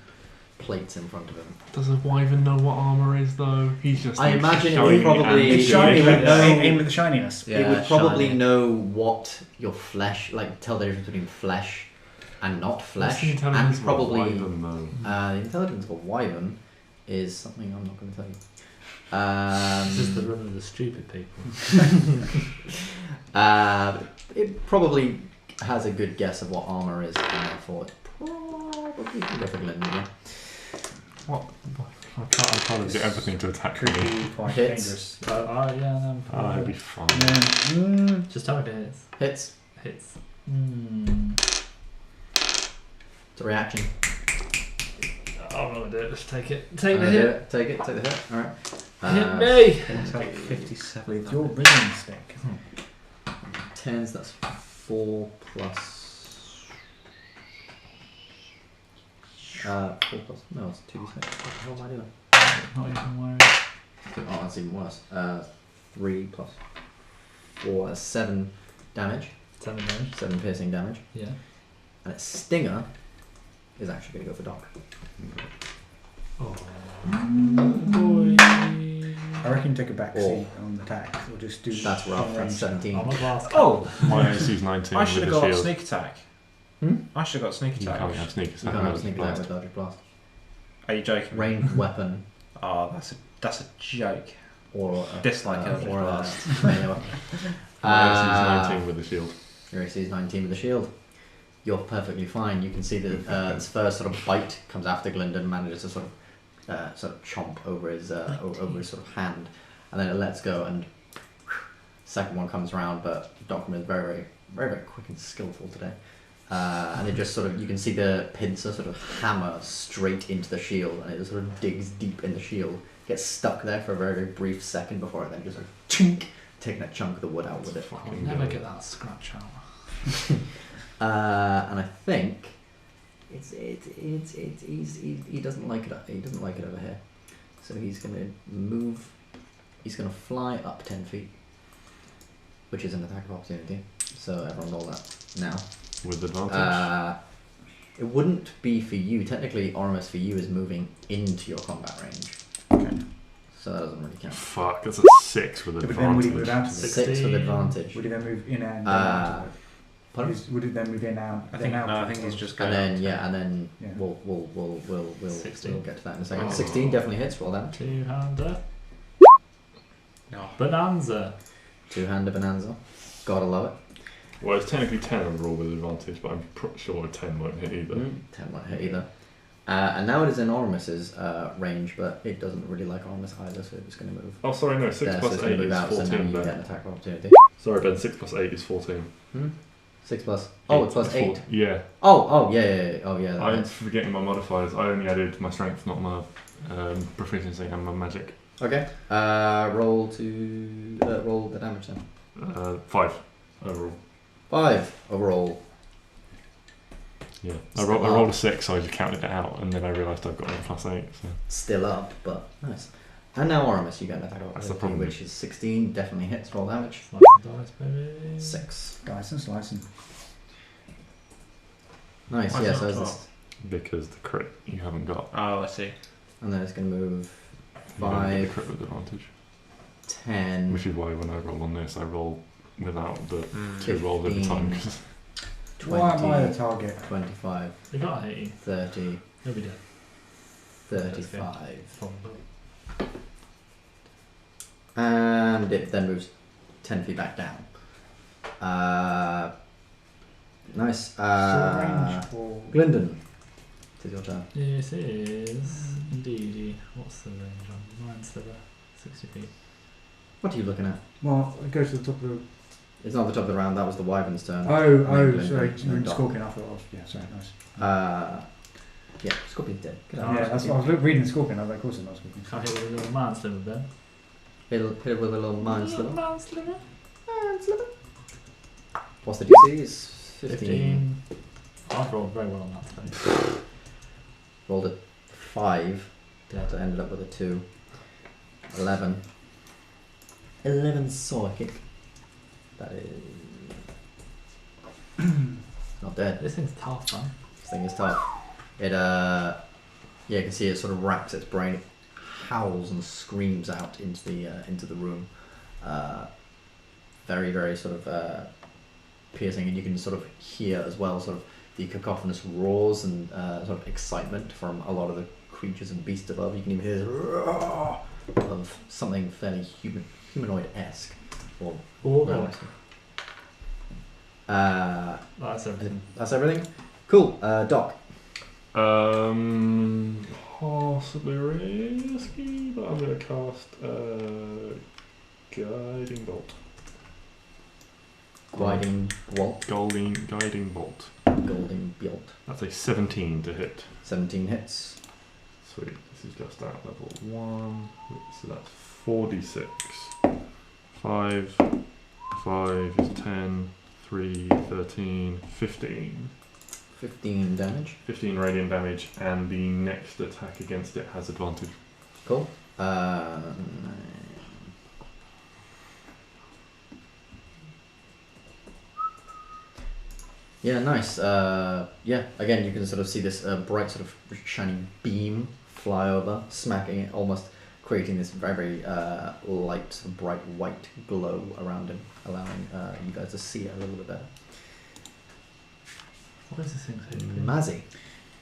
A: plates in front of him.
C: Does a wyvern know what armor is though? He's just.
A: I
C: like,
A: imagine it
C: shiny
A: would probably-
C: and
A: It's shiny,
C: shiny.
A: but
E: Aim at the shininess.
A: it would probably know what your flesh, like tell the difference between flesh and not
C: What's
A: flesh,
C: the
A: and
C: intelligence of a
A: probably
C: wyvern, though?
A: the intelligence of a wyvern is something I'm not going to tell you.
D: This is the run of the stupid people.
A: It probably has a good guess of what armor is, and therefore it probably can go for Gylndan, yeah.
C: What? I'm trying to get everything to attack
E: Could
C: me.
E: be quite
A: Hits.
E: dangerous.
D: Yeah, no.
C: Oh, it'd be fun.
D: Just tell me if it hits.
A: Hits.
D: Hits.
A: It's a reaction.
D: I'm not gonna do it. Just take it. Take the
A: Do
D: hit.
A: it. Take it. Take the hit. All right.
D: Hit me.
B: Take 57.
E: With your ringing stick.
A: 10s. That's 4 plus. 4 plus. No, it's 2d6. What the hell am I doing?
D: Not even worried.
A: Oh, that's even worse. 3 plus 4, that's 7 damage.
D: 7 damage.
A: 7 piercing damage.
D: Yeah.
A: And its stinger is actually going to go for Doc.
D: Oh.
E: I reckon take a back seat on the attacks, or just do.
A: That's rough. That's 17.
D: I'm a glass
B: Oh!
C: My AC's 19
B: I
C: with
B: should have
C: the
B: got
C: shield.
B: sneak attack. I should have got sneak
C: You
B: attack.
C: can't have sneak
A: You
C: attack.
A: can't have
C: no,
A: sneak attack with Eldritch Blast.
B: Are you joking?
A: Ranged weapon
B: Oh, that's a joke.
A: or
B: Dislike Eldritch
A: or
B: Blast.
A: melee weapon.
C: My AC's 19 with the shield.
A: Your AC is 19 with the shield. You're perfectly fine. You can see that its first sort of bite comes after Gylndan manages to sort of chomp over his over his sort of hand, and then it lets go, and second one comes around, but Dokrumir is very quick and skillful today. And it just sort of, you can see the pincer sort of hammer straight into the shield, and it sort of digs deep in the shield, gets stuck there for a very brief second before it then just sort of chink, taking a chunk of the wood out with it.
D: I'll never get that scratch out.
A: And I think he doesn't like it. He doesn't like it over here, so he's going to move. He's going to fly up 10 feet, which is an attack of opportunity. So everyone roll that now.
C: With advantage?
A: It wouldn't be for you. Technically, Oramis for you is moving into your combat range.
E: Okay.
A: So that doesn't really count.
C: Fuck, that's a 6 with
E: But then would he
C: advantage.
E: move out of it?
A: 6 with
D: 16.
A: advantage.
E: Would he then move in and out of it?
A: Pardon?
E: Would it then move in out?
B: I think
E: then out?
B: no, I think he's just going.
A: And then
E: Yeah.
A: we'll
D: 16.
A: we'll get to that in a second.
C: Oh.
A: 16 definitely hits. Roll damage.
D: Two-hander.
B: No.
D: Bonanza.
A: Two-hander bonanza. Gotta love it.
C: Well, it's technically 10 overall with advantage, but I'm sure a 10 won't hit either.
A: 10 won't hit either. And now it is in Oramis's range, but it doesn't really like Oramis either, so it's going to move.
C: Oh, sorry, no, 6
A: there, so
C: plus
A: it's
C: 8
A: going to move
C: is
A: out, so now
C: 14,
A: you get
C: Ben.
A: an attack of opportunity.
C: Sorry, Ben, 6 plus 8 is 14.
A: 6 plus... Oh, it's plus 8.
C: Yeah.
A: Oh, yeah. Oh, yeah.
C: I'm
A: That's...
C: forgetting my modifiers. I only added my strength, not my proficiency and my magic.
A: Okay. Roll the damage then.
C: 5 overall.
A: 5 overall.
C: Yeah. I
A: Still
C: rolled
A: up.
C: a 6, so I just counted it out, and then I realised I've got a plus 8. So.
A: Still up, but nice. And now Oramis, you get an attack of
C: That's the
A: opportunity,
C: problem.
A: which is 16, definitely hits. Roll damage.
D: Slice the dice, baby.
A: 6.
E: Dice and slicing.
A: Nice,
B: Why
A: yeah,
B: is
A: so
B: that
A: it's
B: 12?
A: this...
C: Because the crit you haven't got.
B: Oh, I see.
A: And then it's going to move
C: You don't get the
A: 5,
C: crit with advantage.
A: 10...
C: Which is why when I roll on this, I roll without the
B: Mm.
C: 2 rolls every time. 'cause
A: 20,
E: Why am I the target?
A: 25,
D: They got hit you.
A: 30,
D: You'll be dead.
A: 35.
D: Probably.
A: And it then moves 10 feet back down. Nice.
E: Short range or
A: Gylndan, it is your turn.
D: This is indeed. What's the range on? Mine's 60 feet.
A: What are you looking at?
E: well, it goes to the top of the.
A: It's not the top of the round, that was the Wyvern's turn.
E: Oh,
A: Gylndan,
E: sorry,
A: and
E: you're in
A: Doc.
E: Scorpion. I thought I was. Yeah, sorry, nice.
A: Yeah, Scorpion's dead. Get out.
D: Oh,
E: Yeah, that's what I was reading Scorpion. I was like, of course it's not Scorpion.
D: Can't hit with a little manslaughter, Ben.
A: Hit it with a little mind sliver.
D: Manslaughter.
A: What's the DC? It's 15.
D: I've rolled very well on that today.
A: Rolled a 5. So I ended up with a 2. 11. 11 psychic. That is... not dead.
D: This thing's tough, man.
A: This thing is tough. It, yeah, you can see it sort of racks its brain. It howls and screams out into the room. Very, very sort of piercing, and you can sort of hear as well sort of the cacophonous roars and sort of excitement from a lot of the creatures and beasts above. You can even hear this roar of something fairly humanoid-esque. Or
D: That's everything.
A: that's everything. Cool. Doc.
C: Possibly risky, but I'm going to cast Guiding Bolt.
A: Guiding bolt.
C: Guiding Bolt.
A: Golden bolt.
C: That's a 17 to hit.
A: 17 hits.
C: Sweet. This is just at level 1. So that's 4d6. 5 is 10. 3, 13, 15.
A: 15 damage.
C: 15 radiant damage, and the next attack against it has advantage.
A: Cool. Yeah, nice. Yeah, again, you can sort of see this bright sort of shining beam fly over, smacking it, almost creating this very, very light, sort of bright white glow around him, allowing you guys to see it a little bit better.
D: What is this thing say?
A: Mazzy,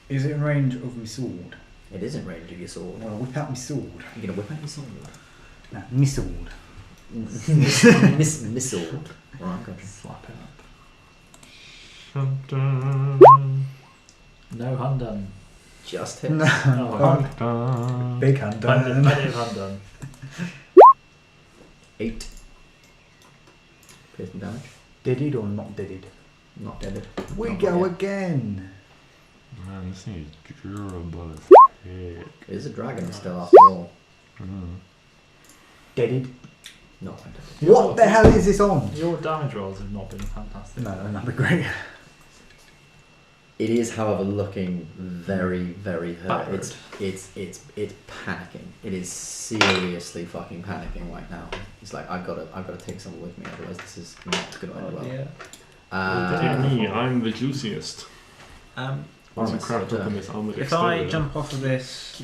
E: Is it in range of my sword?
A: it is in range of your sword.
E: Well, I'll whip out my sword.
A: You're gonna whip out your sword.
E: No, my sword.
A: Missile. Right, gotcha.
D: Slap it up.
C: Dun, dun,
D: No Hundun.
A: Just hit.
E: No.
D: Oh,
C: dun.
E: Big hand
D: plenty
E: done.
D: of Hundun.
A: 8. Piercing damage.
E: Did or not did?
A: Not deaded.
E: We
A: Not
E: go
A: yet.
E: again.
C: Man, this thing is durable as heck.
A: It is a dragon still after all.
E: Deaded.
A: Not deaded.
E: What the hell is this on?
D: Your damage rolls have not been fantastic.
E: No, they're not great.
A: It is, however, looking very, very hurt.
D: Backward.
A: It's panicking. It is seriously fucking panicking right now. It's like I've got to take someone with me, otherwise this is not going to end well.
C: Dear me, I'm the juiciest. Once you
A: Oramis,
C: cracked
A: your
C: up on
A: turn.
C: this armored
B: If I
C: exterior.
B: jump off of this,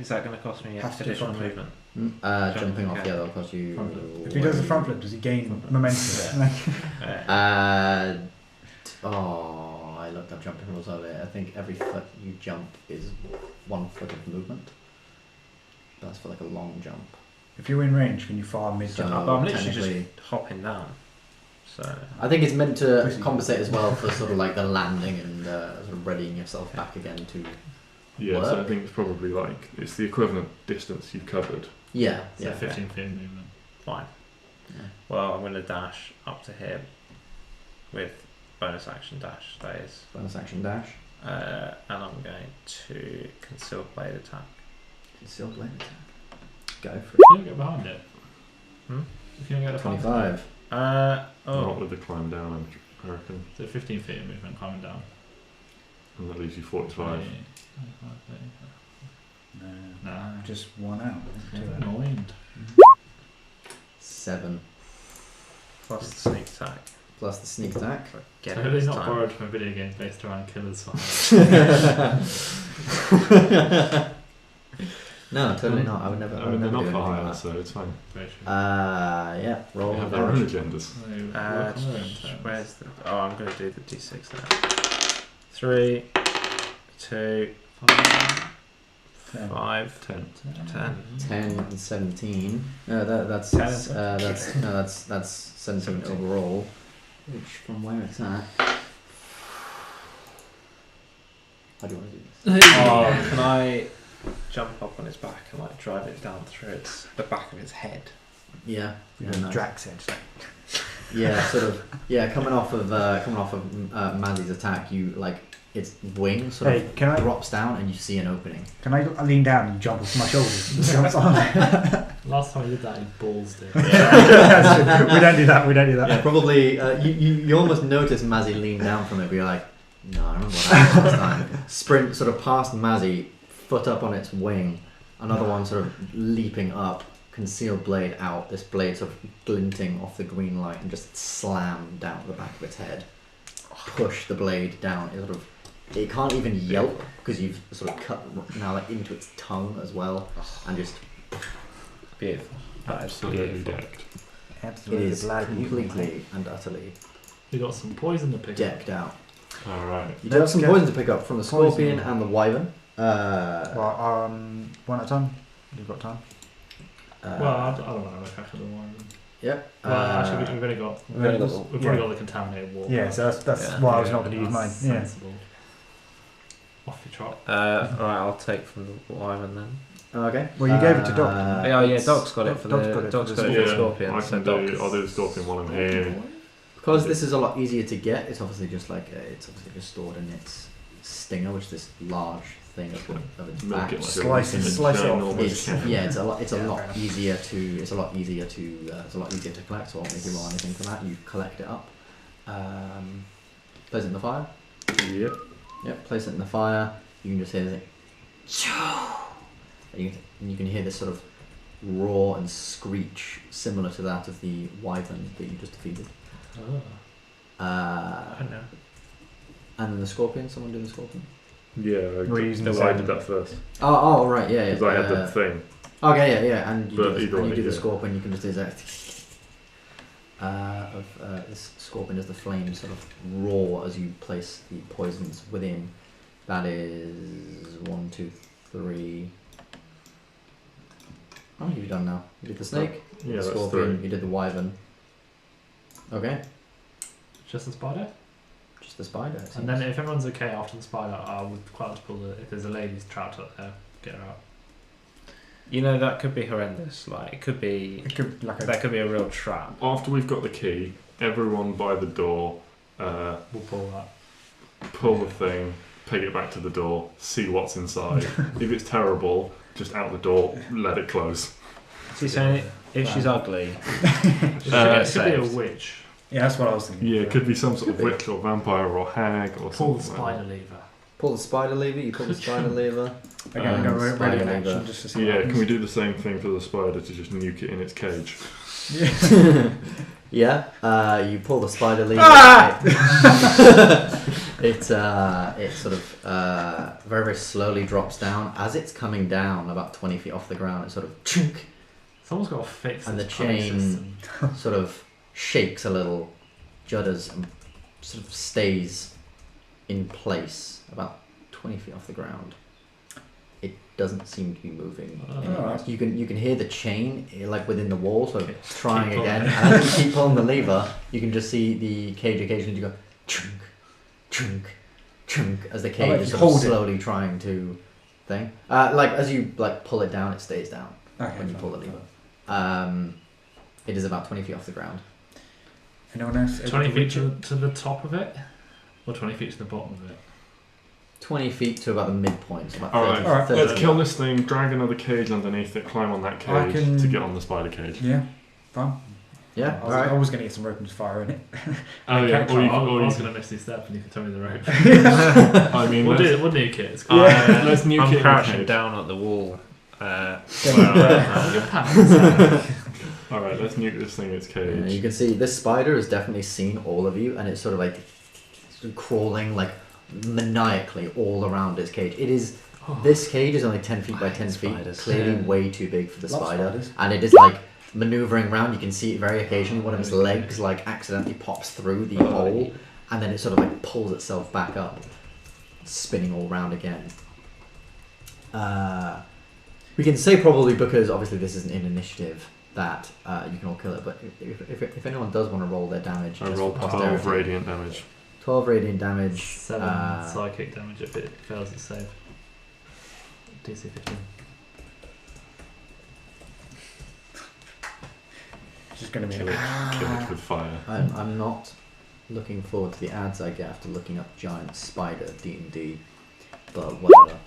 B: is that going to cost me
E: Has to be
B: additional
E: front flip.
B: movement?
A: Jumping off,
B: okay.
A: yeah, that'll cost you.
E: Front flip. If he does a front flip, does he gain momentum?
A: Oh, I looked up jumping rules earlier. I think every foot you jump is 1 foot of movement. That's for like a long jump.
E: If you're in range, can you fire mid
A: So-
E: jump?
B: But I'm literally
A: technically-
B: just hopping down. So
A: I think it's meant to
E: Pussy.
A: compensate as well for sort of like the landing and sort of readying yourself back again to.
C: Yeah, so I
A: work.
C: think it's probably like, it's the equivalent distance you've covered.
A: Yeah,
D: So
A: yeah.
D: 15 feet movement.
B: fine.
A: Yeah.
B: Well, I'm going to dash up to here with bonus action dash. That is,
A: Bonus action dash.
B: and I'm going to conceal blade attack.
A: Concealed blade attack. Go for
D: If you don't get behind it.
B: Hmm?
D: If you don't get
A: it.
D: the
A: 25.
C: Not
B: Oh,
C: with the climb down, I reckon.
D: So 15 feet of movement climbing down.
C: And that leaves you 45.
D: 25,
E: No,
D: Nah.
E: just one out.
D: Never mind.
A: 7
B: plus the sneak attack.
A: plus the sneak attack.
B: Get
D: So
B: it
D: they're
B: this
D: not
B: time.
D: borrowed from a video game based around killers. Fire.
A: No, totally not. I would never.
C: I
A: I would
C: mean, they're
A: never
C: not
A: do
C: for
A: anything
C: hire,
A: like
C: so it's fine.
D: Very true.
A: that. Yeah. Roll
C: They have their own
A: damage.
C: agendas.
D: So work on their own terms.
B: Where's the? Oh, I'm going to do the d6 now. 3, 2, 5,
C: 10.
B: 10.
A: 10 and 17. That's
B: 10
A: that's 17 overall. Which from where it's at. How do you want to do this?
B: Oh, can I jump up on his back and like drive it down through the back of his head?
A: Yeah. Yeah. Nice.
E: Drax edge.
A: Yeah, sort of. Yeah, coming off of Mazzy's attack, you like its wing sort
E: Hey,
A: of
E: can I
A: drops down and you see an opening.
E: can I lean down and jump off my shoulders? And jumps on.
D: Last time I did that, he balls did.
E: That's true. We don't do that. We don't do that.
A: Yeah, probably. You almost notice Mazzy lean down from it, but you're like, no, I remember what happened last time. Sprint sort of past Mazzy, foot up on its wing, another one sort of leaping up, concealed blade out, this blade sort of glinting off the green light and just slam down the back of its head. Push the blade down. It can't even yelp because you've sort of cut now like into its tongue as well, and just
B: Beautiful. That is
C: Absolutely
B: beautiful.
C: decked.
A: it
E: Absolutely
A: is
E: bloody
A: completely and utterly
D: We got some poison to pick up.
A: decked out.
C: Alright.
A: You do have
E: Let's
A: some
E: get
A: poison to pick up from the
E: poison.
A: scorpion and the wyvern.
E: Well, one at a time. You've got time.
D: Well, I don't want to look after the one.
A: Yep.
D: Well, actually, we've only got.
B: we've only got the-
D: We've probably got the contaminated water.
E: Yeah, so that's
B: Yeah.
E: why I was not going to use mine.
D: That's
E: Yeah.
D: sensible. Off your trot.
B: Alright, I'll take from the wyvern then.
A: Okay.
E: Well, you gave it to Doc.
B: Oh yeah, Doc's got it for
E: Doc's
B: the
E: got it
B: Doc's
E: for
B: got
E: the
B: it for the
C: Yeah,
B: scorpion.
C: I
B: So
C: can
B: Doc.
C: do, I'll do the scorpion while I'm here.
A: Because this is a lot easier to get. It's obviously just like it's obviously just stored in its stinger, which is this large thing of its
C: Milk
A: back.
C: it like
E: Slice
C: a
E: it, slice it off.
C: ginormous
A: It's
C: can.
A: yeah, it's a lot. It's a
E: Yeah,
A: lot
E: fair enough.
A: easier to. It's a lot easier to collect. So I won't make you roll anything for that. You collect it up. Place it in the fire.
C: Yep.
A: Yep. Place it in the fire. You can just hear it. and you can hear this sort of roar and screech similar to that of the wyvern that you just defeated.
B: I don't know.
A: And then the scorpion. Someone do the scorpion.
C: Yeah,
E: We're using the
C: I
E: same-
C: did that first
A: Oh, right, yeah,
C: because I had the thing.
A: Okay, yeah, and you
C: But
A: do,
C: either
A: and you
C: way,
A: do the
C: yeah.
A: scorpion. You can just do that. This scorpion as the flames sort of roar as you place the poisons within. That is 1, 2, 3. How many have you done now? You did the snake,
C: Yeah,
A: the
C: that's
A: scorpion,
C: 3.
A: you did the wyvern. Okay,
D: Just the spider.
A: just the spider. it
D: And
A: seems.
D: then if everyone's okay after the spider, I would quite like to pull the. If there's a lady's trapped up there, get her out.
B: You know, that could be horrendous. Like, it could be.
E: It could like
B: That could be a real trap.
C: After we've got the key, everyone by the door,
D: We'll pull that.
C: pull the thing, peg it back to the door, see what's inside. If it's terrible, just out the door, let it close.
B: See, so if she's ugly,
D: It
B: get
D: could be a
B: saved.
D: witch.
E: Yeah, that's what I was thinking.
C: Yeah, it could be some sort of
A: Could be.
C: witch or vampire or hag or
D: Pull the
C: something. Like
D: spider lever.
A: Pull the spider lever. You pull the spider lever.
E: Again, I'm going
A: Spider
E: ready in
A: lever.
E: action just to
C: that.
E: see.
C: Yeah,
E: what
C: can we
E: happens.
C: do the same thing for the spider to just nuke it in its cage?
A: Yeah, you pull the spider lever.
E: Ah!
A: It sort of very, very slowly drops down. As it's coming down about 20 feet off the ground, it sort of chunk,
D: Someone's got to fix
A: And
D: this
A: the
D: panic
A: chain-
D: system.
A: sort of shakes a little, judders, and sort of stays in place about 20 feet off the ground. It doesn't seem to be moving.
E: Alright.
A: You can hear the chain like within the wall, sort of
D: Okay,
A: trying
D: keep
A: again.
D: pulling.
A: And as you keep pulling the lever, you can just see the cage occasionally go chunk, chunk, chunk as the cage
E: like
A: is
E: you
A: sort of
E: hold it.
A: slowly trying to thing. Like as you like pull it down, it stays down
E: Okay,
A: when you
E: fine.
A: pull the lever. It is about 20 feet off the ground.
E: Anyone else?
D: 20 feet to the top of it? Or 20 feet to the bottom of it?
A: 20 feet to about the midpoint. So about
C: Alright,
A: 30,
E: Alright,
A: 30
C: let's kill this thing, drag another cage underneath it, climb on that
E: I
C: cage
E: can-
C: to get on the spider cage.
E: Yeah, fine.
A: Yeah,
E: I was,
A: alright.
E: I was going to get some rope and just fire in it.
C: Oh yeah, or you
D: I
C: can, or you
D: was
C: can,
D: going to miss this step and you can tell me the rope.
C: I mean,
D: We'll
C: let's,
D: nuke it. It's
C: let's nuke it
B: I'm
C: in
B: crouching
C: the cage.
B: down at the wall.
D: Your pants.
C: Alright, let's nuke this thing in its
A: Yeah, you
C: cage.
A: can see this spider has definitely seen all of you, and it's sort of like crawling like maniacally all around its cage. It is this cage is only 10 feet by 10 feet,
B: Spiders.
A: clearly
D: Yeah.
A: way too big for the
E: Love
A: spider,
E: spiders.
A: and it is like maneuvering around. You can see it very occasionally. One of its legs like accidentally pops through the hole, and then it sort of like pulls itself back up, spinning all round again. We can say probably because obviously this isn't in initiative that you can all kill it, but if anyone does want to roll their damage,
C: I
A: just
C: rolled
A: for
C: 12
A: posterity,
C: radiant damage.
A: 12 radiant damage.
D: 7 psychic damage if it fails its save. DC 15.
E: It's just going to be
C: Kill it with fire.
A: I'm not looking forward to the ads I get after looking up giant spider D&D, but whatever.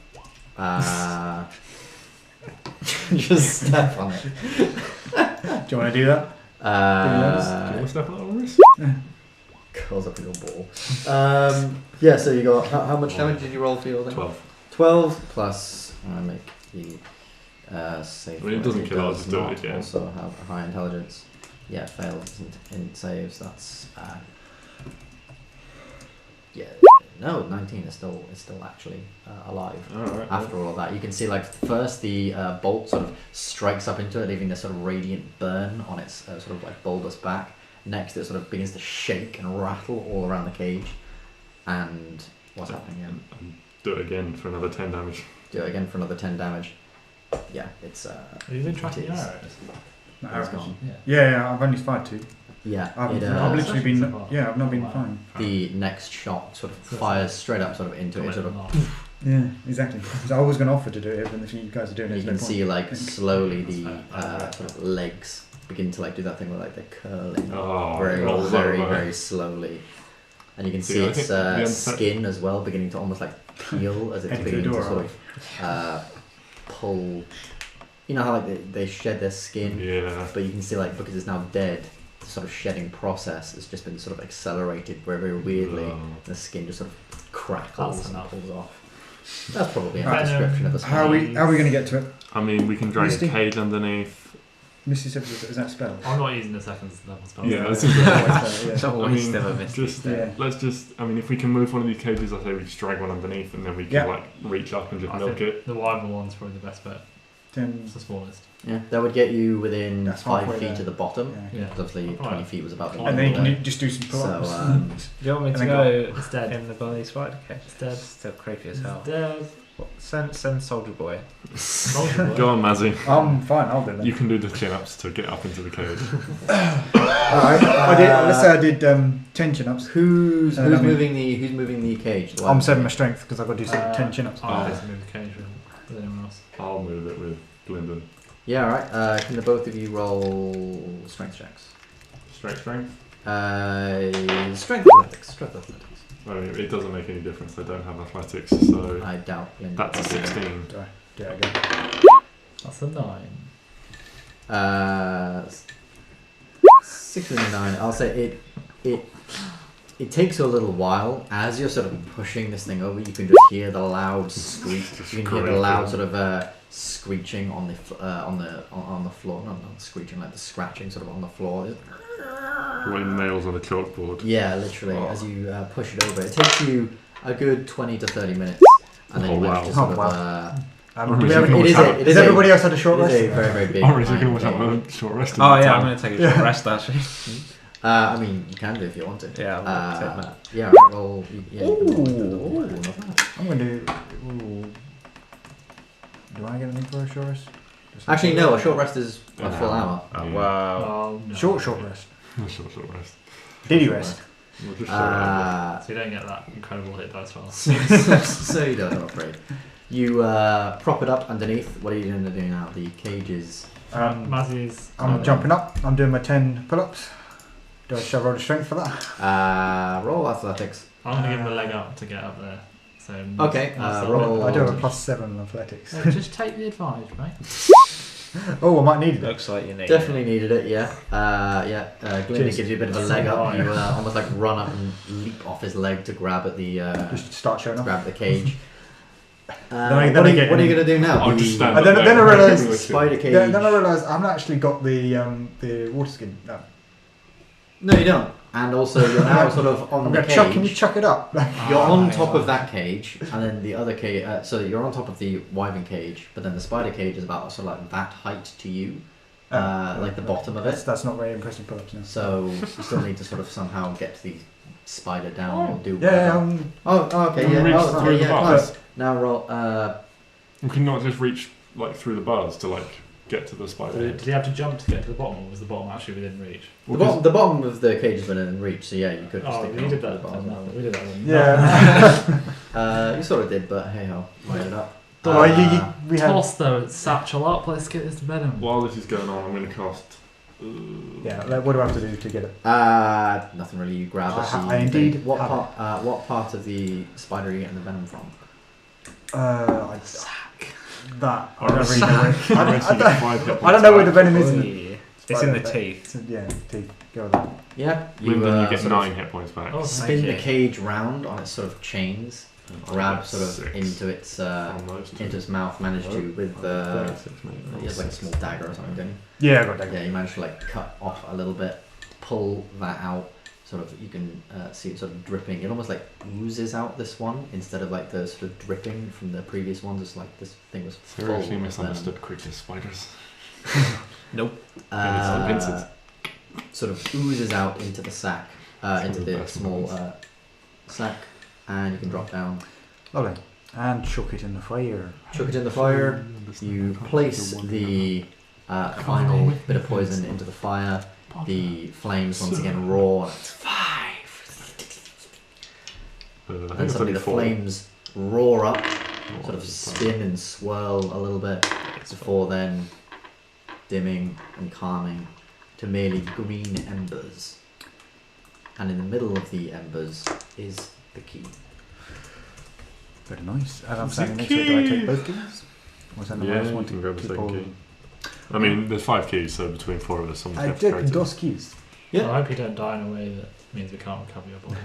A: Just step on it.
E: Do you want to do that?
C: Do you want to step on Oramis?
A: Curls up in your ball. Yeah, so you got how much damage did you roll for your thing?
C: 12.
A: 12 plus I make the save.
C: I mean, it
A: for
C: doesn't kill, I'll
A: does
C: just do it
A: not
C: again.
A: Also have a high intelligence. Yeah, it fails in saves. That's yeah. No, 19 is still actually alive.
C: Alright.
A: After all of that, you can see like first the bolt sort of strikes up into it, leaving this sort of radiant burn on its sort of like bulbous back. Next, it sort of begins to shake and rattle all around the cage. And what's happening? Yeah.
C: Do it again for another 10 damage.
A: Do it again for another 10 damage. Yeah, it's
D: Have you been tracking
A: it
D: your
A: is.
D: arrows?
E: No,
A: It's
E: arrows.
A: gone.
E: Yeah, I've only fired 2.
A: Yeah,
E: I've
A: it,
E: literally
D: Sessions
E: been.
D: so far.
E: Yeah, I've not been
D: Wow.
E: fine.
A: the next shot sort of
D: So it's
A: fires
D: like-
A: straight up sort of into it. Sort of,
E: Yeah, exactly. So I was going to offer to do it, but if you guys are doing it,
A: you
E: there's
A: can
E: no
A: see like slowly the
D: That's
A: sort of legs begin to like do that thing where like they're curling
C: Oh,
A: very,
C: roll
A: very,
C: over.
A: very slowly, and you can
C: See,
A: see
C: I
A: its
C: think the
A: skin as well beginning to almost like peel as it's
E: Heading
A: beginning
E: through
A: to
E: the door,
A: sort of pull. You know how like they shed their skin,
C: Yeah.
A: but you can see like because it's now dead, the sort of shedding process has just been sort of accelerated very, very weirdly.
C: Oh.
A: The skin just sort of crackles
D: That's
A: and
D: enough.
A: pulls off. That's probably a
D: Right,
A: description of the
E: How
A: spell.
E: are we going to get to it?
C: I mean, we can drag
E: Misty?
C: a cage underneath.
E: Misty said, is that spell?
D: I'm not using the second level spell.
C: Yeah, that's
E: Yeah.
B: So
C: I
B: waste
C: mean,
B: of a Misty
C: just
B: step.
C: let's just. I mean, if we can move one of these cages, I say we just drag one underneath, and then we can
E: Yeah.
C: like reach up and just
D: I
C: milk
D: think
C: it.
D: the wyvern one's probably the best bet.
E: 10.
D: It's the smallest.
A: Yeah, that would get you within
E: That's
A: 5
E: halfway
A: feet
E: there.
A: to the bottom.
E: Yeah.
D: Yeah.
A: Because obviously
D: Right.
A: 20 feet was about the
E: And then you
A: bottom.
E: can just do some pull-ups.
A: So,
B: Do you want me
E: And
B: to
E: then
B: go
D: It's dead.
B: in the bloody spider cage?
D: It's dead.
B: Still creepy as
D: It's
B: hell.
D: dead.
B: What? Send Soldier Boy.
C: Go on, Mazzy.
E: I'm fine, I'll do that.
C: You can do the chin-ups to get up into the cage.
E: Alright, let's say I did 10 chin-ups.
A: Who's
E: I mean-
A: moving the cage? The
E: I'm
A: one-
E: 7 my strength because I've got to do 10 chin-ups.
D: I'll just move the cage with anyone else.
C: I'll move it with Gylndan.
A: Yeah, alright. Can the both of you roll strength checks?
C: Strength.
A: Strength athletics.
C: I mean, it doesn't make any difference. I don't have athletics, so
A: I doubt. Lynn.
C: that's a 16.
E: Do it again.
D: That's a 9.
A: 6 and 9. I'll say it takes a little while. As you're sort of pushing this thing over, you can just hear the loud screech. You can hear the loud sort of screeching on the floor. No, not screeching, like the scratching sort of on the floor.
C: When nails on a chalkboard.
A: Yeah, literally.
C: Oh.
A: As you push it over, it takes you a good 20 to 30 minutes, and then
C: Oh,
A: you manage
C: wow.
A: to sort
E: Oh,
A: of.
E: wow.
C: Or
E: Do we
C: is
E: have
C: it
E: any-
C: always
A: Has
E: Has everybody else had a short
A: It
E: rest?
A: is a very, very big.
C: Or is it going to
A: game.
C: have a short rest? in
B: Oh
C: the
B: yeah,
C: time?
B: I'm going to take a short rest actually.
A: I mean, you can do if you want to.
B: Yeah, I'll take that.
A: Yeah, right, well, yeah.
E: Ooh.
A: Not bad.
E: I'm going to do... Ooh. Do I get anything for a short rest? Just-
A: Actually, no. A short rest is a
C: An
A: full hour.
B: Oh,
C: Yeah.
B: wow.
D: Oh, no.
E: Short rest.
C: Short rest.
E: Did you rest?
C: We'll just show it.
D: So you don't get that incredible hit dice roll.
A: So you don't, I'm afraid. You prop it up underneath. What are you going to do now? The cage is.
D: Mazzy's.
E: I'm jumping up. I'm doing my 10 pull-ups. Shall I roll the strength for that?
A: Roll athletics.
D: I'm going to give him a leg up to get up there. So
A: Okay,
D: Mazzy-
A: roll.
E: I do have a +7 in athletics.
D: Hey, just take the advantage, mate.
E: Oh, I might need it.
B: Looks like you need
A: Definitely needed it, yeah. Glenn
E: Cheers.
A: gives you a bit of a leg up. You almost like run up and leap off his leg to grab at the
E: Just start showing off.
A: grab the cage.
E: Then I get
A: what are you
E: in.
A: going to do now?
C: I'll just stand
E: And then-
C: up
E: then I
C: there.
E: realised
A: Spider cage.
E: Then I realised I haven't actually got the water skin. No.
A: No, you don't. And also, you're now sort of on
E: I'm
A: the
E: going to chuck. Can you
A: cage.
E: chuck it up?
A: You're on
B: Ah,
A: top
B: yeah.
A: of that cage, and then the other cage. So you're on top of the wyvern cage, but then the spider cage is about sort of like that height to you, like the bottom of it.
E: That's not very impressive pull-ups now.
A: So you still need to sort of somehow get the spider down or do
E: Yeah,
A: whatever. Oh, okay, yeah.
C: Reach
A: Oh,
C: through
A: okay,
C: the
A: yeah,
C: bars.
A: close. Now roll.
C: We can not just reach like through the bars to like get to the spider.
D: Did he have to jump to get to the bottom, or was the bottom actually within reach?
A: The bottom of the cage has been in reach, so yeah, you could just
D: Oh,
A: stick
D: we
A: it
D: did
A: on
D: that.
A: the bottom.
D: We did that one.
E: Yeah.
A: You sort of did, but hey ho, made it up.
E: We had.
D: Toss the satchel up. Let's get this to bed.
C: While this is going on, I'm going to cast.
E: Yeah. Like, what do I have to do to get it?
A: Nothing really. You grab it.
E: I indeed
A: What
E: have
A: part? What part of the spider are you getting the venom from?
E: That. I
C: Or
E: don't
C: a
E: really know. I don't know where the venom is.
B: It's in the teeth.
E: Yeah, teeth. Go with that.
A: Yeah.
C: You get
A: sort
C: 9
A: of
C: hit points back.
D: Oh,
A: spin
D: thank
A: the
D: you.
A: cage round on its sort of chains, grab sort of
C: 6
A: into its
C: on those two.
A: into its mouth. Manage to with he
C: 36, mate.
A: has like a small dagger or something. Don't
E: Yeah, I got that.
A: you? Yeah, you manage to like cut off a little bit, pull that out. Sort of, you can see it sort of dripping. It almost like oozes out this one instead of like the sort of dripping from the previous ones. It's like this thing was full
C: Seriously
A: of
C: misunderstood creatures, spiders.
B: Nope.
A: venom. Sort of oozes out into the sack, into
C: the
A: the
C: best
A: small
C: ones.
A: sack, and you can drop down.
E: Lovely. And chuck it in the fire.
A: Chuck it in the fire. You place the final bit of poison into the fire. The flames once again roar. It's 5. And suddenly the flames roar up, sort of spin and swirl a little bit before then dimming and calming to merely green embers. And in the middle of the embers is the key.
E: Very nice. As I'm
C: It's
E: standing
C: a
E: next to it, do I
C: key.
E: take both keys? Or is that the
C: Yeah,
E: last
C: you
E: one
C: can
E: to
C: grab the
E: keep
C: second
E: all-
C: key. I mean, there's 5 keys, so between 4 of us, someone's
E: I
C: going to
E: did
C: carry
E: those keys.
A: Yeah.
D: I hope you don't die in a way that means we can't recover your body.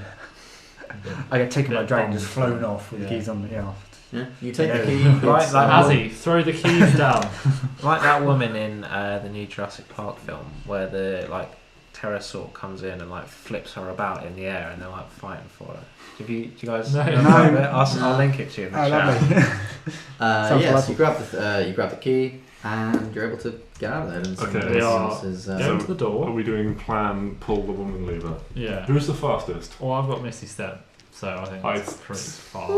E: I get taken by a
D: Yeah,
E: dragon,
D: bombs.
E: just flown off with the
D: Yeah.
E: keys on. Yeah.
A: Yeah. You take the key.
B: Right,
A: it's,
B: like
D: Azzy, throw the keys down.
B: Like that woman in the new Jurassic Park film where the like pterosaur comes in and like flips her about in the air and they're like fighting for her. Do you guys
D: No.
B: know
E: No.
B: about it? I'll link it to you in the
E: Oh,
B: chat.
E: lovely. Sounds
A: yes,
E: delightful.
A: you grab the key and you're able to get out of there. And
C: Okay.
A: somebody
D: We
A: else
D: are-
A: is,
D: Go to the
C: Are
D: door.
C: we doing plan pull the woman lever?
D: Yeah.
C: Who's the fastest?
D: Well, I've got Misty Step, so I think that's pretty fast.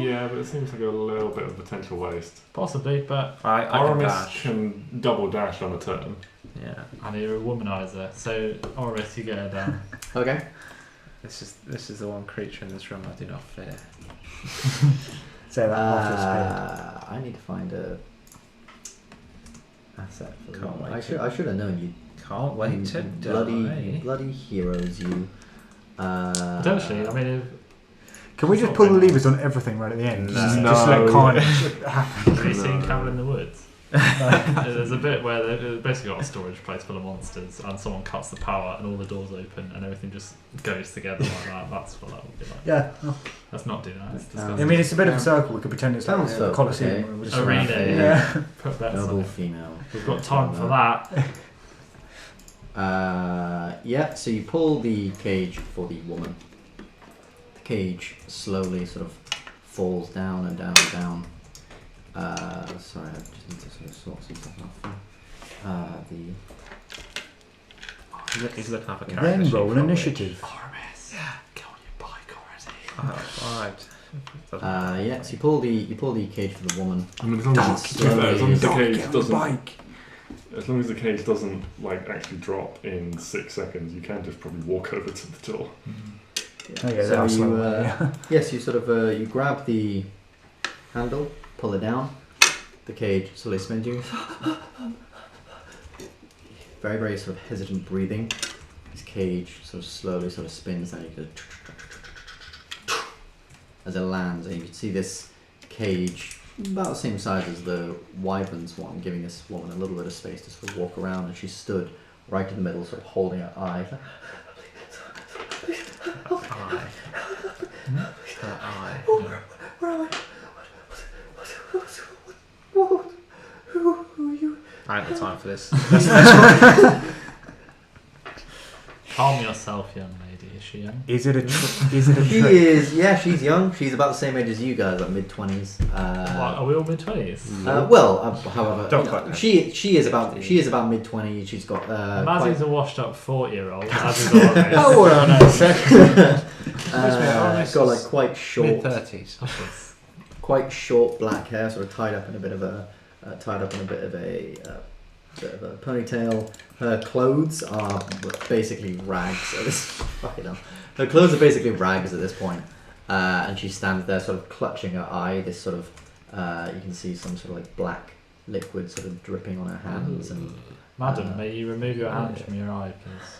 C: Yeah, but it seems like a little bit of potential waste.
D: Possibly, but
B: I can
C: Oramis
B: dash.
C: can double dash on a turn.
B: Yeah.
D: and you're a womanizer, so Oramis, you get her down.
A: Okay.
B: This is the one creature in this room I do not fear.
E: Say that after a
A: I need to find a asset for
B: Can't
A: that.
B: wait
A: I should have known you.
B: Can't wait to die.
A: bloody heroes, you.
D: Potentially, I mean, if
E: Can we just pull the levers on everything right at the end? Just let
C: No.
E: carnage happen.
D: have you seen
C: No.
D: Cabin in the Woods? There's a bit where they've basically got a storage place full of monsters, and someone cuts the power, and all the doors open, and everything just goes together like that. That's what that would be like.
E: Yeah.
D: Let's not do that. It's
A: I
E: I
D: disgusting.
E: mean, it's a bit of a circle. We could pretend it's like
A: Sounds
E: a
A: so
E: Colosseum.
A: okay.
E: where we're just
D: Arena,
E: around.
A: a
E: Yeah.
D: Put bets on
A: noble
D: it.
A: female.
D: We've got time for that.
A: Yeah, so you pull the cage for the woman. The cage slowly sort of falls down and down and down. Sorry, I just need to sort of sort some stuff out.
B: He's looking up a character.
E: Then
B: sheet
E: roll an
B: probably.
E: initiative.
D: Oramis, get on your bike already.
B: Oh, right.
A: Yeah, so you pull the cage for the woman.
C: I mean, as long as,
A: Slowly.
C: as long as the
E: Don't
C: cage
E: get on the
C: doesn't,
E: bike.
C: as long as the cage doesn't like actually drop in 6 seconds, you can just probably walk over to the door.
E: Oh, yeah,
A: So
E: that's
A: you,
E: slow, yeah.
A: yes, you sort of you grab the handle, pull it down. The cage slowly spins you. Very, very sort of hesitant breathing. This cage sort of slowly sort of spins and you go as it lands, and you can see this cage about the same size as the wyvern's one, giving this woman a little bit of space to sort of walk around, and she stood right in the middle, sort of holding her eye.
B: Eye. Her eye.
A: Where am I? Who are you?
B: I ain't got time for this.
D: Calm yourself, young lady. Is she young?
E: Is it a is it a
A: She
E: trick?
A: is, yeah, she's young. She's about the same age as you guys, like mid-20s.
D: What, are we all mid-20s?
A: However,
B: Don't
A: you know,
B: quite know.
A: she is about mid-20s. She's got
D: Mazzy's a washed-up 4-year-old, as is Oramis.
A: Oh, well, no,
B: Oramis
A: got like
B: is
A: quite short,
B: Mid-30s.
A: quite short black hair, sort of tied up in a bit of a ponytail. Her clothes are basically rags at this. Fucking hell. Her clothes are basically rags at this point, and she stands there, sort of clutching her eye. This sort of you can see some sort of like black liquid sort of dripping on her hands, and
D: Madam, may you remove your hand from your eye, please?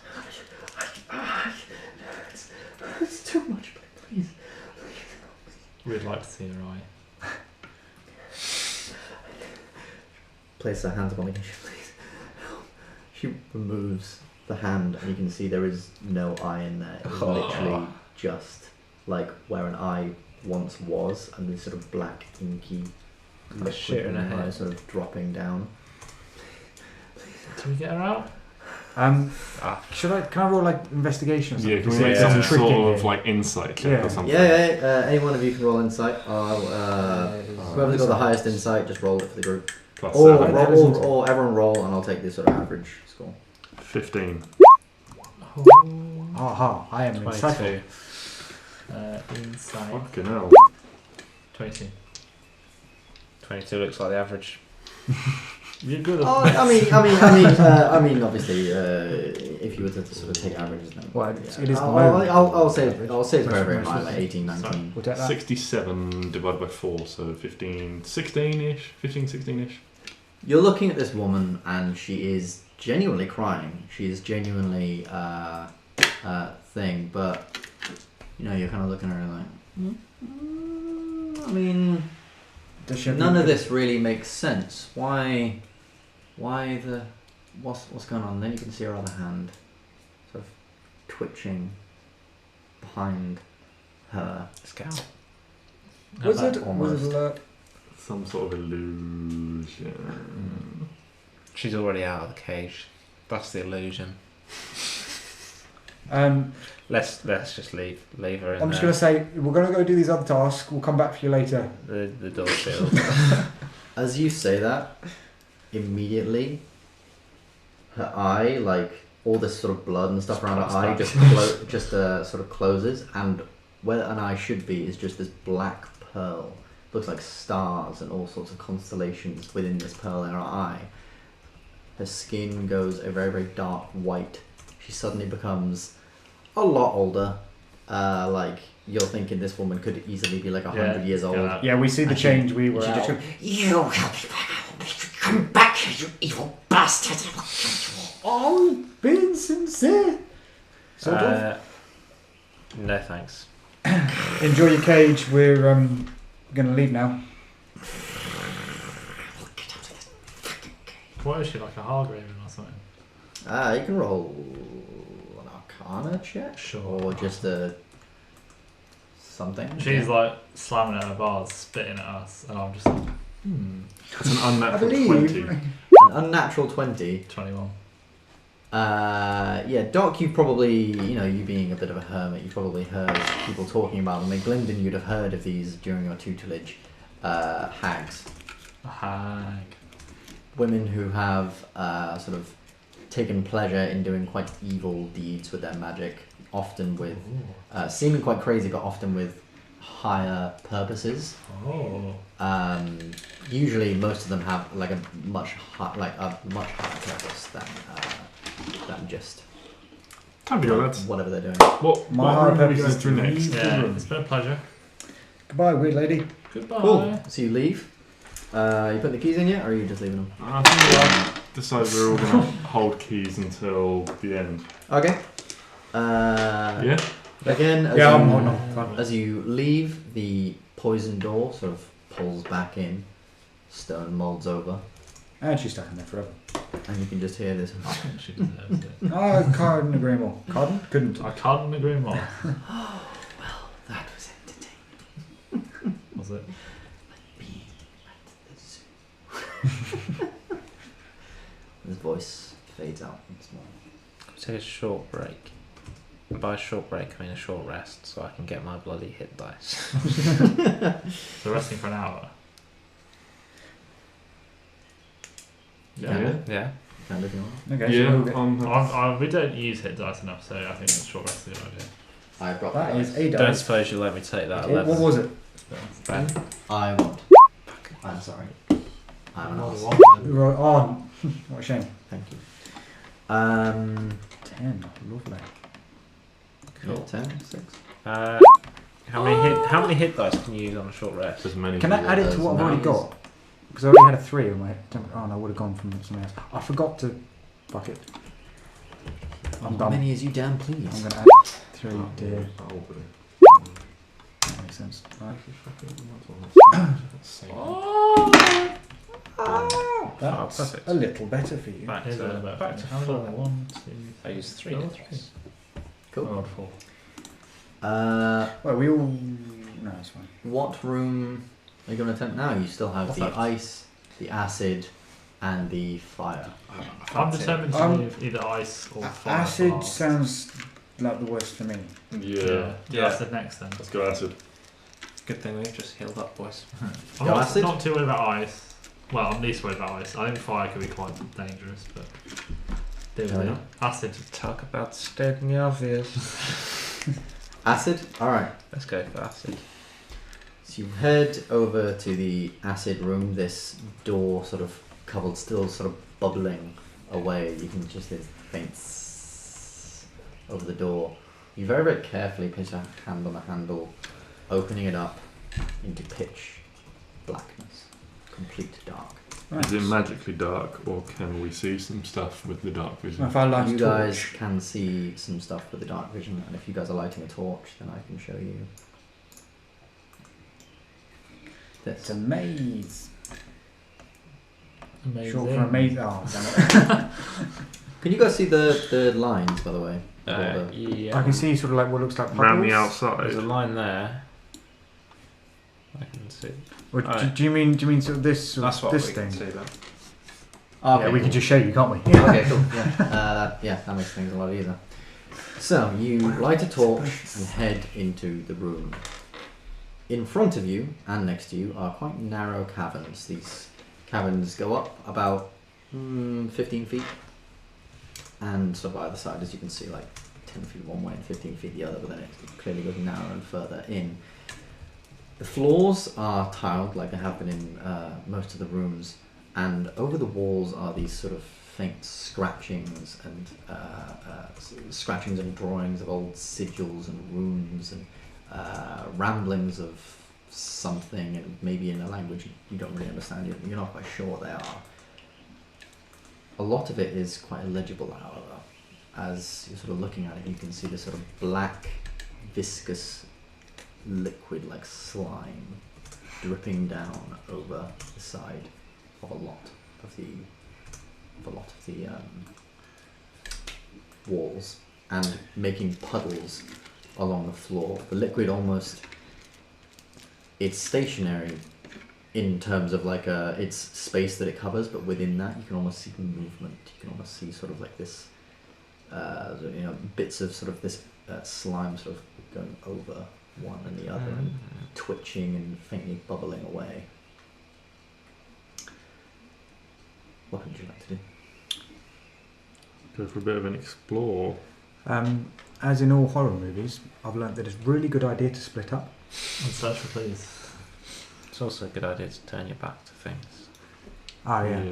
A: it's too much, but please.
D: We'd like to see your eye.
A: Place her hands upon me, please. She removes the hand, and you can see there is no eye in there. It's literally just like where an eye once was, and this sort of black inky liquid
B: shit in her
A: in the eye
B: head.
A: sort of dropping down.
D: Can we get her out?
E: Should I? Can I roll like investigation or something?
C: Yeah, can we
E: See if
C: make
E: there's
C: some
E: a trick in
C: sort of
E: here?
C: like insight check
E: Yeah.
C: or something?
A: Yeah, any one of you can roll insight. Whoever's got the highest insight, just roll it for the group.
C: Plus
A: Or,
C: 7.
A: or everyone roll, and I'll take this sort of average score.
C: 15.
E: Aha, I am insightful.
B: 22.
D: Inside.
C: Fucking hell.
D: 22.
B: 22 looks like the average.
D: You're good at
A: Oh, I mean, obviously, if you were to sort of take averages, then.
E: Well, it is the
A: I'll say it's very, very high, like 18, 19.
E: We'll take that.
C: 67 divided by 4, so 15, 16-ish? 15, 16-ish?
A: You're looking at this woman, and she is genuinely crying. She is genuinely thing, but you know, you're kind of looking at her like, I mean,
E: Does she have
A: none
E: the-
A: of this really makes sense. Why the what's going on? Then you can see her other hand sort of twitching behind her.
B: Scout.
E: Wizard
A: Almost.
E: alert.
C: Some sort of illusion.
B: She's already out of the cage. That's the illusion. Let's just leave her in
E: I'm just
B: there.
E: going to say, we're going to go do these other tasks. We'll come back for you later.
B: The door shield.
A: As you say that, immediately, her eye, like all this sort of blood and stuff around her eye, just sort of closes, and where an eye should be is just this black pearl. Looks like stars and all sorts of constellations within this pearl in her eye. Her skin goes a very, very dark white. She suddenly becomes a lot older. Like, you're thinking this woman could easily be like 100 years old.
E: Yeah, we see the
A: And
E: change. We were
A: she
E: out.
A: just goes,
F: You come back here, you evil bastard!
E: I'm being sincere. Sort of.
B: No thanks.
E: Enjoy your cage. We're going to leave now.
D: What is she, like a Hargraven or something?
A: you can roll an Arcana check,
D: Sure.
A: or just a something.
D: She's like slamming at her bars, spitting at us, and I'm just like,
C: That's an
E: I
C: unnatural
E: believe.
C: 20.
A: An unnatural 20.
D: 21.
A: Yeah, Doc, you probably, you being a bit of a hermit, you probably heard people talking about them. In Gylndan, you'd have heard of these during your tutelage. Hags.
D: A hag.
A: Women who have sort of taken pleasure in doing quite evil deeds with their magic, often with, seeming quite crazy, but often with higher purposes.
D: Oh.
A: Usually, most of them have like a much higher purpose than just
C: Fabulous.
A: whatever they're doing.
C: What
E: My
C: room are we
E: purpose
C: going
E: is
C: through
E: to
C: next?
E: leave.
D: Yeah, it's been a pleasure.
E: Goodbye, weird lady.
D: Goodbye.
A: Cool. So you leave. You put the keys in yet, or are you just leaving them?
C: I think we decided we're all going to hold keys until the end.
A: Okay.
C: Yeah?
A: Again, as,
E: Yeah, I'm
A: you,
E: holding on. Fine.
A: as you leave, the poison door sort of pulls back in. Stone molds over,
E: And she's stuck in there forever.
A: and you can just hear this.
D: I think she deserves it.
E: I couldn't agree more. Couldn't.
D: I can't agree more.
A: That was entertaining.
D: Was it?
A: His voice fades out once more.
B: Take a short break. And by a short break, I mean a short rest, so I can get my bloody hit dice.
D: So resting for an hour.
A: Yeah.
B: Yeah.
A: Can if you want.
E: Okay,
C: Yeah,
E: so we'll get-
D: We don't use hit dice enough, so I think a short rest is a good idea.
A: I brought
E: that
A: the
E: is
A: dice.
E: a
B: Don't
E: dice.
B: suppose you'll let me take that
E: What
B: 11.
E: was it?
B: Ben?
A: I won't. I'm sorry. I'm an ass.
E: Right on. What a shame.
A: Thank you.
E: 10. Lovely.
A: Cool. 10, 6.
B: How many hit dice can you use on a short rest?
C: As many
E: Can I
C: as
E: add it
A: those
E: to what I've already
A: mountains.
E: got? Because I already had a 3 on my. Oh no, I would have gone from something else. I forgot to. Fuck it. I'm
A: As
E: done.
A: many as you damn
E: I'm
A: please.
E: going to add 3 to. That makes sense. Right. That's
B: perfect.
E: a little better for you.
B: Back
D: Here's
B: to,
D: about
B: back to
D: how many?
B: 4.
D: 1, 2,
B: I used 3
D: Oh,
B: hit
D: three.
B: dice.
A: Cool.
D: Oh, 4.
E: Well, we all. No, it's fine.
A: What room are you going to attempt now? You still have
B: What's
A: the
B: that?
A: ice, the acid, and the fire.
D: I'm determined to leave either ice or fire. for
E: Acid
D: last.
E: sounds like the worst for me.
C: Yeah.
D: Yeah, that's the next then.
C: Let's go acid.
B: Good thing we've just healed up, boys.
D: I'm
A: Go
D: not,
A: acid?
D: not too worried about ice. Well, I'm least worried about ice. I think fire could be quite dangerous, but deal
A: Fair
D: with it.
A: enough.
D: Acid.
B: Talk about stating the obvious.
A: Acid? Alright.
B: Let's go for acid.
A: So you head over to the acid room, this door sort of covered, still sort of bubbling away. You can just hear faint over the door. You very, very carefully place your hand on the handle, opening it up into pitch blackness, complete dark.
E: Right.
C: Is it magically dark, or can we see some stuff with the dark vision?
E: If I light
A: You
E: a
A: guys
E: torch.
A: can see some stuff with the dark vision, and if you guys are lighting a torch, then I can show you
E: It's
A: this.
E: a maze.
D: Amazing.
E: Short for a maze. Oh, damn it.
A: Can you guys see the lines, by the way? Or the-
B: Yeah.
E: I can see sort of like what looks like
C: Around the
E: puddles.
B: There's a
C: outside.
B: line there. I can see.
E: Or
B: Alright.
E: do you mean sort of this
B: That's what
E: this
B: we
E: thing?
B: can see then.
A: Okay,
E: Yeah, we
A: cool.
E: can just show you, can't we?
A: Okay, cool. Yeah, that makes things a lot easier. So you light a torch and head into the room. In front of you and next to you are quite narrow caverns. These caverns go up about 15 feet, and so by the side, as you can see, like 10 feet one way and 15 feet the other, but then it clearly goes narrower and further in. The floors are tiled like they have been in most of the rooms, and over the walls are these sort of faint scratchings and drawings of old sigils and runes and ramblings of something, and maybe in a language you don't really understand. You're not quite sure what they are. A lot of it is quite illegible, however. As you're sort of looking at it, you can see this sort of black, viscous liquid like slime dripping down over the side of a lot of the walls and making puddles along the floor. The liquid it's stationary in terms of like its space that it covers, but within that you can almost see movement. You can almost see sort of like this bits of sort of this slime sort of going over one and the other and twitching and faintly bubbling away. What would you like to do?
C: Go for a bit of an explore.
E: As in all horror movies, I've learnt that it's a really good idea to split up.
D: And search for clues.
B: It's also a good idea to turn your back to things.
E: Oh yeah.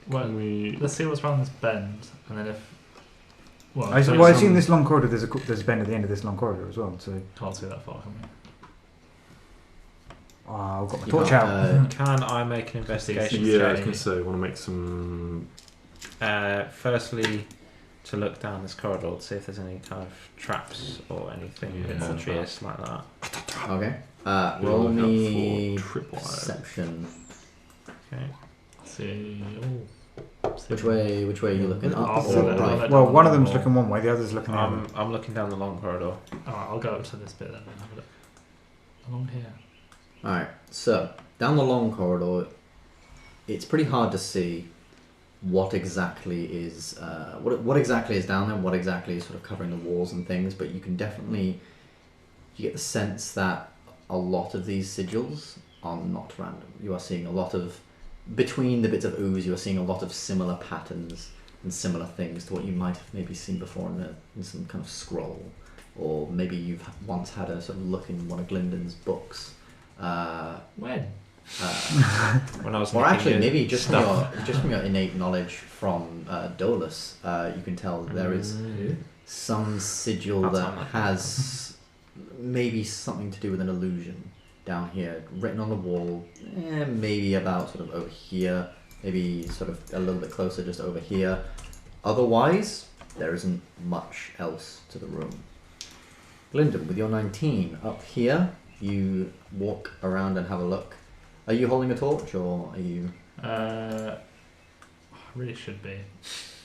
D: Well,
C: Can we...
D: let's see what's around this bend, and then if... Well,
E: I
D: so
E: assume this long corridor, there's a bend at the end of this long corridor as well, so...
D: can't see that far, can we?
E: I've got my
A: You
E: torch
A: can't,
E: out.
B: Can I make an investigation
C: Yeah, I was
B: check?
C: going to say, I want to make some...
B: Firstly, to look down this corridor to see if there's any kind of traps or anything
C: Yeah.
B: obvious like that.
A: Okay. Roll
C: look out
A: me
C: for tripwire.
A: perception.
B: Okay.
D: See...
A: Which way are you looking? Up
D: I'll
A: or
D: see that.
A: right?
E: Well, one of them's looking one way, the other's looking the other.
B: I'm looking down the long corridor.
D: Alright, I'll go up to this bit then and have a look. Along here.
A: Alright, so down the long corridor, it's pretty hard to see what exactly is what exactly is down there, what exactly is sort of covering the walls and things, but you can definitely get the sense that a lot of these sigils are not random. You are seeing a lot of, between the bits of ooze, you are seeing a lot of similar patterns and similar things to what you might have maybe seen before in some kind of scroll, or maybe you've once had a sort of look in one of Gylndan's books.
D: When?
B: When I was
A: Or
B: looking
A: actually,
B: at
A: maybe just from
B: stuff.
A: your innate knowledge from Dolus, you can tell there is some sigil
B: That's
A: that
B: unlucky.
A: has maybe something to do with an illusion down here, written on the wall, maybe about sort of over here, maybe sort of a little bit closer just over here. Otherwise, there isn't much else to the room. Gylndan, with your 19, up here, you walk around and have a look. Are you holding a torch, or are you...
D: I really should be.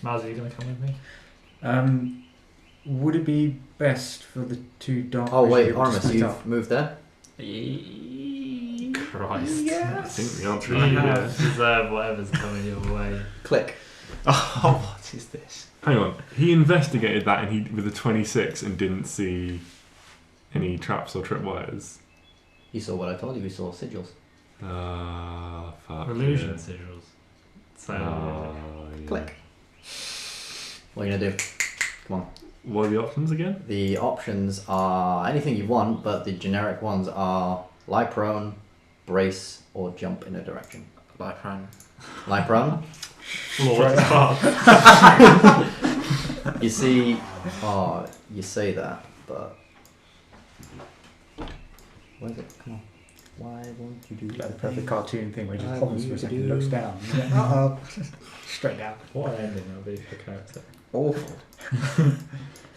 D: Maz, are you going to come with me?
E: Would it be best for the two dark...
A: Oh wait,
E: vision to
A: Oramis,
E: split
A: you've
E: up?
A: moved there?
D: Christ.
C: I think the answer
D: You
C: is
D: have
C: yes.
D: deserve whatever's coming your way.
A: Click.
B: Oh, what is this?
C: Hang on. He investigated that and with a 26 and didn't see any traps or tripwires.
A: You saw what I told you, you saw sigils.
C: Fuck.
D: Illusion
C: yeah.
D: sigils. So,
C: Yeah.
A: Click. What are you going to do? Come on.
C: What are the options again?
A: The options are anything you want, but the generic ones are lie prone, brace, or jump in a direction.
B: Lie prone.
A: Lie prone?
D: Lord Spark.
A: You see, you say that, but... Where's it? Come on. Why won't you do
E: Like
A: that?
E: the perfect cartoon thing where he just
A: Why
E: pauses for a
A: won't you
E: second,
A: do-
E: looks down, uh-oh, straight down.
D: What an ending that would be for character.
A: Awful.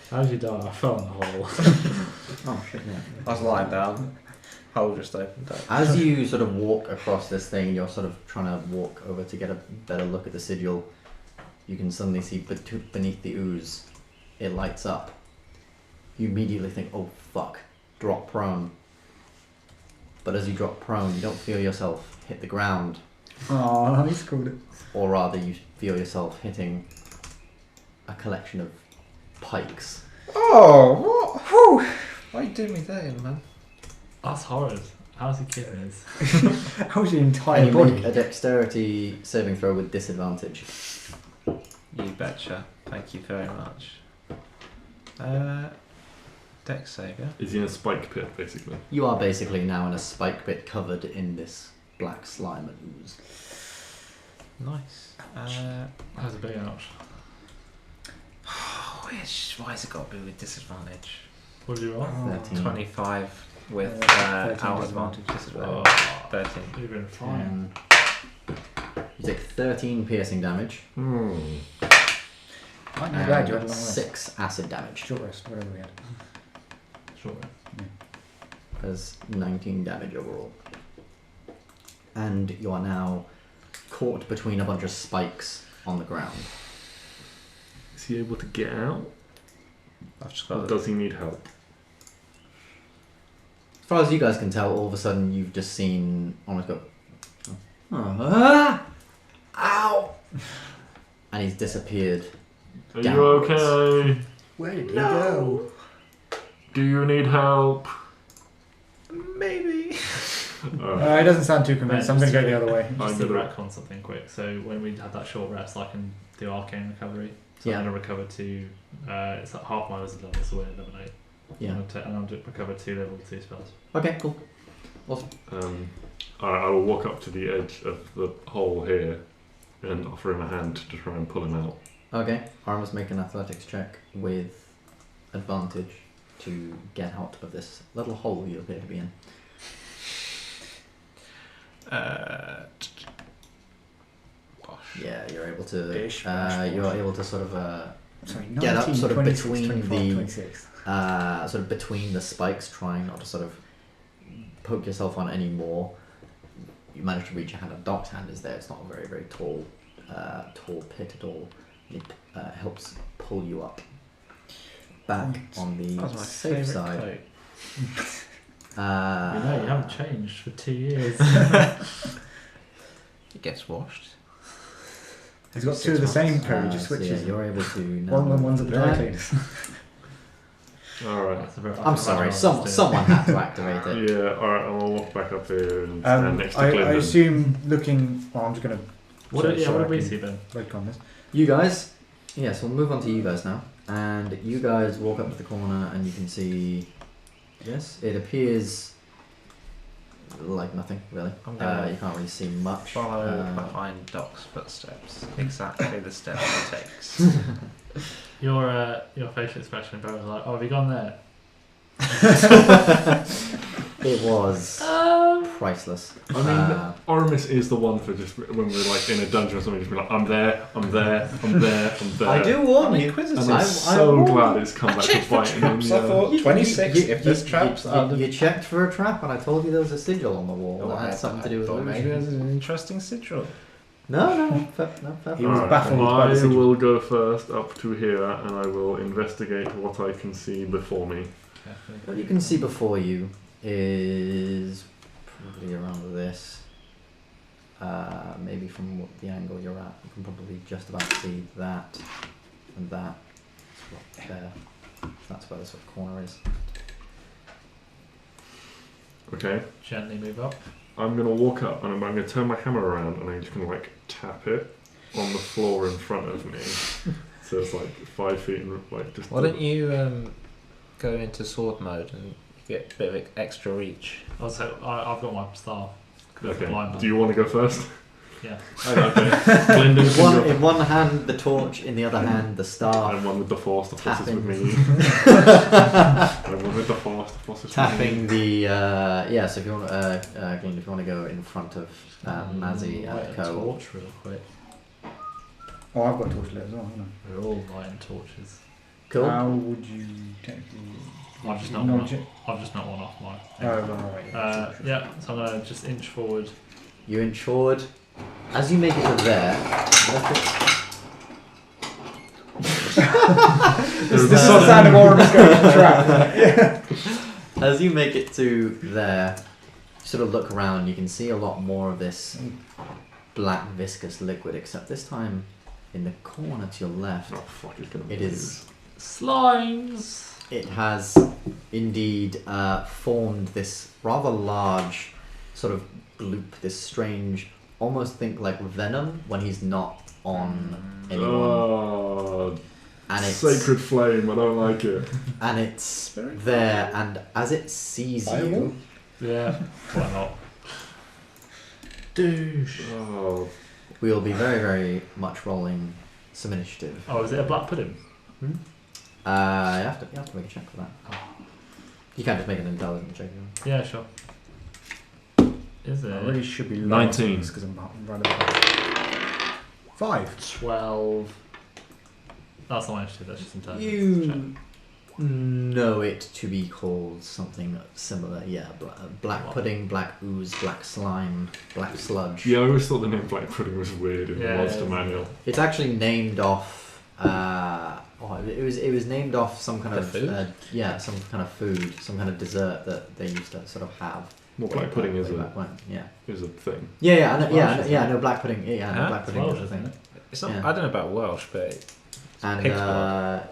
D: How did you die? I fell in the hole.
A: Oh shit, yeah.
B: I was lying down. Hole just opened up.
A: As you sort of walk across this thing, you're sort of trying to walk over to get a better look at the sigil. You can suddenly see beneath the ooze, it lights up. You immediately think, oh fuck, drop prone. but as you drop prone, you don't feel yourself hit the ground,
E: Oh, he's called it.
A: or rather, you feel yourself hitting a collection of pikes.
B: Oh, what? Whew. Why are you doing me there, man?
D: That's horrid. How's he killing us?
E: How's your
A: And
E: entire
A: you
E: body?
A: make a dexterity saving throw with disadvantage.
B: You betcha. Thank you very much. Dex saver.
C: Is he in a spike pit, basically?
A: You are basically now in a spike pit covered in this black slime and ooze.
B: Nice.
D: That was a big ouch.
B: Why has it got to be with disadvantage?
D: What did you roll?
A: 13.
B: 25 with
E: 13
B: out
E: disadvantage.
B: disadvantage.
D: Oh,
B: 13.
D: you've been fine.
A: You take 13 piercing damage,
E: I'm glad you had a long
A: and
E: rest.
A: 6 acid damage.
E: Short rest, whatever we had.
D: Sure.
A: There's 19 damage overall. And you are now caught between a bunch of spikes on the ground.
C: Is he able to get out?
B: I've just
C: Or
B: got
C: does he need help?
A: As far as you guys can tell, all of a sudden you've just seen almost go, ow! And he's disappeared.
C: Are you
A: Downwards.
C: okay?
E: Where did he go?
C: Do you need help?
B: maybe.
C: Alright.
E: It doesn't sound too convinced. I'm going to go the other way.
C: I'm
D: Just to
C: gonna-
D: retcon something quick. So when we had that short rest, I can do arcane recovery. So
A: Yeah.
D: I'm going to recover to. It's like half my wizard level, so we're at level 8.
A: Yeah.
D: And I'll recover 2 level 2 spells.
A: Okay, cool.
C: I will walk up to the edge of the hole here and offer him a hand to try and pull him out.
A: Okay, Aramis make an athletics check with advantage to get out of this little hole you appear to be in. Yeah, you're able to.
E: Bish, bash, bosh.
A: You're able to sort of
E: Sorry,
A: get up
E: 19,
A: sort of
E: 26,
A: between
E: 25,
A: the
E: 26.
A: sort of between the spikes, trying not to sort of poke yourself on any more. You manage to reach your hand. A Doc's hand is there. It's not a very very tall pit at all. It helps pull you up back on the
B: That was my
A: safe
B: favourite
A: side.
B: coat.
D: You know, you haven't changed for 2 years.
B: It gets washed.
E: He's got 2 of the same code, he just
A: so
E: switches.
A: yeah, you're able to now.
E: One's at the dry cleaners.
C: Alright.
D: That's a very-
A: I'm sorry, someone had to activate it.
C: Yeah, alright, I'll walk back up here and stand next to
E: I
C: Gylndan.
E: assume looking. Well, I'm just going to.
D: What did we see then?
E: Redcon this.
A: You guys, yes, we'll move on to you guys now. And you guys walk up to the corner and you can see, yes, it appears like nothing really.
B: I'm gonna
A: You can't really see much.
B: Follow behind Doc's footsteps. Exactly the steps he takes.
D: Your facial expression, Barry was like, "Oh, have you gone there?"
A: It was priceless.
C: I mean, Oramis is the one for just when we're like in a dungeon or something, just be like, I'm there, I'm there, I'm there, I'm there.
A: I do warn
B: I'm
A: you.
B: inquisitive.
C: And I'm so glad it's come back to bite me in the
B: thought 26 if there's traps.
A: You checked for a trap and I told you there was a sigil on the wall that had something to do with it.
B: Maybe there's an interesting sigil.
A: No, fair
E: He was
C: Alright,
E: baffled by the
C: I
E: sigil.
C: will go first up to here and I will investigate what I can see before me.
A: What you can see before you is probably around this. Maybe from the angle you're at, you can probably just about see that and that. That's what there. That's where the sort of corner is.
C: Okay,
D: Gently move up.
C: I'm going to walk up and I'm going to turn my hammer around and I'm just going to like tap it on the floor in front of me. So it's like 5 feet and like just.
B: Why don't you go into sword mode and get a bit of extra reach?
D: Also, I've got my staff. 'cause it's
C: Okay,
D: blind
C: do you want to go first?
D: Yeah.
C: Okay. Gylndan can go
A: In one hand the torch, in the other hand the staff.
C: and one with the force, the force is
A: Tapping.
C: with me. And one with the force is with me.
A: Tapping the so if you want Glenn, if you want to go in front of Mazzy
D: Light
A: and
D: a
A: Co.
D: torch real quick.
E: Oh, I've got torchlit as well, haven't
D: We're all lighting torches.
E: I?
A: Cool.
E: How would you technically.
D: I've just not
E: acknowledge
D: one.
E: it?
D: I've just not one off mine.
E: Oh, right.
D: Yeah. So I'm gonna just inch forward.
A: You inch forward. As you make it to there,
E: This is the sound of Oramis going to the trap.
A: as you make it to there, sort of look around, you can see a lot more of this black viscous liquid, except this time in the corner to your left,
C: Oh fuck! It's gonna.
A: it is.
D: Slimes.
A: It has indeed formed this rather large sort of gloop, this strange, almost think like venom when he's not on anyone.
C: Oh,
A: And it's
C: sacred flame. I don't like it.
A: and it's there, and as it sees you,
D: Yeah. Why not? Douche.
C: Oh,
A: we will be very, very much rolling some initiative.
D: Oh, is it a black pudding?
A: You have to make a check for that. You can't just make an intelligence check.
D: Yeah, sure. Is
E: I
D: it?
E: really should be
C: 19.
E: because I'm right at the 5.
D: 12. That's not initiative, that's just intelligence.
A: You know it to be called something similar. Yeah, black pudding, black ooze, black slime, black sludge.
C: yeah. I always thought the name Black Pudding was weird in the
D: Yeah,
C: monster
D: yeah.
C: manual.
A: It's actually named off. It was named off some kind
B: The
A: of
B: food?
A: some kind of food, some kind of dessert that they used to sort of have.
C: Well, Black Pudding is
A: way
C: a
A: back when. Yeah.
C: thing.
A: Yeah, I know,
D: Welsh, isn't it?
A: no black pudding. Yeah, no,
B: Huh?
A: black pudding
D: Welsh,
A: is a
D: isn't
A: thing.
D: it?
B: It's not.
A: Yeah.
B: I don't know about Welsh, but
A: And
B: pig's blood.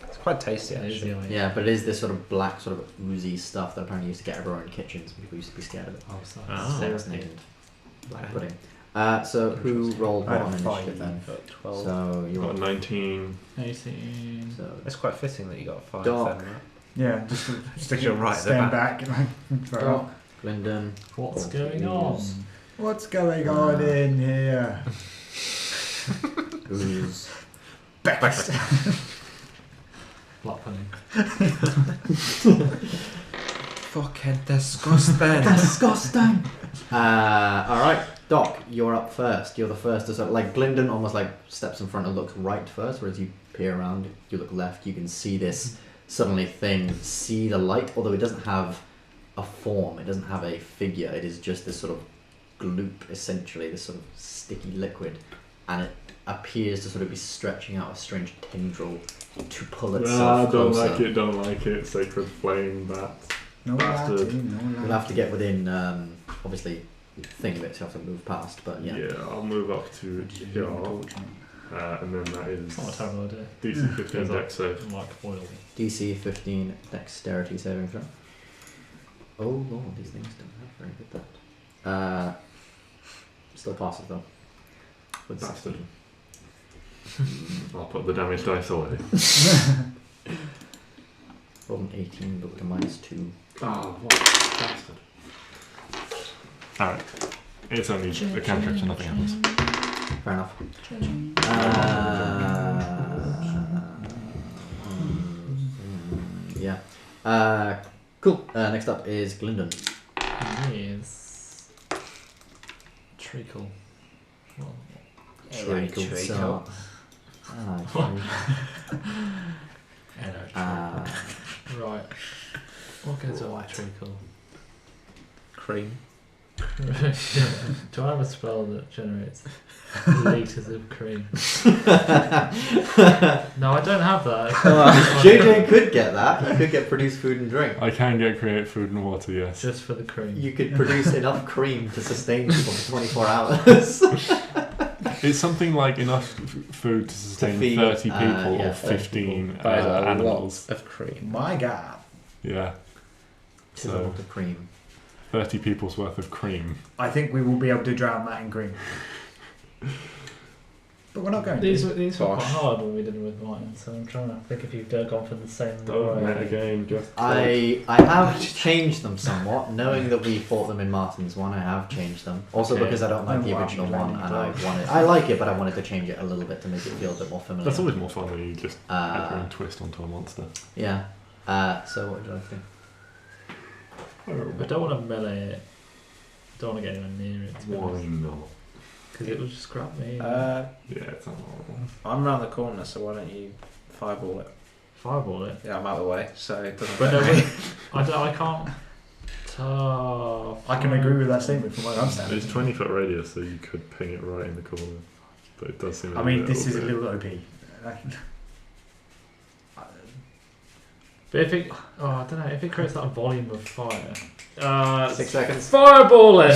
B: It's quite tasty
D: It is
B: actually.
D: yummy.
A: yeah, but it is this sort of black, sort of oozy stuff that apparently used to get everywhere in kitchens. People used to be scared of it.
D: Oh, sorry.
B: Ah.
A: So it's named black pudding. So who rolled
E: I
A: what on
E: had
A: initiative
E: 5.
A: then?
B: Got 12.
A: So you
C: Got
A: rolled
C: 19.
D: 18.
A: so
B: It's quite fitting that you got 5
A: Doc.
B: then, right?
E: Yeah, just to
B: Stick your right at the
E: stand
B: back.
E: back. and throw
A: Doc,
E: up.
A: Glyndon.
D: What's going on?
E: What's going on in here?
A: Ooze.
E: Breakfast.
D: Black pudding.
B: Fucking disgusting.
A: Disgusting. All right, Doc, you're up first. You're the first to sort of like Glyndon almost like steps in front and looks right first, whereas you peer around, you look left. You can see this suddenly thing, see the light, although it doesn't have a form. It doesn't have a figure. It is just this sort of gloop, essentially, this sort of sticky liquid, and it appears to sort of be stretching out a strange tendril to pull itself
C: Don't
A: closer.
C: like it. Don't like it. Sacred flame. That.
E: No
C: Bastard.
E: Latin, no Latin.
A: We'll have to get within, obviously, thing of it, so you have to move past, but yeah.
C: Yeah, I'll move up to here, and then that
D: It's not a
C: is
D: terrible idea.
C: DC 15
D: Goes
C: deck
D: up.
C: save.
D: Like oil.
A: DC 15 dexterity saving throw. Oh lord, these things don't have very good that. Still passes though. With
C: Bastard.
A: 16.
C: I'll put the damage dice away.
A: Rolled an 18 but with a -2.
C: Oh, what a bastard. Alright. It's only a cantrip, so nothing happens.
A: Fair enough. Yeah. Cool. Next up is Glyndon.
D: Yes. Treacle. Well,
A: Treacle.
B: treacle.
D: right. What goes on with treacle?
B: Cream.
D: Do I have a spell that generates litres of cream? No, I don't have that.
A: JJ could get that. You could get produce food and drink.
C: I can get create food and water, yes.
D: Just for the cream.
A: You could produce enough cream to sustain people for 24 hours.
C: It's something like enough food to sustain
A: feed,
C: 30 people
A: yeah,
C: or
A: 30
C: 15
B: That is a
C: animals.
B: lot of cream.
E: My God.
C: Yeah.
A: Tis a lot of cream.
C: 30 people's worth of cream.
E: I think we will be able to drown that in cream. But we're not going
D: These
E: to.
D: were quite
B: Gosh.
D: hard when we did them with mine, so I'm trying to think if you've gone for the same
C: Don't
D: way.
C: metagame, just
A: I have changed them somewhat, knowing that we fought them in Martin's one. I have changed them. Also
D: Okay.
A: because I don't like
E: Oh,
A: the
E: wow,
A: original
E: you're
A: one,
E: learning
A: and I
E: well.
A: wanted. I like it, but I wanted to change it a little bit to make it feel a bit more familiar.
C: That's always more fun when you just add your
A: Uh,
C: own twist onto a monster.
A: yeah. So what would you like to do?
D: I don't want to melee it. Don't want to get anywhere near it.
C: Why not?
D: Because it will just grab me.
C: Yeah, it's not horrible.
B: I'm round the corner, so why don't you fireball it?
D: Fireball it.
B: Yeah, I'm out of the way, so it doesn't.
D: But no,
B: affect me.
D: I can't.
E: I can agree with that statement from where I'm standing.
C: It's 20-foot radius, so you could ping it right in the corner. But it does seem
E: I mean, this is a
C: bit-
E: little OP.
D: But if it, I don't know, if it creates that volume of fire.
A: 6 seconds.
D: Fireball it!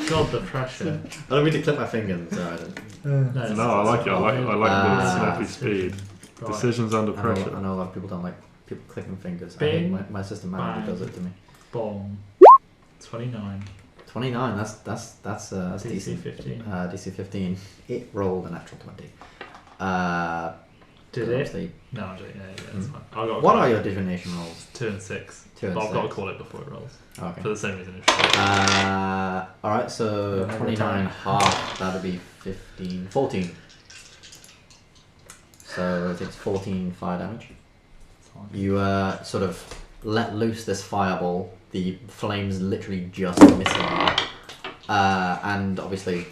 D: God, the pressure.
A: I don't mean to clip my fingers. Alright.
C: No, I like it. I like the snappy speed.
D: Right.
C: Decisions under
A: I
C: pressure.
A: know a lot of people don't like people clicking fingers. I
D: Bing,
A: think my assistant manager
D: bang.
A: does it to me.
D: Bomb. 29.
A: 29. That's
D: DC
A: decent.
D: 15.
A: DC 15. It rolled a natural 20.
D: Did it?
A: obviously-
D: No, I don't. Yeah, that's fine. I got.
A: What are your divination rolls?
D: 2 and 6.
A: 2 and
D: But I've got to
A: 6.
D: call it before it rolls.
A: Okay.
D: For the same reason. It's
A: Alright, so
E: Yeah,
A: 29 half, that'll be 15, 14. So it takes 14 fire damage.
D: fine.
A: You sort of let loose this fireball, the flames literally just missing. And obviously,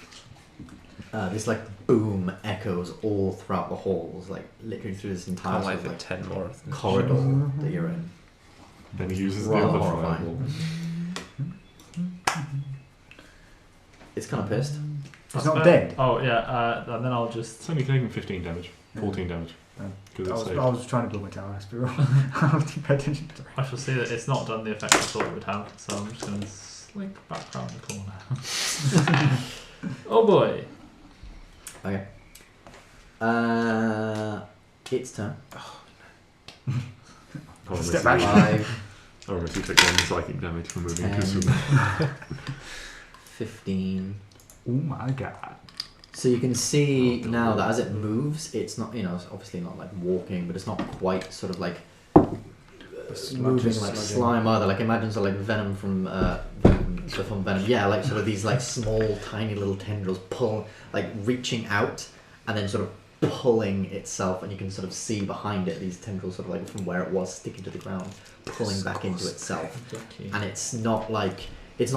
A: this like boom echoes all throughout the halls, like literally through this entire
B: Can't
A: sort
B: wait
A: of,
B: for
A: like,
B: 10 more of them.
A: corridor that you're in.
C: Then he uses the
A: Rather
C: other
A: horrifying.
C: fireball.
A: It's kind of pissed.
E: It's
D: That's
E: not
D: fair.
E: dead.
D: Oh, yeah, and then I'll just.
C: It's only taking 15 damage. 14 damage.
E: Oh.
C: Because
E: I
C: it's
E: was,
C: saved.
E: I was trying to build my tower. Let's be real. I didn't pay attention to it.
D: I shall see that it's not done the effect I thought it would have, so I'm just going to slink back around the corner. Oh boy.
A: Okay. Its turn.
E: Step back.
A: 5,
C: Oramis, you take 1 psychic damage from moving
A: 10,
C: too soon.
A: 15.
E: Oh my god.
A: So you can see now that as it moves, it's not, it's obviously not like walking, but it's not quite sort of like moving like slime either. Like imagine sort of like Venom from Venom. Yeah, like sort of these like small, tiny little tendrils reaching out and then sort of pulling itself, and you can sort of see behind it these tendrils sort of like from where it was sticking to the ground, pulling back into itself. And it's not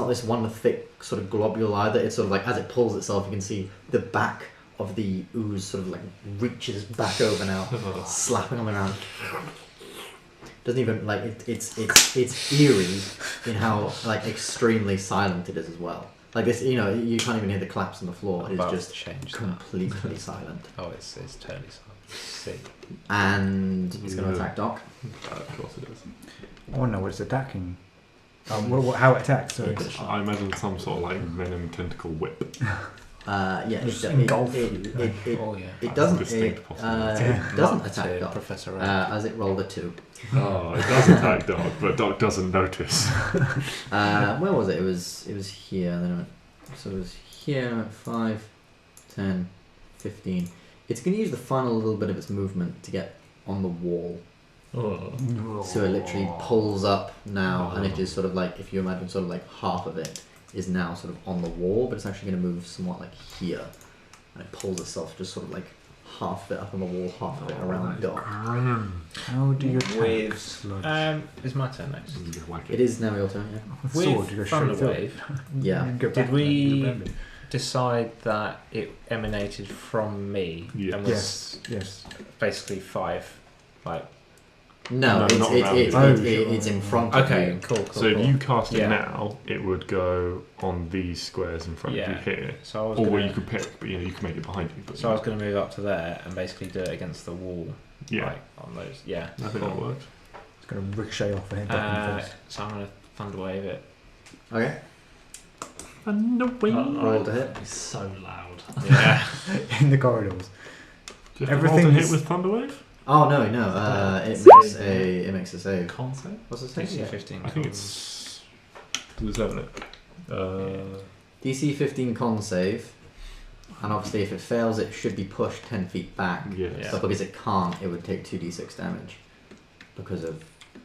A: this one thick sort of globule either. It's sort of like as it pulls itself, you can see the back of the ooze sort of like reaches back over now, slapping on the ground. Doesn't even like it's eerie in how like extremely silent it is as well. Like this, you can't even hear the claps on the floor. It's
B: About
A: just
B: to change that.
A: completely silent.
B: Oh, it's totally silent. See.
A: And it's going to
C: Yeah.
A: attack Doc.
C: Of course it is.
E: I want to know what it's attacking. How it attacks. Sorry.
C: I imagine some sort of like venom tentacle whip.
A: Yeah,
E: Just engulf you.
B: Oh yeah.
A: it doesn't.
C: Distinct possibility.
A: It doesn't
B: Mark
A: attack
B: to
A: Doc.
B: Professor Red.
A: As it rolled a 2.
C: Oh, it does attack Doc, but Doc doesn't notice.
A: Where was it? It was here. And then it went, so it was here. 5, 10, 15. It's going to use the final little bit of its movement to get on the wall.
D: Oh.
A: So it literally pulls up now, and it is sort of like, if you imagine sort of like half of it is now sort of on the wall, but it's actually going to move somewhat like here, and it pulls itself just sort of like half of it up on the wall, half of it around Doc.
E: How do you attack?
B: With
E: Sludge?
B: is my turn next.
C: You just whack
A: It is now your turn, yeah.
E: With
B: With
E: sword, you go straight
B: Thunder
E: through it.
B: Wave,
A: Yeah.
E: You go
B: Did
E: back
B: we-
E: there, you
B: decide that it emanated from me
C: Yeah.
B: and was
E: Yes.
B: basically 5. Like,
A: No,
C: No,
A: it's
C: not
A: it,
C: around
A: it,
C: you.
A: it,
E: Oh,
A: it's in front of
B: okay,
A: you.
B: cool.
C: So if you cast it
B: Yeah.
C: now, it would go on these squares in front of
B: Yeah.
C: you here.
B: So I was
C: Or
B: gonna,
C: where you could pick, but you can make it behind you. But
B: so I was going to move up to there and basically do it against the wall.
C: yeah,
B: Like on those. Yeah.
C: I think that works.
E: It's going to ricochet off the head. Back in the face.
B: So I'm going to Thunder Wave it.
A: Okay.
C: And the
A: Roll to hit.
D: It's so loud.
B: Yeah.
E: In the corridors.
C: Just
E: Everything
C: everything hit
E: is-
C: with Thunderwave.
A: Oh no, it makes a save.
D: Con save?
A: What's the save?
B: DC 15.
C: I think it's. Does it have it?
A: DC 15 con save, and obviously if it fails, it should be pushed 10 feet back.
C: Yes.
B: Yeah.
A: But because it can't, it would take 2d6 damage because of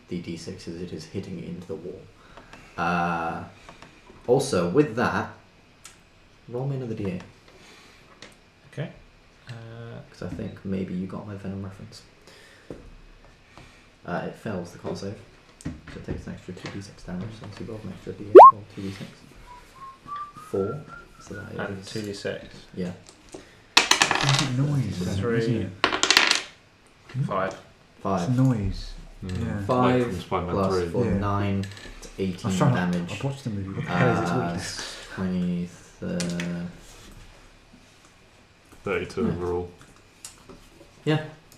A: the d6 as it is hitting it into the wall. Also, with that, roll me another d8
B: Okay.
A: because I think maybe you got my Venom reference. It fails the con save, so it takes an extra 2d6 damage. So you roll an extra d8 or 2d6. 4. So that
B: And
A: is
B: 2d6.
A: yeah.
E: It's noise.
B: That's
E: isn't
B: really-
E: it?
B: 5.
E: It's
A: 5.
E: noise.
C: Mm.
E: Yeah.
C: Like
A: 5
C: from Spider-Man
A: plus
C: 3.
A: 4,
E: Yeah.
A: 9 to
E: I
A: 18
E: was trying
A: damage.
E: I've watched the movie. What the hell is its weakness?
A: 20,
C: 32
A: Yeah.
C: overall.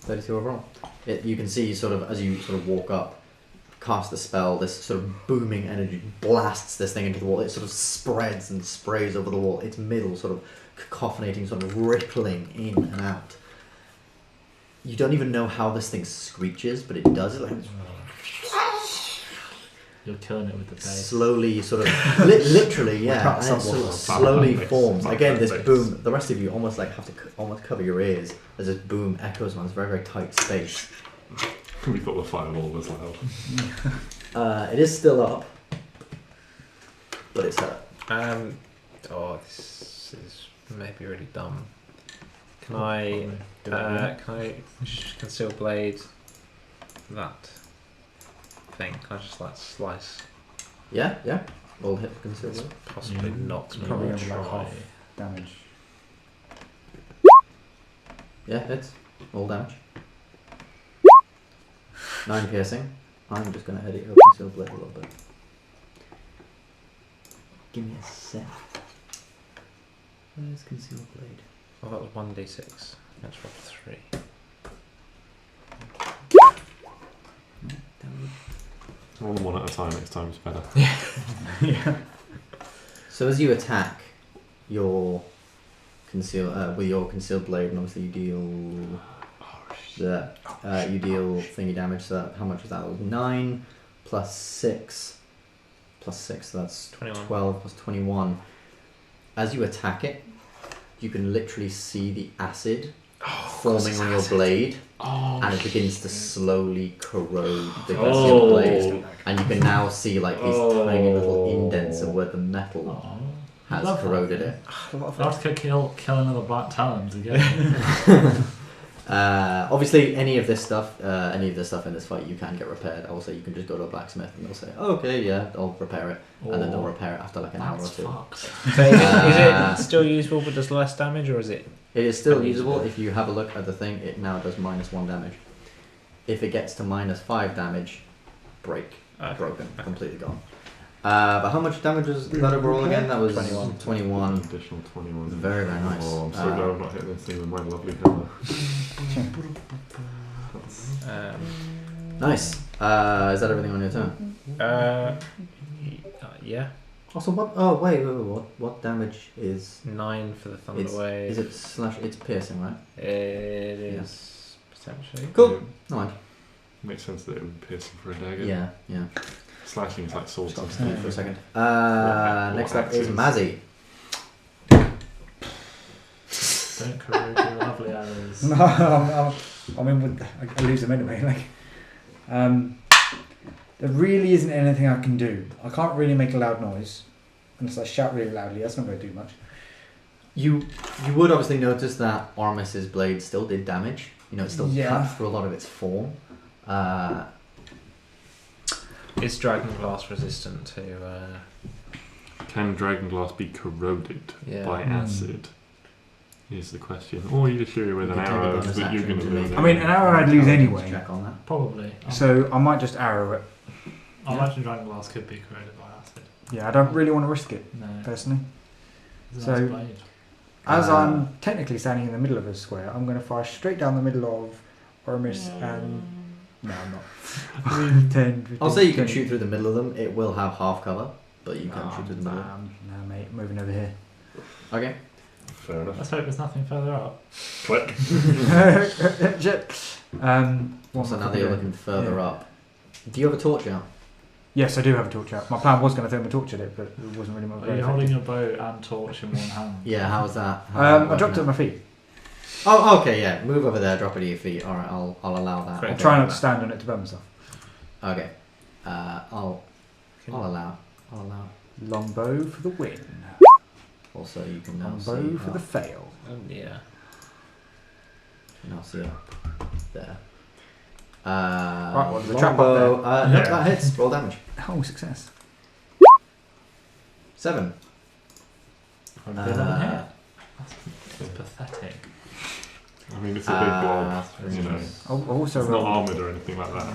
A: 32 overall. You can see sort of as you sort of walk up, cast the spell, this sort of booming energy blasts this thing into the wall. It sort of spreads and sprays over the wall. Its middle sort of cacophinating, sort of rippling in and out. You don't even know how this thing screeches, but it does. It like
D: You're killing it with the face.
A: slowly, sort of, literally, yeah, and it sort of slowly forms. Again, this boom. The rest of you almost like have to almost cover your ears as this boom echoes around this very, very tight space.
C: We thought the fireball was loud.
A: It is still up, but it's hurt.
B: This is maybe really dumb. Can I conceal blade that thing? Can I just like slice?
A: Yeah. All hit for concealment.
B: Possibly not.
E: Probably
B: Maybe
E: only like
B: try.
E: half damage.
A: Yeah, hits. All damage. 9 piercing. I'm just going to edit your concealed blade a little bit. Give me a sec. Where's concealed blade?
B: Oh, that was 1d6. That's what 3.
C: Roll them one at a time next time, it's better.
E: Yeah.
A: So as you attack your with your concealed blade, and obviously you deal you deal thingy damage. So how much was that? It was 9 plus 6 plus 6. So that's
B: 21.
A: 12 plus 21. As you attack it, you can literally see the acid forming on your blade, and it begins to slowly corrode the concealed blade. And you can now see like these tiny little indents of where the metal has
D: Love that.
A: corroded it.
D: I'll have to kill another Black Talons again.
A: Obviously, any of this stuff in this fight, you can get repaired. Also, you can just go to a blacksmith and they'll say, "Oh, okay, yeah, I'll repair it," and then they'll repair it after like an hour or
D: That's
A: two.
D: fucked.
B: So is it still useful but does less damage, or is it?
A: It is still
B: Unusable.
A: usable. If you have a look at the thing, it now does -1 damage. If it gets to -5 damage, broken, completely gone. But how much damage was that overall again? That was 21.
C: Additional 21.
A: Very, very nice.
C: Oh, I'm so glad I've not hit this thing with my lovely hammer.
A: Nice. Is that everything on your turn?
B: Yeah.
A: Also, what? Oh, wait. What damage is?
B: 9 for the thunder wave.
A: Is it slash? It's piercing, right?
B: It is potentially.
A: Cool. No mind.
C: Makes sense that it would be piercing for a dagger.
A: Yeah.
C: Slashing is like swords.
A: Stop standing for a second. Next up is
C: axes?
A: Mazzy.
D: Don't corrode your lovely arrows.
E: No, I lose them anyway. There really isn't anything I can do. I can't really make a loud noise unless I shout really loudly. That's not going to do much.
A: You would obviously notice that Oramis's blade still did damage. You know, it still cut through a lot of its form.
B: Is dragon glass resistant to?
C: Can dragonglass be corroded by
E: Mm.
C: acid? Is the question. Or you just shoot it with
A: You
C: an
A: can take a
C: arrow
A: bonus
C: that you're
A: action
C: going to
A: to
C: lose.
A: make-
E: I mean, an arrow I'd lose anyway.
A: Check on that.
D: Probably.
E: So I might just arrow it.
D: I imagine dragon glass could be corroded by acid.
E: Yeah, I don't really want to risk it,
D: No.
E: personally.
D: It's a
E: So-
D: nice blade.
E: As I'm technically standing in the middle of a square, I'm going to fire straight down the middle of Oramis and... No, I'm not. 10, 15,
A: I'll say you can
E: 20.
A: shoot through the middle of them. It will have half cover, but you can shoot through the middle.
E: No, mate, moving over here.
A: Okay.
C: Fair enough.
D: Let's hope there's nothing further up.
C: Click.
E: Shit.
A: So now that you're looking further up, do you have a torch out?
E: Yes, I do have a torch out. My plan was going to throw my torch at it, but it wasn't really my
D: Are you holding your bow and torch in one hand?
A: Yeah. How's that?
E: I dropped it at my feet.
A: Oh, okay. Yeah. Move over there. Drop it at your feet. All right. I'll allow that.
B: Great.
E: I'll try not to stand on it to burn myself.
A: Okay. I'll allow.
E: Longbow for the win.
A: Also, you can now see.
E: Longbow for the fail.
B: Oh yeah.
A: You can now see up there.
E: Right, well,
A: the
E: the
A: trap
E: trap up
A: bow. No,
C: Yeah.
A: that hits. Roll damage.
E: Oh, success.
A: 7.
D: Good one here. That's pathetic.
C: I mean, it's a big blob. You know,
E: I'll also
C: it's not
E: roll.
C: armoured or anything like that.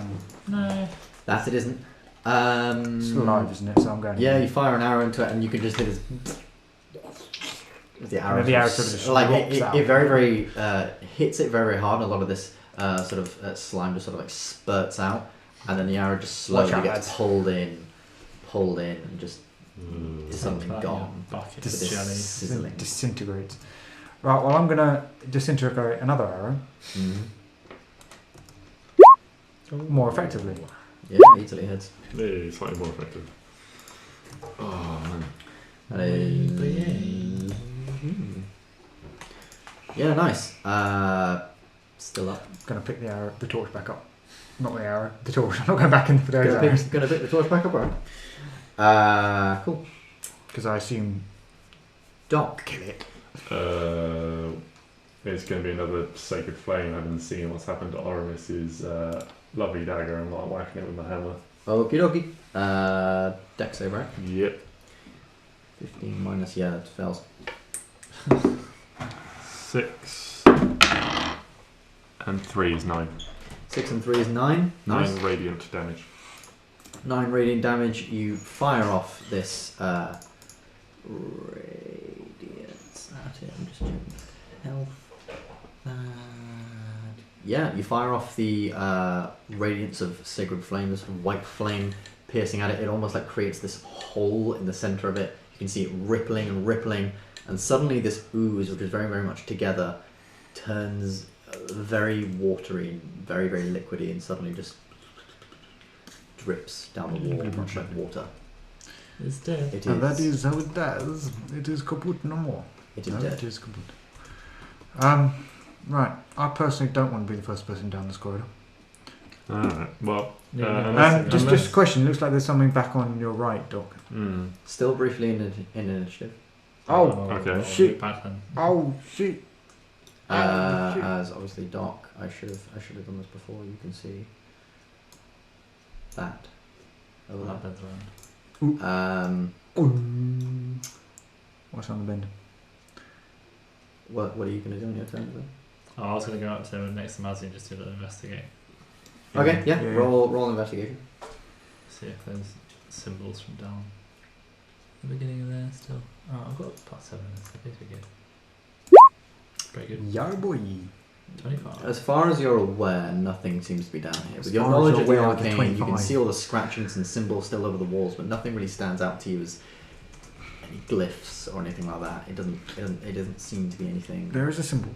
D: No.
A: That it isn't.
E: It's alive, isn't it? So I'm going.
A: Yeah, you fire an arrow into it, and you can just hit this. The arrow,
E: And the arrow sort of just
A: like
E: drops
A: it
E: out.
A: very hits it very, very hard. A lot of this slime just sort of like spurts out, and then the arrow just slowly
E: out,
A: gets
E: lads.
A: pulled in, and just is suddenly
D: Like
A: gone.
D: bucket
A: With
D: of
A: this
D: jelly.
A: sizzling.
E: Disintegrates. Right, well I'm going to disintegrate another arrow more effectively.
A: Yeah, easily hits.
C: Yeah, slightly more effective. Oh man.
A: That is... Yeah, nice. Still up.
E: Going to pick the torch back up. Not the arrow, the torch. I'm not going back in for those arrows.
A: Gonna pick the torch back up, right? Cool.
E: Because I assume
A: Doc.
E: kill it.
C: It's going to be another sacred flame. Having seen what's happened to Oramis' lovely dagger and like whacking it with my hammer.
A: Okie dokie. Dex save, right?
C: Yep.
A: 15 minus, yeah, it fails.
C: 6 and 3 is 9.
A: 6 and 3 is 9. Nice.
C: 9 radiant damage.
A: 9 radiant damage. You fire off this radiant. I'm just checking health. Yeah, you fire off the radiance of sacred flame, this white flame piercing at it. It almost like creates this hole in the center of it. You can see it rippling and rippling, and suddenly this ooze, which is very, very much together, turns very watery and very, very liquidy, and suddenly just drips down the wall, much like water.
D: It's dead.
A: It
E: And that
A: is.
E: is how it does. It is kaput no more.
A: It is
E: No,
A: dead.
E: It is kaput. Right. I personally don't want to be the first person down this corridor.
C: Alright, well.
D: Yeah,
C: unless-
E: Just a question. Looks like there's something back on your right, Doc.
A: Still briefly in initiative.
E: Oh,
C: okay.
E: shit.
D: Back then.
E: Oh shit. Oh, shit.
A: As obviously Doc, I should have done this before. You can see that over
D: That
A: there.
D: bed's around.
E: What's on the bend?
A: What are you going to do on your turn then?
D: Oh, I was going to go up to next to Mazzy and just do a little investigate.
A: Okay, yeah.
E: Yeah.
A: Roll investigation.
D: See if there's symbols from down the beginning of there still. Oh, I've got +7 in this, so pretty good. Very good.
E: Yeah, boy.
D: 25.
A: As far as you're aware, nothing seems to be down here.
E: As
A: With your
E: far as
A: knowledge
E: you're
A: of the
E: aware of the
A: arcane, you can
E: 25.
A: see all the scratchings and symbols still over the walls, but nothing really stands out to you as any glyphs or anything like that. It doesn't seem to be anything
E: There is a symbol.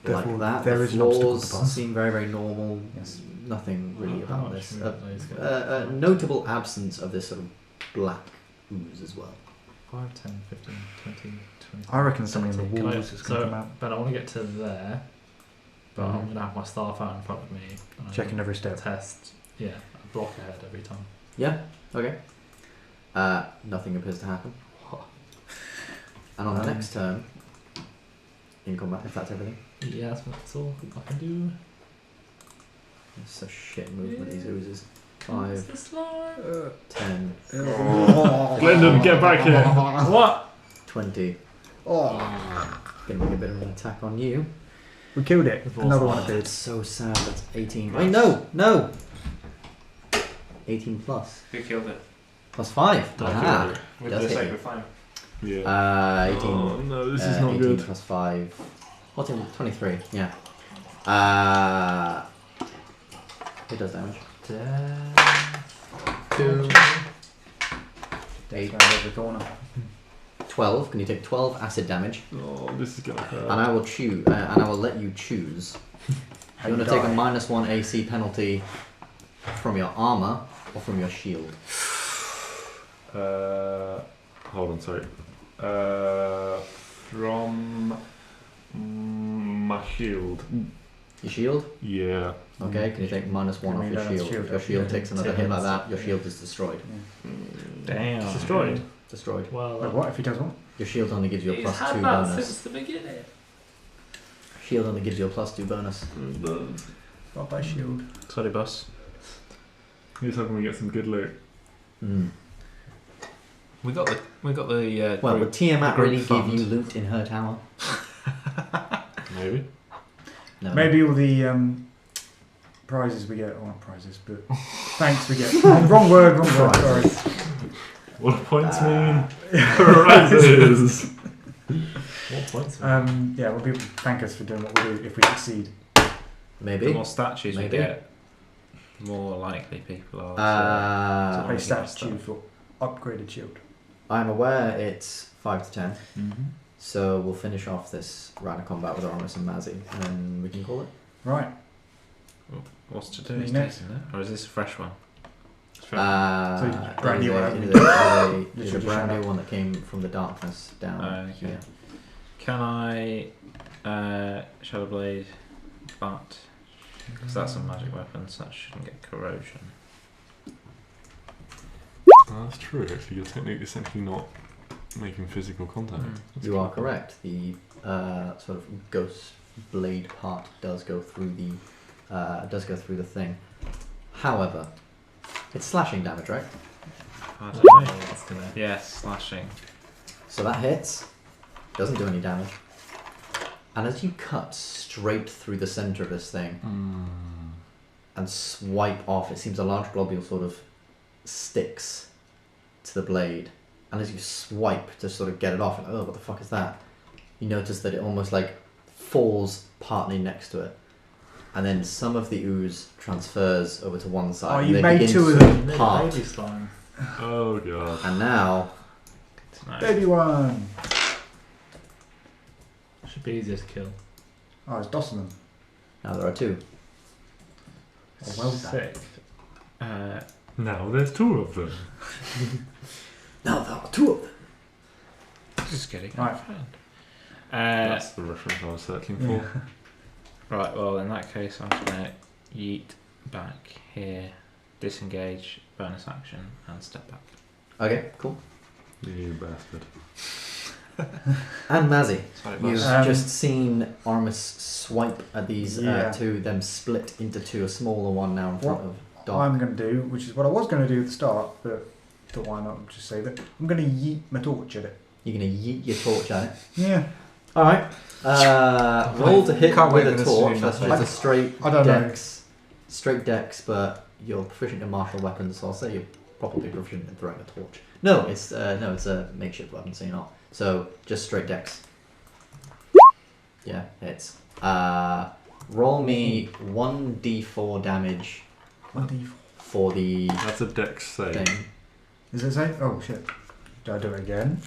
A: like
E: Therefore,
A: that.
E: there
A: The
E: is an obstacle
A: floors
E: to pass.
A: seem very, very normal.
E: Yes.
A: Nothing really
D: How
A: about
D: much
A: this.
D: movement are these guys?
A: A notable absence of this sort of black ooze as well.
D: 5, 10, 15, 20, 20.
E: I reckon something in the
D: 30.
E: walls is going to come out.
D: But I want to get to there, but I'm going to have my staff out in front of me. And
E: Checking every step.
D: Test, a block ahead every time.
A: Yeah. Okay. Nothing appears to happen. And on the next turn, in combat, if that's everything.
D: Yeah, that's all I can do.
A: It's such shit movement, these oozes. 5,
D: The slime.
A: 10,
C: Gylndan, get back here!
D: What?
A: 20.
E: Oh,
A: Gonna make a bit of an attack on you.
E: we killed it. Another one
A: Oh,
E: appeared.
A: that's so sad. That's 18. Wait, no! 18 plus.
G: Who killed it?
A: Plus 5. Aha.
G: With
A: Does
G: the
A: hit
G: sacred
A: you.
G: flame.
C: Yeah.
A: 18.
C: Oh no, this is not
A: 18
C: good.
A: plus 5. What's in 23? Yeah. It does damage. 2. 8.
E: Over the corner.
A: 12. Can you take 12 acid damage?
C: Oh, this is gonna hurt.
A: And I will choose. And I will let you choose. You want to take a -1 AC penalty from your armor or from your shield?
C: Hold on, sorry. From my shield.
A: Your shield?
C: Yeah.
A: Okay. Can you take -1 off
E: You
A: your
E: don't have
A: shield?
E: shield,
A: If your shield
E: yeah.
A: takes another hit like that, your shield is destroyed.
D: Damn.
C: It's destroyed.
A: Destroyed.
D: Well,
E: Wait, what if he does what?
A: Your shield only gives you a
G: He's
A: +2
G: had that
A: bonus.
G: since the beginning.
A: Shield only gives you a +2 bonus.
E: Not by shield.
B: Sorry, boss.
C: Here's hoping we get some good loot.
A: Mm.
B: We got the
A: Well, would Tiamat
B: group
A: really
B: fund.
A: give you loot in her tower?
C: Maybe.
A: No.
E: Maybe all the prizes we get, or not prizes, but thanks we get. Wrong word, sorry.
C: What do points mean? Prizes!
D: what points?
E: Yeah, well, people thank us for doing what we do if we succeed.
A: Maybe.
B: The more statues
A: Maybe.
B: we get, more likely people are.
A: Uh,
B: to
E: A
B: stuff.
E: statue for upgraded shield.
A: I'm aware it's 5 to 10,
D: Mm-hmm.
A: so we'll finish off this round of combat with Oramis and Mazzy, and then we can call it.
E: Right.
B: What's to do?
E: Me
B: Is
E: next.
B: taking it? Or is this a fresh one?
E: So brand new one,
A: It
E: haven't
A: is
E: we?
A: a
E: Literally just
A: brand
E: shut
A: new one that came from the darkness down
B: Okay.
A: here.
B: Can I Shadow Blade that? Because that's a magic weapon, so that shouldn't get corrosion.
C: That's true. Actually, you're technically essentially not making physical contact. That's
A: You are
C: cool.
A: correct. The sort of ghost blade part does go through the thing. However, it's slashing damage, right?
B: I don't know.
D: It's gonna.
B: Yes, slashing.
A: So that hits, doesn't do any damage. And as you cut straight through the center of this thing and swipe off, it seems a large globule sort of sticks to the blade. And as you swipe to sort of get it off, and oh, what the fuck is that? You notice that it almost like falls partly next to it. And then some of the ooze transfers over to one side.
E: Oh,
A: and
E: you
A: they
E: made
A: begin
E: two
A: to
E: of them.
D: Made a
A: part.
D: baby slime.
C: Oh god.
A: And now,
B: No.
E: Baby one.
D: Should be easier to kill.
E: Oh, it's dossing them.
A: now there are two.
E: Oh, well done.
B: Sick.
C: Now there's two of them.
A: Now there are two of them.
B: Just getting
E: Right.
B: out of hand.
C: That's the reference I was searching for.
E: Yeah.
B: Right, well, in that case, I'm just going to yeet back here, disengage, bonus action, and step back.
A: Okay, cool.
C: You bastard.
A: And Mazzy,
C: Sorry,
A: you've
E: Um,
A: just seen Oramis swipe at these
E: Yeah.
A: two, them split into two, a smaller one now in front of
E: What
A: Doc.
E: I'm going to do, which is what I was going to do at the start, but thought why not just save it. I'm going to yeet my torch at it.
A: You're going to yeet your torch at it.
E: Yeah.
A: Alright. Roll to hit
G: Can't wait
A: with
G: for
A: a
G: this to
A: torch.
G: do
A: That's
G: nothing.
A: just a straight
E: I don't know.
A: dex. Straight dex, but you're proficient in martial weapons, so I'll say you're probably proficient in throwing a torch. No, it's a makeshift weapon, so you're not. So just straight dex. Yeah, hits. Roll me 1d4 damage
E: 1d4.
A: for the
C: That's a dex save.
A: thing.
E: Is it safe? Oh shit. Do I do it again?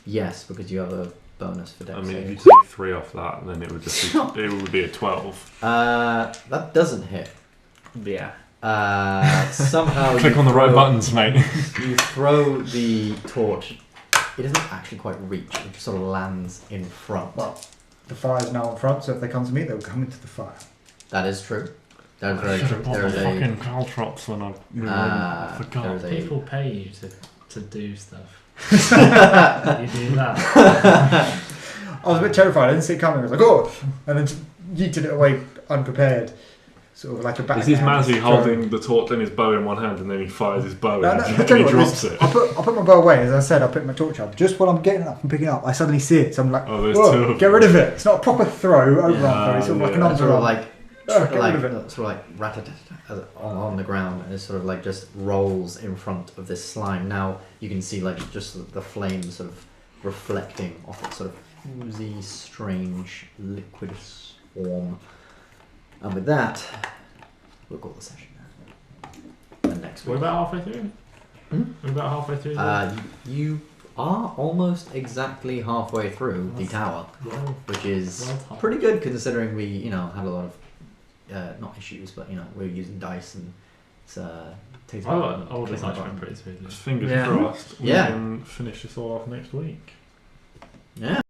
A: Yes, because you have a bonus for dex.
C: I mean, if you
A: saves.
C: take 3 off that, then it would just be, it would be a 12.
A: That doesn't hit.
B: Yeah.
A: Somehow
C: Click
A: you
C: on the right
A: throw-
C: buttons, mate.
A: You throw the torch. It doesn't actually quite reach. It just sort of lands in front.
E: Well, the fire's now in front, so if they come to me, they'll come into the fire.
A: That is true. That is
C: I
A: very
C: should
A: true.
C: have bought
A: There
C: the
A: is a
C: fucking caltrops when I
A: Ah,
C: I forgot.
A: there is a-
D: People pay you to do stuff. You do that.
E: I was a bit terrified. I didn't see it coming. I was like, oh! And then just yeeted it away unprepared. Sort of like a
C: Is this
E: backhand
C: Mazzy
E: throw.
C: holding the torch and his bow in one hand, and then he fires his bow
E: No,
C: and,
E: no,
C: and
E: I'll tell
C: he
E: you what,
C: drops
E: this-
C: it?
E: I put my bow away, as I said, I picked my torch up. Just while I'm getting up and picking it up, I suddenly see it. So I'm like,
C: Oh, there's
E: whoa,
C: two of
E: get
C: them.
E: rid of it. It's not a proper throw, overarm
C: Yeah,
E: throw. It's sort of like an
C: yeah.
E: arm
A: sort of
E: arm.
A: like
E: Get rid of it.
A: sort of like rat-a-tat on the ground, and it sort of like just rolls in front of this slime. Now you can see like just the flames sort of reflecting off its sort of oozy, strange, liquidous form. And with that, we'll call the session now. And next
D: We're
A: week,
D: about halfway through.
A: Hmm?
D: We're about halfway through.
A: you are almost exactly halfway through the tower,
D: Well,
A: which is
D: well done.
A: pretty good considering we, had a lot of not issues, but we're using dice and it's takes.
D: I would
A: takes
D: have
A: my
D: went
A: time.
D: pretty smoothly.
C: Fingers
B: Yeah.
C: crossed. We
A: Yeah.
C: can finish this all off next week.
A: Yeah.